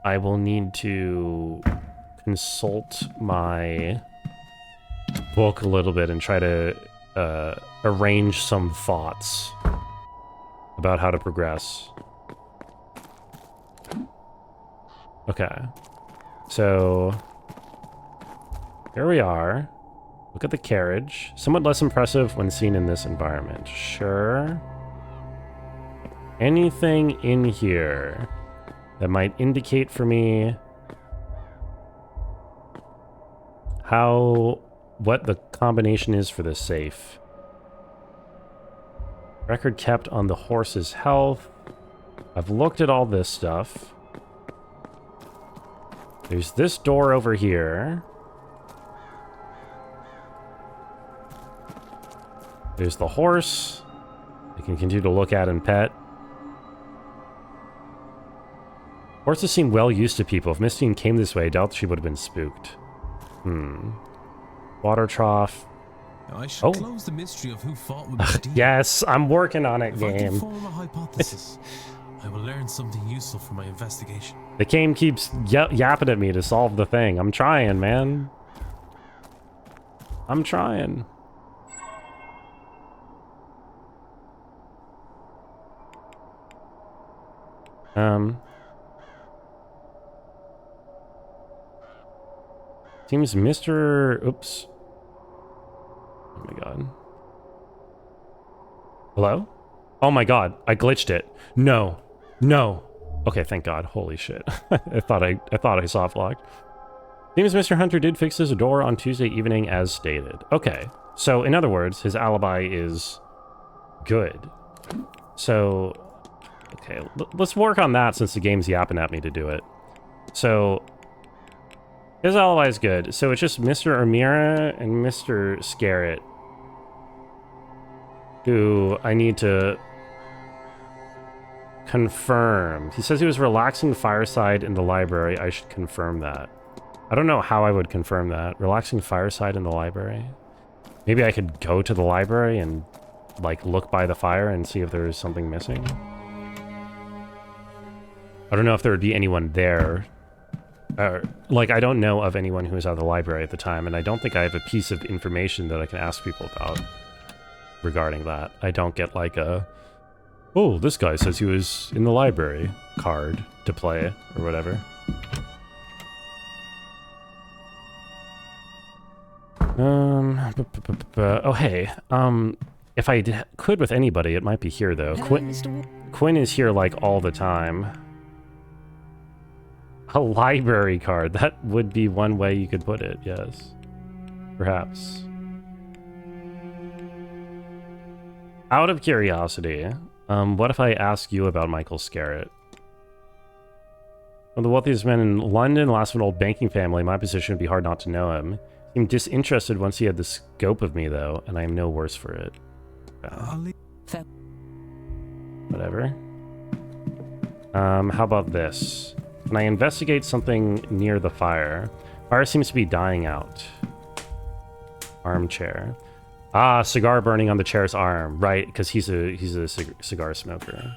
I will need to consult my book a little bit and try to arrange some thoughts about how to progress. Okay. So here we are. Look at the carriage. Somewhat less impressive when seen in this environment. Sure. Anything in here that might indicate for me what the combination is for this safe. Record kept on the horse's health. I've looked at all this stuff. There's this door over here. There's the horse. I can continue to look at and pet. Horses seem well used to people. If Mistine came this way, I doubt she would have been spooked. Water trough. I should close the mystery of who fought with Mistine. Yes, I'm working on it, If game. I can form a hypothesis, I will learn something useful for my investigation. The game keeps yapping at me to solve the thing. I'm trying, man. I'm trying. Seems Mr. Oops. Oh my god. Hello? Oh my god, I glitched it. No. No. Okay, thank god. Holy shit. I thought I soft locked. Seems Mr. Hunter did fix his door on Tuesday evening as stated. Okay. So in other words, his alibi is good. So okay, let's work on that since the game's yapping at me to do it. So his alibi is good. So it's just Mr. O'Meara and Mr. Scarrett who I need to confirm. He says he was relaxing fireside in the library. I should confirm that. I don't know how I would confirm that. Relaxing fireside in the library? Maybe I could go to the library and like look by the fire and see if there is something missing. I don't know if there would be anyone there. Like, I don't know of anyone who was at the library at the time, and I don't think I have a piece of information that I can ask people about regarding that. I don't get like a, oh, this guy says he was in the library card to play or whatever. Oh, hey. If I could with anybody, it might be here, though. Quinn is here, like, all the time. A library card. That would be one way you could put it, yes. Perhaps. Out of curiosity, what if I ask you about Michael Scarrett? One of the wealthiest men in London, last of an old banking family, my position would be hard not to know him. Seemed disinterested once he had the scope of me, though, and I am no worse for it. Whatever. How about this? Can I investigate something near the fire? Fire seems to be dying out. Armchair. Ah, cigar burning on the chair's arm. Right, because he's a cigar smoker.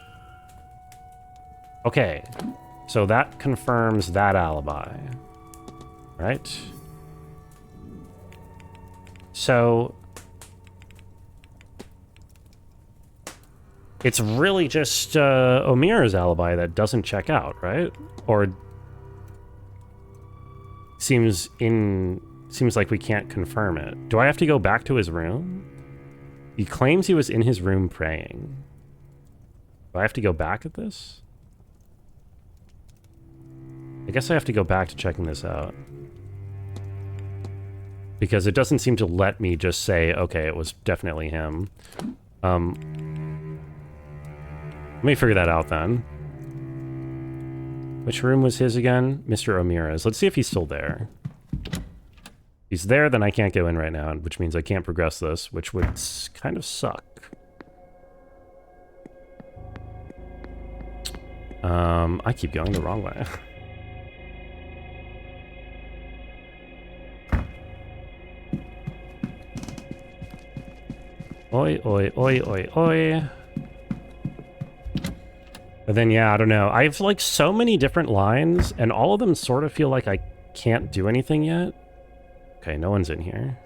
Okay. So that confirms that alibi. Right? So it's really just O'Meara's alibi that doesn't check out, right? Or seems like we can't confirm it. Do I have to go back to his room? He claims he was in his room praying. Do I have to go back at this? I guess I have to go back to checking this out. Because it doesn't seem to let me just say, okay, it was definitely him. Let me figure that out then. Which room was his again? Mr. O'Meara's. Let's see if he's still there. If he's there, then I can't go in right now, which means I can't progress this, which would kind of suck. I keep going the wrong way. Oi, oi, oi, oi, oi. But then, yeah, I don't know. I have, like, so many different lines, and all of them sort of feel like I can't do anything yet. Okay, no one's in here.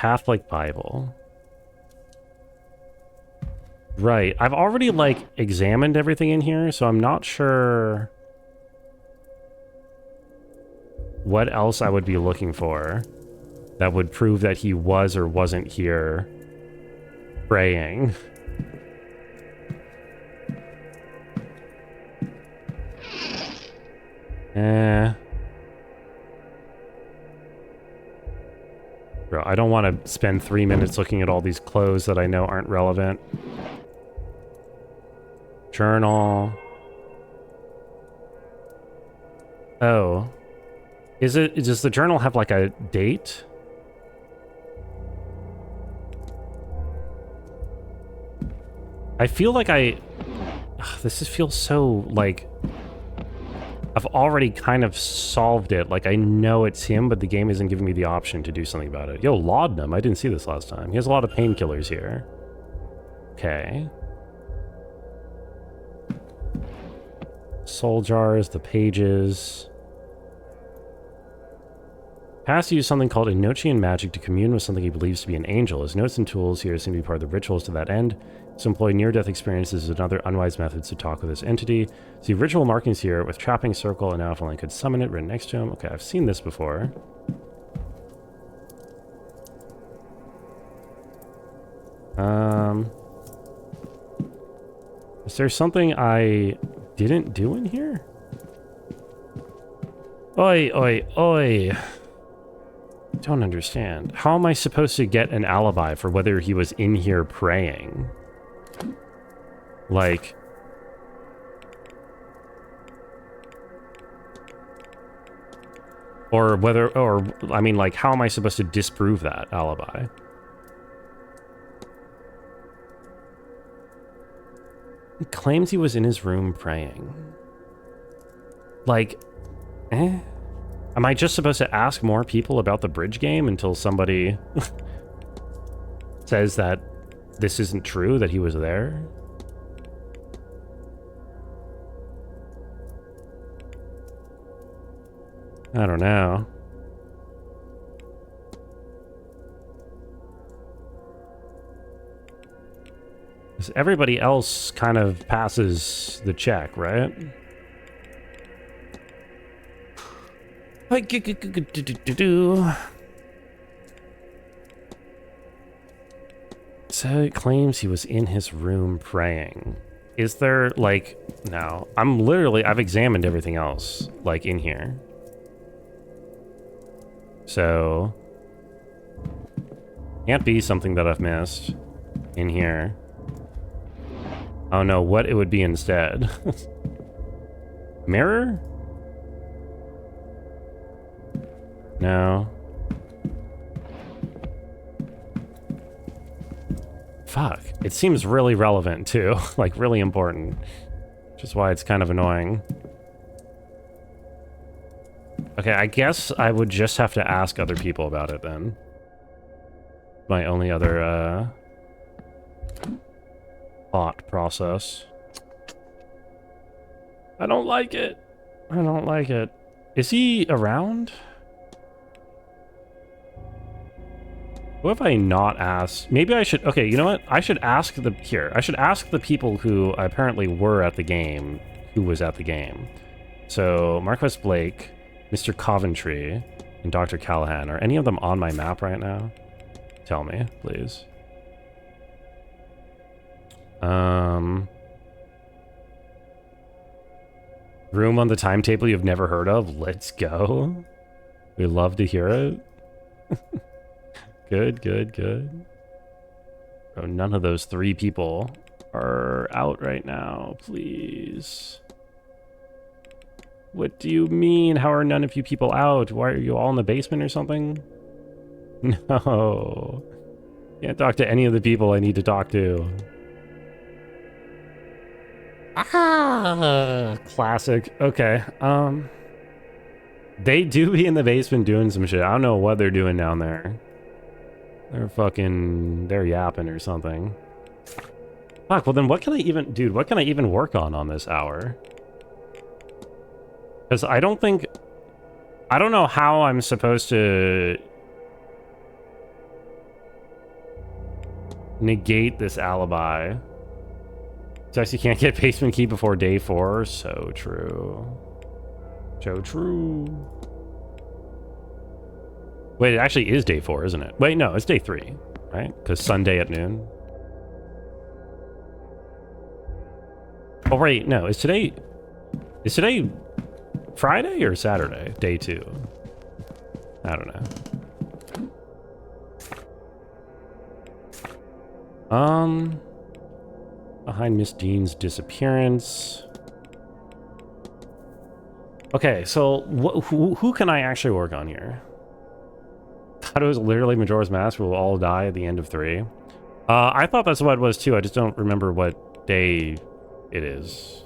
Catholic Bible. Right. I've already, like, examined everything in here, so I'm not sure what else I would be looking for that would prove that he was or wasn't here praying. Bro, I don't want to spend 3 minutes looking at all these clothes that I know aren't relevant. Journal. Oh. Does the journal have like a date? I feel like this feels so like I've already kind of solved it. Like, I know it's him, but the game isn't giving me the option to do something about it. Yo, laudanum. I didn't see this last time. He has a lot of painkillers here. Okay. Soul jars, the pages. Has to use something called Enochian magic to commune with something he believes to be an angel. His notes and tools here seem to be part of the rituals to that end. So employ near-death experiences as another unwise method to talk with this entity. See ritual markings here with trapping circle, and now if only could summon it written next to him. Okay, I've seen this before. Is there something I didn't do in here? Oi, oi, oi. Don't understand. How am I supposed to get an alibi for whether he was in here praying? Like... Or whether... Or, I mean, like, how am I supposed to disprove that alibi? He claims he was in his room praying. Like... Am I just supposed to ask more people about the bridge game until somebody says that this isn't true, that he was there? I don't know. Everybody else kind of passes the check, right? So it claims he was in his room praying. Is there, like... No. I've examined everything else, like, in here. So... Can't be something that I've missed in here. I don't know what it would be instead. Mirror? No. Fuck. It seems really relevant, too. Like, really important. Which is why it's kind of annoying. Okay, I guess I would just have to ask other people about it, then. My only other, thought process. I don't like it. I don't like it. Is he around? What have I not asked? Maybe I should... Okay, you know what? I should ask the people who apparently were at the game, who was at the game. So, Marquess Blake, Mr. Coventry, and Dr. Callahan. Are any of them on my map right now? Tell me, please. Room on the timetable you've never heard of? Let's go. We love to hear it. Good, good, good. Oh, none of those 3 people are out right now, please. What do you mean? How are none of you people out? Why are you all in the basement or something? No. Can't talk to any of the people I need to talk to. Ah, classic. Okay. They do be in the basement doing some shit. I don't know what they're doing down there. They're yapping or something. Fuck, well then what can I even work on this hour? Because I don't know how I'm supposed to negate this alibi. Says you can't get basement key before day 4. So true. So true. Wait, it actually is day 4, isn't it? Wait, no, it's day 3, right? Because Sunday at noon. Oh, wait, no, is today Friday or Saturday? Day 2. I don't know. Behind Miss Dean's disappearance. Okay, so who can I actually work on here? Thought it was literally Majora's Mask. We'll all die at the end of 3. I thought that's what it was too. I just don't remember what day it is.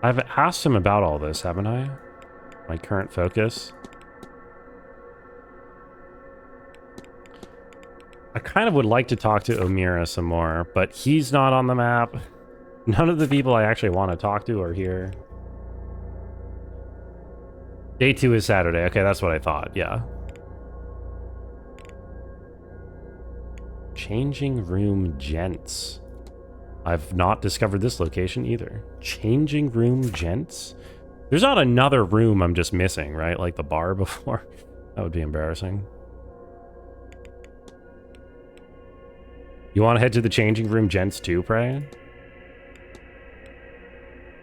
I've asked him about all this, haven't I? My current focus. I kind of would like to talk to Omira some more, but he's not on the map. None of the people I actually want to talk to are here. Day 2 is Saturday. Okay, that's what I thought. Yeah. Changing room gents. I've not discovered this location either. Changing room gents? There's not another room I'm just missing, right? Like the bar before. That would be embarrassing. You want to head to the changing room gents too, Pray?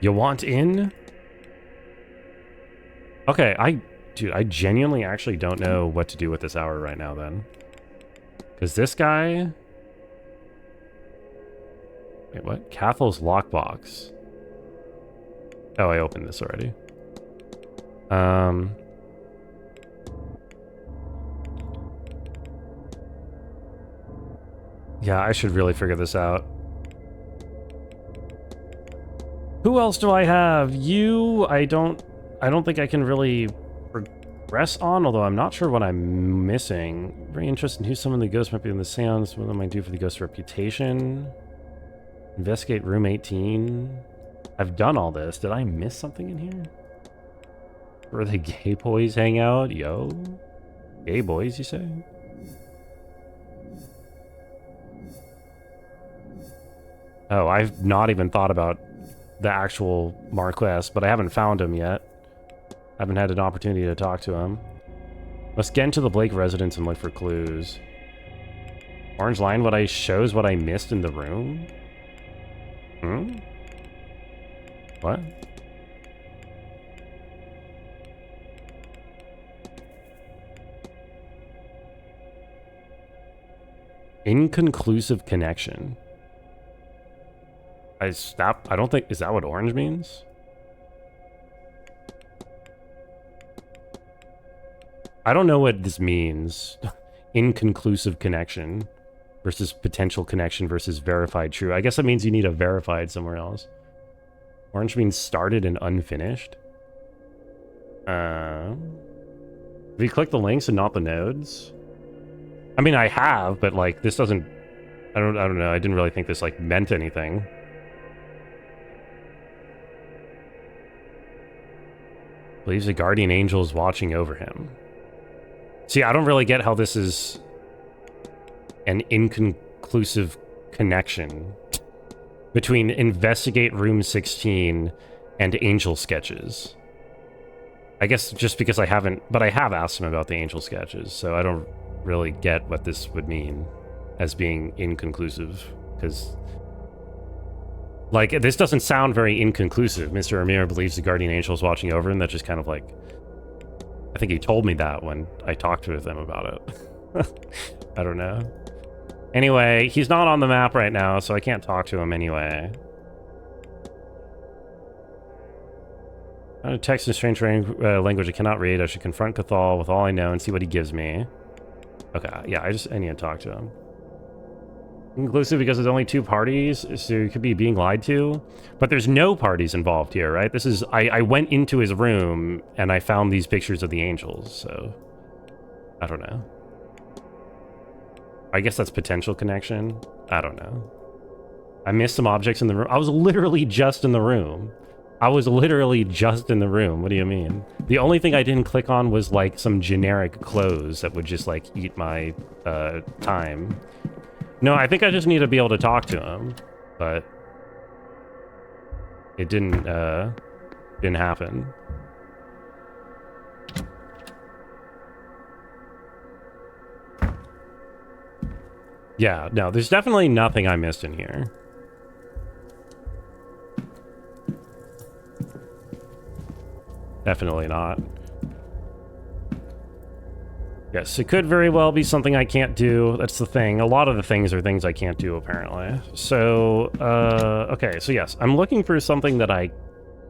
You want in? Okay, dude, I genuinely actually don't know what to do with this hour right now then. Because this guy... Wait, what? Cathal's lockbox. Oh, I opened this already. Yeah, I should really figure this out. Who else do I have? You, I don't think I can really progress on, although I'm not sure what I'm missing. Very interested in who some of the ghosts might be in the Seance. What am I do for the ghost's reputation? Investigate room 18. I've done all this. Did I miss something in here? Where the gay boys hang out? Yo. Gay boys, you say? Oh, I've not even thought about the actual Marquess, but I haven't found him yet. Haven't had an opportunity to talk to him. Let's get into the Blake residence and look for clues. Orange line, what I shows what I missed in the room? Hmm? What? Inconclusive connection. I don't think, is that what orange means? I don't know what this means. Inconclusive connection versus potential connection versus verified true. I guess that means you need a verified somewhere else. Orange means started and unfinished. Have you clicked the links and not the nodes? I mean, I have, but like this doesn't. I don't know. I didn't really think this like meant anything. Believes a guardian angel is watching over him. See, I don't really get how this is an inconclusive connection between investigate room 16 and angel sketches. I guess just because I haven't, but I have asked him about the angel sketches, so I don't really get what this would mean as being inconclusive, because like this doesn't sound very inconclusive. Mr. Amir believes the guardian angel is watching over him. That's just kind of like, I think he told me that when I talked with him about it. I don't know. Anyway, he's not on the map right now, so I can't talk to him anyway. A text in strange language I cannot read. I should confront Cathal with all I know and see what he gives me. Okay, yeah, I need to talk to him. Inclusive because there's only 2 parties, so you could be being lied to. But there's no parties involved here, right? This is, I went into his room and I found these pictures of the angels, so I don't know. I guess that's potential connection. I don't know. I missed some objects in the room. I was literally just in the room. I was literally just in the room. What do you mean? The only thing I didn't click on was like some generic clothes that would just like eat my time. No, I think I just need to be able to talk to him, but it didn't happen. Yeah, no, there's definitely nothing I missed in here. Definitely not. Yes, it could very well be something I can't do. That's the thing. A lot of the things are things I can't do, apparently. So, okay, so yes, I'm looking for something that I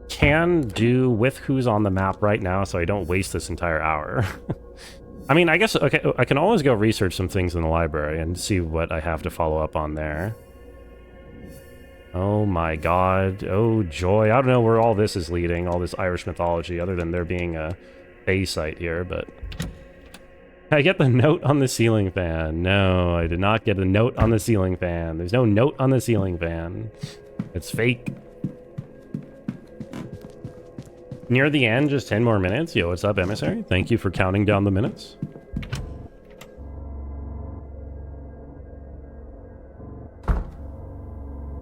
can do with who's on the map right now so I don't waste this entire hour. I mean, I guess, okay, I can always go research some things in the library and see what I have to follow up on there. Oh my god. Oh joy. I don't know where all this is leading, all this Irish mythology, other than there being a Fae site here, but... I get the note on the ceiling fan. No, I did not get a note on the ceiling fan. There's no note on the ceiling fan. It's fake. Near the end, just 10 more minutes. Yo, what's up, emissary? Thank you for counting down the minutes.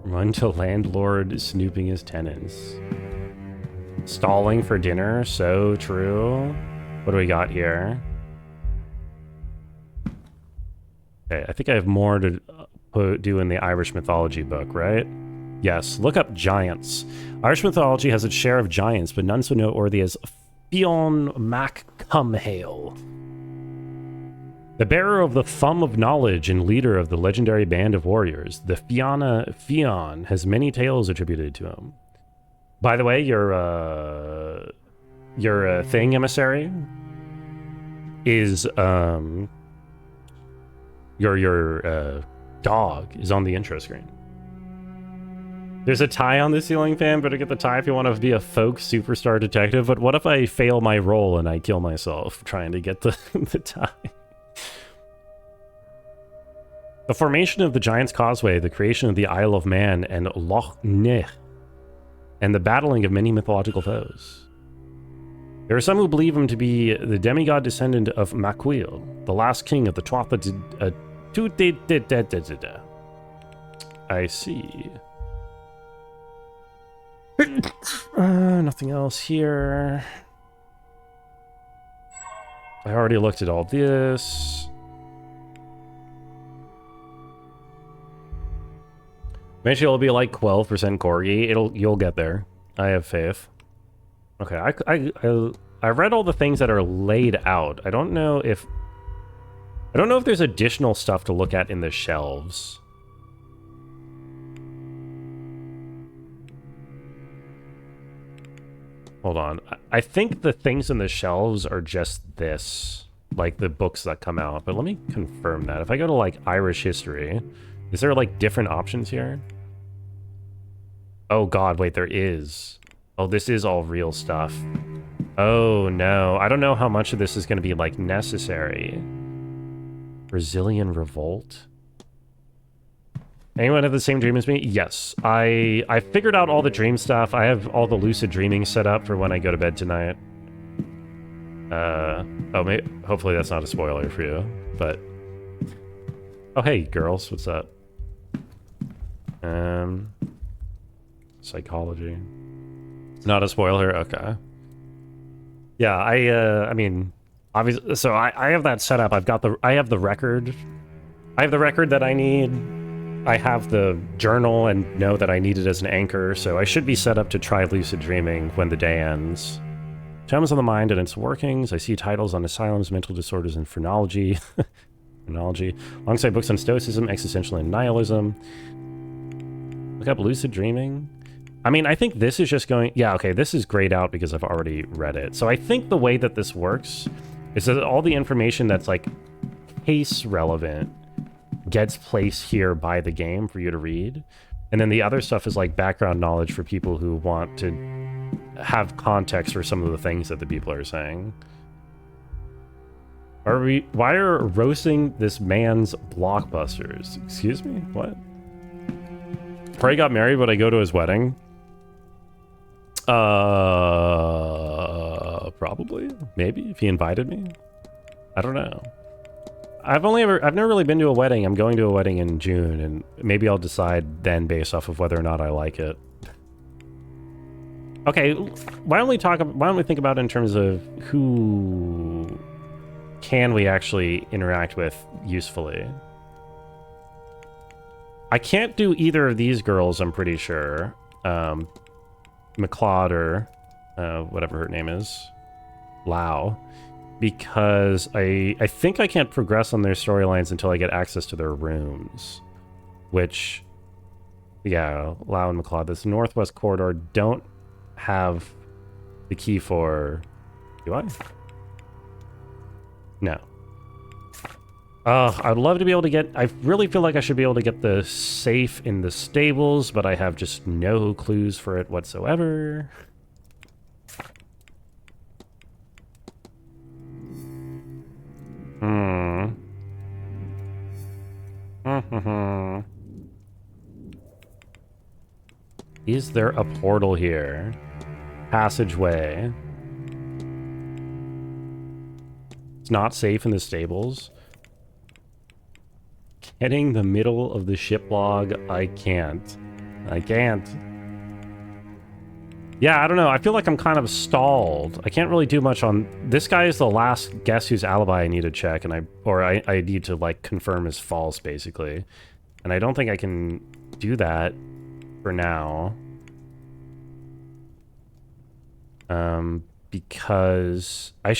Run to landlord snooping his tenants. Stalling for dinner, so true. What do we got here? Okay, I think I have more to do in the Irish mythology book, right? Yes, look up giants. Irish mythology has its share of giants, but none so noteworthy as Fionn Mac Cumhale. The bearer of the Thumb of Knowledge and leader of the legendary band of warriors, the Fianna Fionn has many tales attributed to him. By the way, your thing, emissary, is, your dog is on the intro screen. There's a tie on the ceiling fan. Better get the tie if you want to be a folk superstar detective. But what if I fail my role and I kill myself trying to get the, the tie? The formation of the Giant's Causeway, the creation of the Isle of Man and Loch Ness, and the battling of many mythological foes. There are some who believe him to be the demigod descendant of Macuil, the last king of the Tuatha. I see. Nothing else here. I already looked at all this. Eventually it'll be like 12% corgi. You'll get there. I have faith. Okay, I read all the things that are laid out. I don't know if there's additional stuff to look at in the shelves. Hold on. I think the things in the shelves are just this, like the books that come out. But let me confirm that. If I go to like Irish history, is there like different options here? Oh god, wait, there is. Oh, this is all real stuff. Oh no, I don't know how much of this is going to be like necessary. Brazilian Revolt? Anyone have the same dream as me? Yes. I figured out all the dream stuff. I have all the lucid dreaming set up for when I go to bed tonight. Hopefully that's not a spoiler for you, but... Oh, hey, girls, what's up? Psychology. Not a spoiler? Okay. Yeah, I mean, obviously, so I have that set up. I have the record. I have the record that I need. I have the journal and know that I need it as an anchor, so I should be set up to try lucid dreaming when the day ends. Gems on the mind and its workings. I see titles on asylums, mental disorders, and phrenology. Phrenology. Alongside books on stoicism, existential, and nihilism. Look up lucid dreaming. I mean, I think this is just going... Yeah, okay, this is grayed out because I've already read it. So I think the way that this works is that all the information that's, like, case relevant gets placed here by the game for you to read. And then the other stuff is, like, background knowledge for people who want to have context for some of the things that the people are saying. Why are roasting this man's blockbusters? Excuse me? What? Prey got married, but I go to his wedding? Probably. Maybe, if he invited me. I don't know. I've never really been to a wedding. I'm going to a wedding in June, and maybe I'll decide then based off of whether or not I like it. Okay, why don't we think about it in terms of who can we actually interact with usefully? I can't do either of these girls, I'm pretty sure. McLeod or whatever her name is. Lau. Because I think I can't progress on their storylines until I get access to their rooms. Which, yeah, Lau and McLeod. This Northwest Corridor don't have the key for... Do I? No. I'd love to be able to get... I really feel like I should be able to get the safe in the stables, but I have just no clues for it whatsoever. Is there a portal here? Passageway. It's not safe in the stables. Getting the middle of the ship log, I can't. I can't. Yeah, I don't know. I feel like I'm kind of stalled. I can't really do much on... This guy is the last guess whose alibi I need to check, and I need to, like, confirm is false, basically. And I don't think I can do that for now. Because... I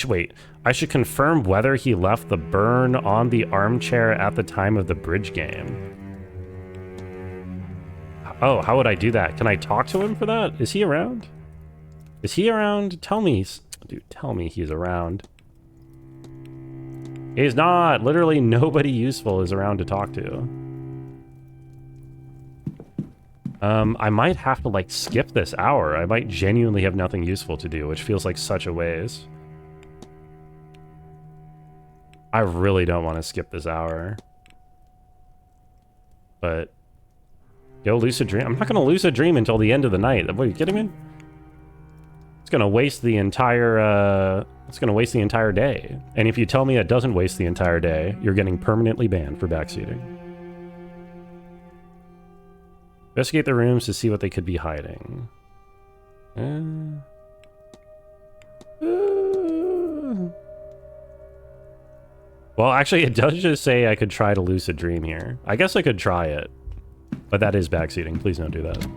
should confirm whether he left the burn on the armchair at the time of the bridge game. Oh, how would I do that? Can I talk to him for that? Is he around? Is he around? Tell me. Dude, tell me he's around. He's not. Literally nobody useful is around to talk to. I might have to, like, skip this hour. I might genuinely have nothing useful to do, which feels like such a waste. I really don't want to skip this hour. But... Yo, lucid dream. I'm not going to lucid dream until the end of the night. What, are you kidding me? It's going to waste the entire, day. And if you tell me it doesn't waste the entire day, you're getting permanently banned for backseating. Investigate the rooms to see what they could be hiding. Well, actually, it does just say I could try to lucid dream here. I guess I could try it. But that is backseating. Please don't do that.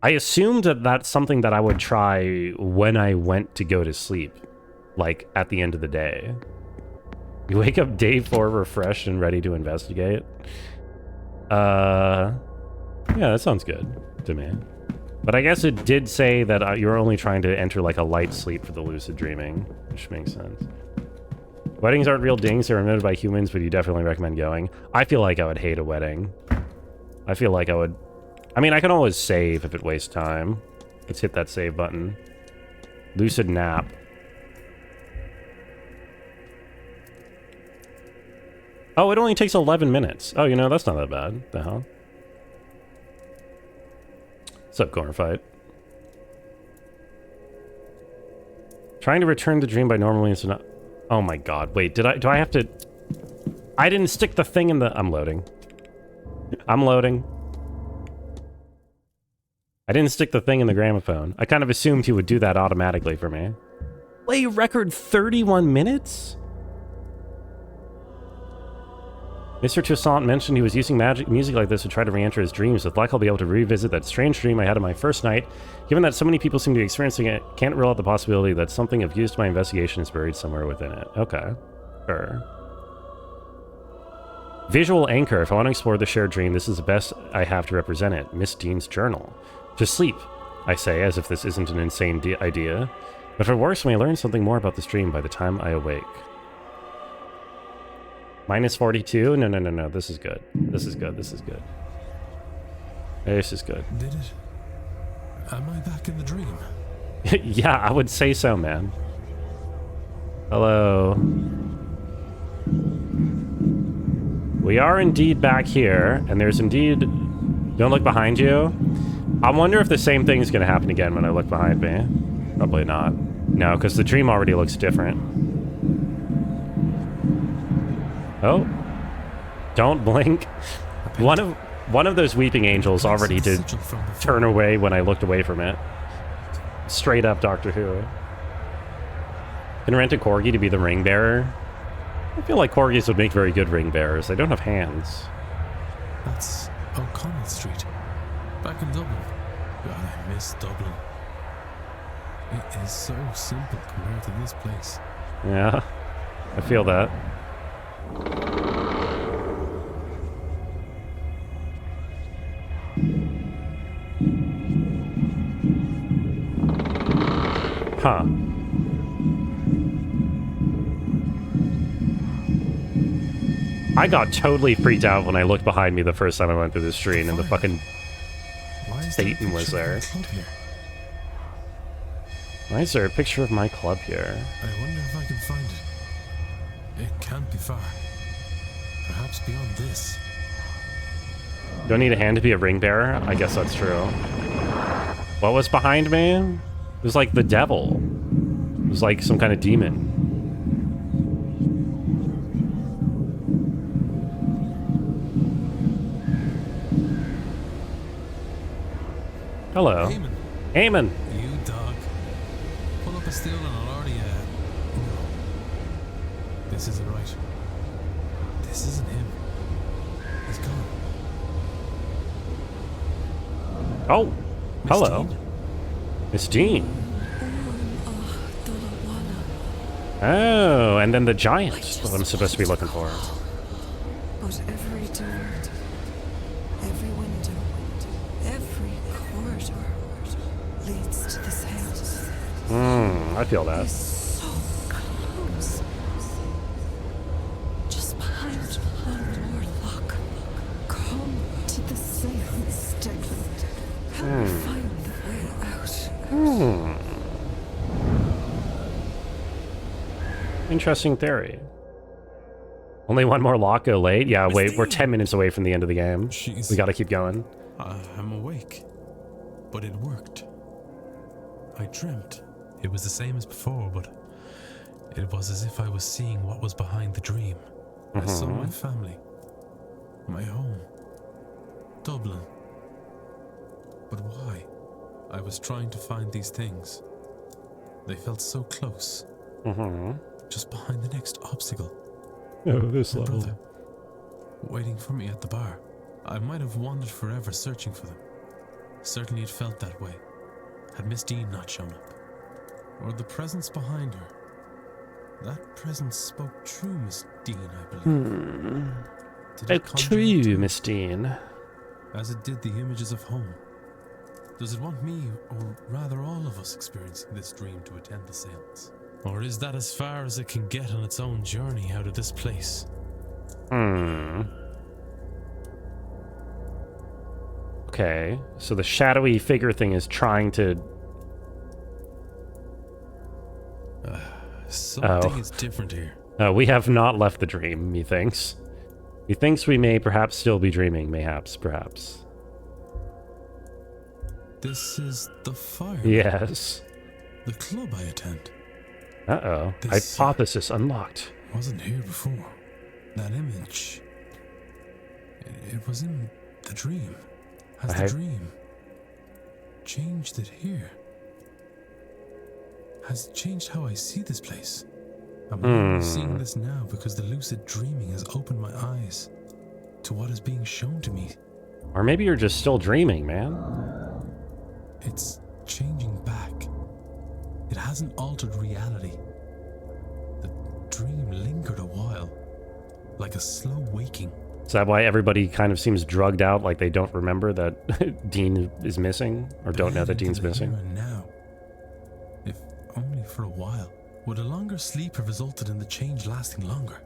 I assumed that that's something that I would try when I went to go to sleep. Like, at the end of the day. You wake up day 4 refreshed and ready to investigate. Yeah, that sounds good to me. But I guess it did say that you're only trying to enter, like, a light sleep for the lucid dreaming. Which makes sense. Weddings aren't real dings, they're invented by humans, but you definitely recommend going. I feel like I would hate a wedding. I feel like I would... I mean, I can always save if it wastes time. Let's hit that save button. Lucid nap. Oh, it only takes 11 minutes. Oh, you know, that's not that bad. The hell? What's up, Corner Fight? Trying to return the dream by normal means to not... Oh my god, wait, do I have to... I didn't stick the thing in the... I'm loading. I'm loading. I didn't stick the thing in the gramophone. I kind of assumed he would do that automatically for me. Play record 31 minutes? Mr. Toussaint mentioned he was using music like this to try to re-enter his dreams. With luck, I'll be able to revisit that strange dream I had on my first night. Given that so many people seem to be experiencing it, can't rule out the possibility that something of use to my investigation is buried somewhere within it. Okay. Sure. Visual anchor. If I want to explore the shared dream, this is the best I have to represent it. Miss Dean's journal. To sleep, I say, as if this isn't an insane idea. But if it works, I may learn something more about this dream by the time I awake. Minus 42? No. This is good. This is good. This is good. This is good. Did it? Am I back in the dream? Yeah, I would say so, man. Hello. We are indeed back here, and there's indeed... Don't look behind you. I wonder if the same thing's gonna happen again when I look behind me. Probably not. No, because the dream already looks different. Oh. Don't blink. One of those weeping angels already did turn away when I looked away from it. Straight up Doctor Who. Can rent a corgi to be the ring bearer? I feel like corgis would make very good ring bearers. They don't have hands. That's O'Connell Street. Back in Dublin. God, I miss Dublin. It is so simple compared to this place. Yeah, I feel that. Huh. I got totally freaked out when I looked behind me the first time I went through the street and the fucking Satan was there. Why is there a picture of my club here? I wonder if I can find it. It can't be far. Perhaps beyond this. Don't need a hand to be a ring bearer? I guess that's true. What was behind me? It was like the devil. It was like some kind of demon. Hello. Eamon. Eamon. You dog. Pull up a stool and I'll already, no. This isn't right. This isn't him. He's gone. Oh. Hello. Miss Dean. Oh, and then the giant. That's what I'm supposed to be looking for. But every door, every window, every corridor leads to this house. I feel that. So close. Just behind one more lock. Come to the seance, Declan. And find the way out. Interesting theory. Only one more lock go late? Yeah, wait, we're 10 minutes away from the end of the game. We gotta keep going. I'm awake. But it worked. I dreamt. It was the same as before, but it was as if I was seeing what was behind the dream. I saw my family. My home. Dublin. But why? I was trying to find these things. They felt so close. Just behind the next obstacle. Oh, this my level. brother, waiting for me at the bar. I might have wandered forever searching for them. Certainly it felt that way. Had Miss Dean not shown up. Or the presence behind her. That presence spoke true, Miss Dean, I believe. Did it True, Miss Dean. as it did the images of home? Does it want me, or rather all of us, experiencing this dream to attend the seance? Or is that as far as it can get on its own journey out of this place? Okay, so the shadowy figure thing is trying to... Something is different here. We have not left the dream, methinks. Methinks we may perhaps still be dreaming, mayhaps, perhaps. This is the fire. Yes. The club I attend. Uh-oh. Hypothesis unlocked. Wasn't here before. That image. It was in the dream. Has the dream changed it here? Has it changed how I see this place? I'm only seeing this now because the lucid dreaming has opened my eyes to what is being shown to me. Or maybe you're just still dreaming, man. It's changing back. It hasn't altered reality. The dream lingered a while, like a slow waking. Is that why everybody kind of seems drugged out, like they don't remember that Dean is missing, or don't know that Dean's missing? Here and now, if only for a while. Would a longer sleep have resulted in the change lasting longer?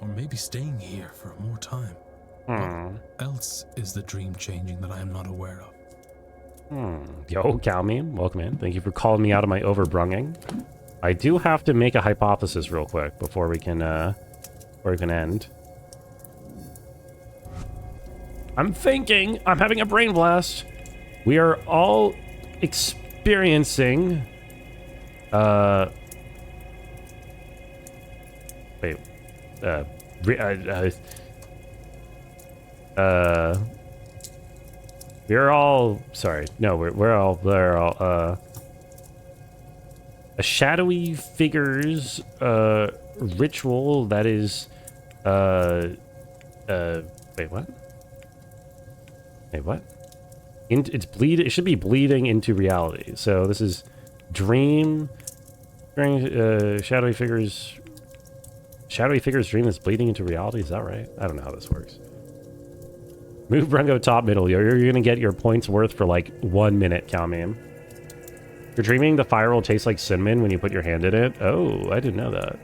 Or maybe staying here for more time? What else is the dream changing that I am not aware of? Yo, Calmeme, welcome in. Thank you for calling me out of my overbrunging. I do have to make a hypothesis real quick before we can end. I'm thinking. I'm having a brain blast. We are all experiencing. Wait. We're all. Sorry. No, we're all. A shadowy figures ritual that is wait, what? Wait, what? It should be bleeding into reality. So this is dream shadowy figures dream is bleeding into reality. Is that right? I don't know how this works. Move Brungo top middle. You're gonna get your points worth for like 1 minute, Calmeme. You're dreaming the fire will taste like cinnamon when you put your hand in it? Oh, I didn't know that.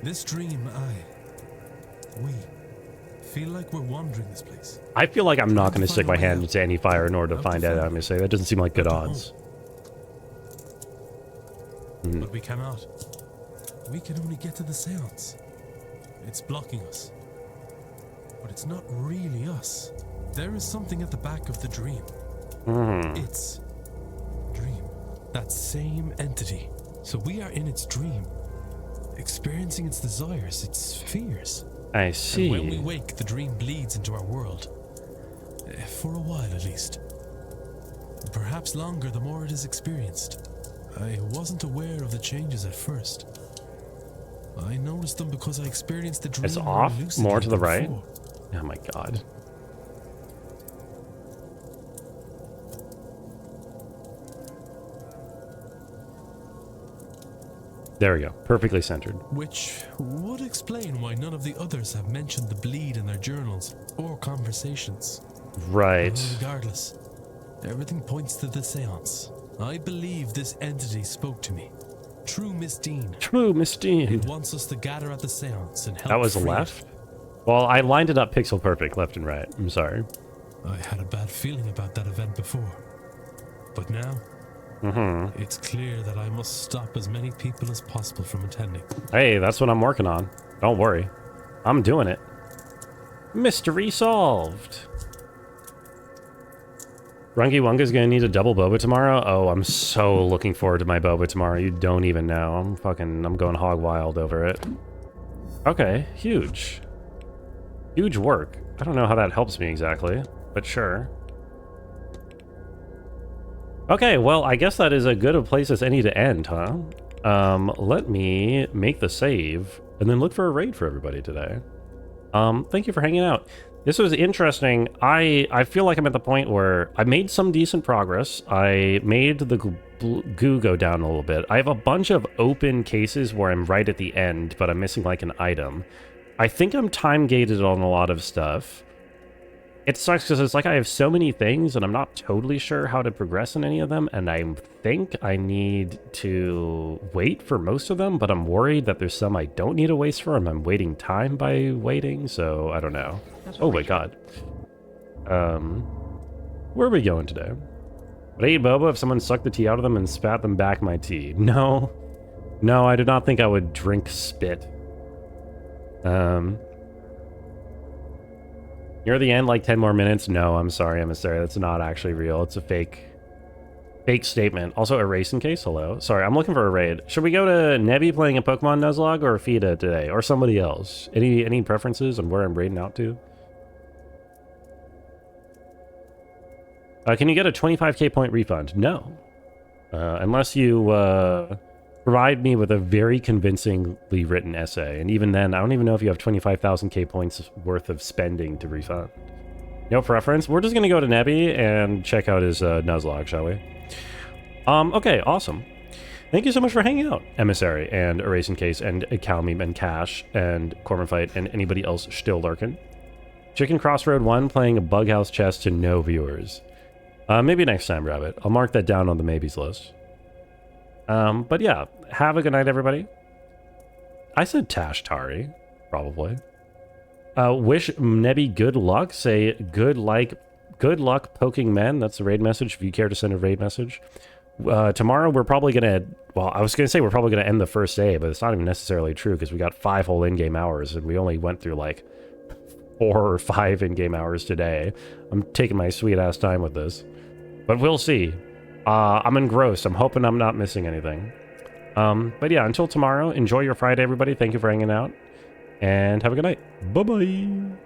This dream, we feel like we're wandering this place. I feel like I'm not going to stick my hand into any fire in order to find out. I'm going to say that doesn't seem like good odds. But we cannot. We can only get to the seance. It's blocking us. But it's not really us. There is something at the back of the dream. It's dream. That same entity. So we are in its dream, experiencing its desires, its fears. I see. And when we wake, the dream bleeds into our world. For a while, at least. Perhaps longer the more it is experienced. I wasn't aware of the changes at first. I noticed them because I experienced the dream. It's off, more to the right. Before. Oh my god. There we go. Perfectly centered. Which would explain why none of the others have mentioned the bleed in their journals or conversations. Right. Regardless, everything points to the seance. I believe this entity spoke to me. True Miss Dean. True Miss Dean. It wants us to gather at the seance and help. That was left? Well, I lined it up pixel perfect left and right. I'm sorry. I had a bad feeling about that event before. But now, it's clear that I must stop as many people as possible from attending. Hey, that's what I'm working on. Don't worry. I'm doing it. Mystery solved. Rungy Wunga's gonna need a double boba tomorrow? Oh, I'm so looking forward to my boba tomorrow. You don't even know. I'm going hog wild over it. Okay, huge. Huge work. I don't know how that helps me exactly, but sure. Okay, well, I guess that is as good a place as any to end, huh? Let me make the save and then look for a raid for everybody today. Thank you for hanging out. This was interesting. I feel like I'm at the point where I made some decent progress. I made the goo go down a little bit. I have a bunch of open cases where I'm right at the end, but I'm missing like an item. I think I'm time gated on a lot of stuff. It sucks because it's like I have so many things and I'm not totally sure how to progress in any of them, and I think I need to wait for most of them, but I'm worried that there's some I don't need to waste for and I'm waiting time by waiting, so I don't know. Oh my god. Where are we going today? Would I eat boba if someone sucked the tea out of them and spat them back my tea? No. No, I do not think I would drink spit. Near the end, like 10 more minutes? No, I'm sorry, emissary. That's not actually real. It's a fake statement. Also, erase in case. Hello. Sorry, I'm looking for a raid. Should we go to Nebby playing a Pokemon Nuzlocke or Fida today? Or somebody else? Any preferences on where I'm raiding out to? Can you get a 25k point refund? No. Unless you provide me with a very convincingly written essay. And even then, I don't even know if you have 25,000k points worth of spending to refund. No preference. We're just going to go to Nebby and check out his Nuzlocke, shall we? Okay, awesome. Thank you so much for hanging out, Emissary and Erase in Case and Calmeme and Cash and Corman Fight and anybody else still lurking. Chicken Crossroad 1 playing a Bughouse chess to no viewers. Maybe next time, Rabbit. I'll mark that down on the maybes list. But yeah, have a good night, everybody. I said Tash Tari, probably. Wish Nebby good luck. Say good luck poking men. That's the raid message if you care to send a raid message. tomorrow we're probably gonna, well, I was gonna say we're probably gonna end the first day, but it's not even necessarily true because we got 5 whole in-game hours and we only went through like 4 or 5 in-game hours today. I'm taking my sweet ass time with this, but we'll see. I'm engrossed. I'm hoping I'm not missing anything. But yeah, until tomorrow, enjoy your Friday, everybody. Thank you for hanging out and have a good night. Bye-bye.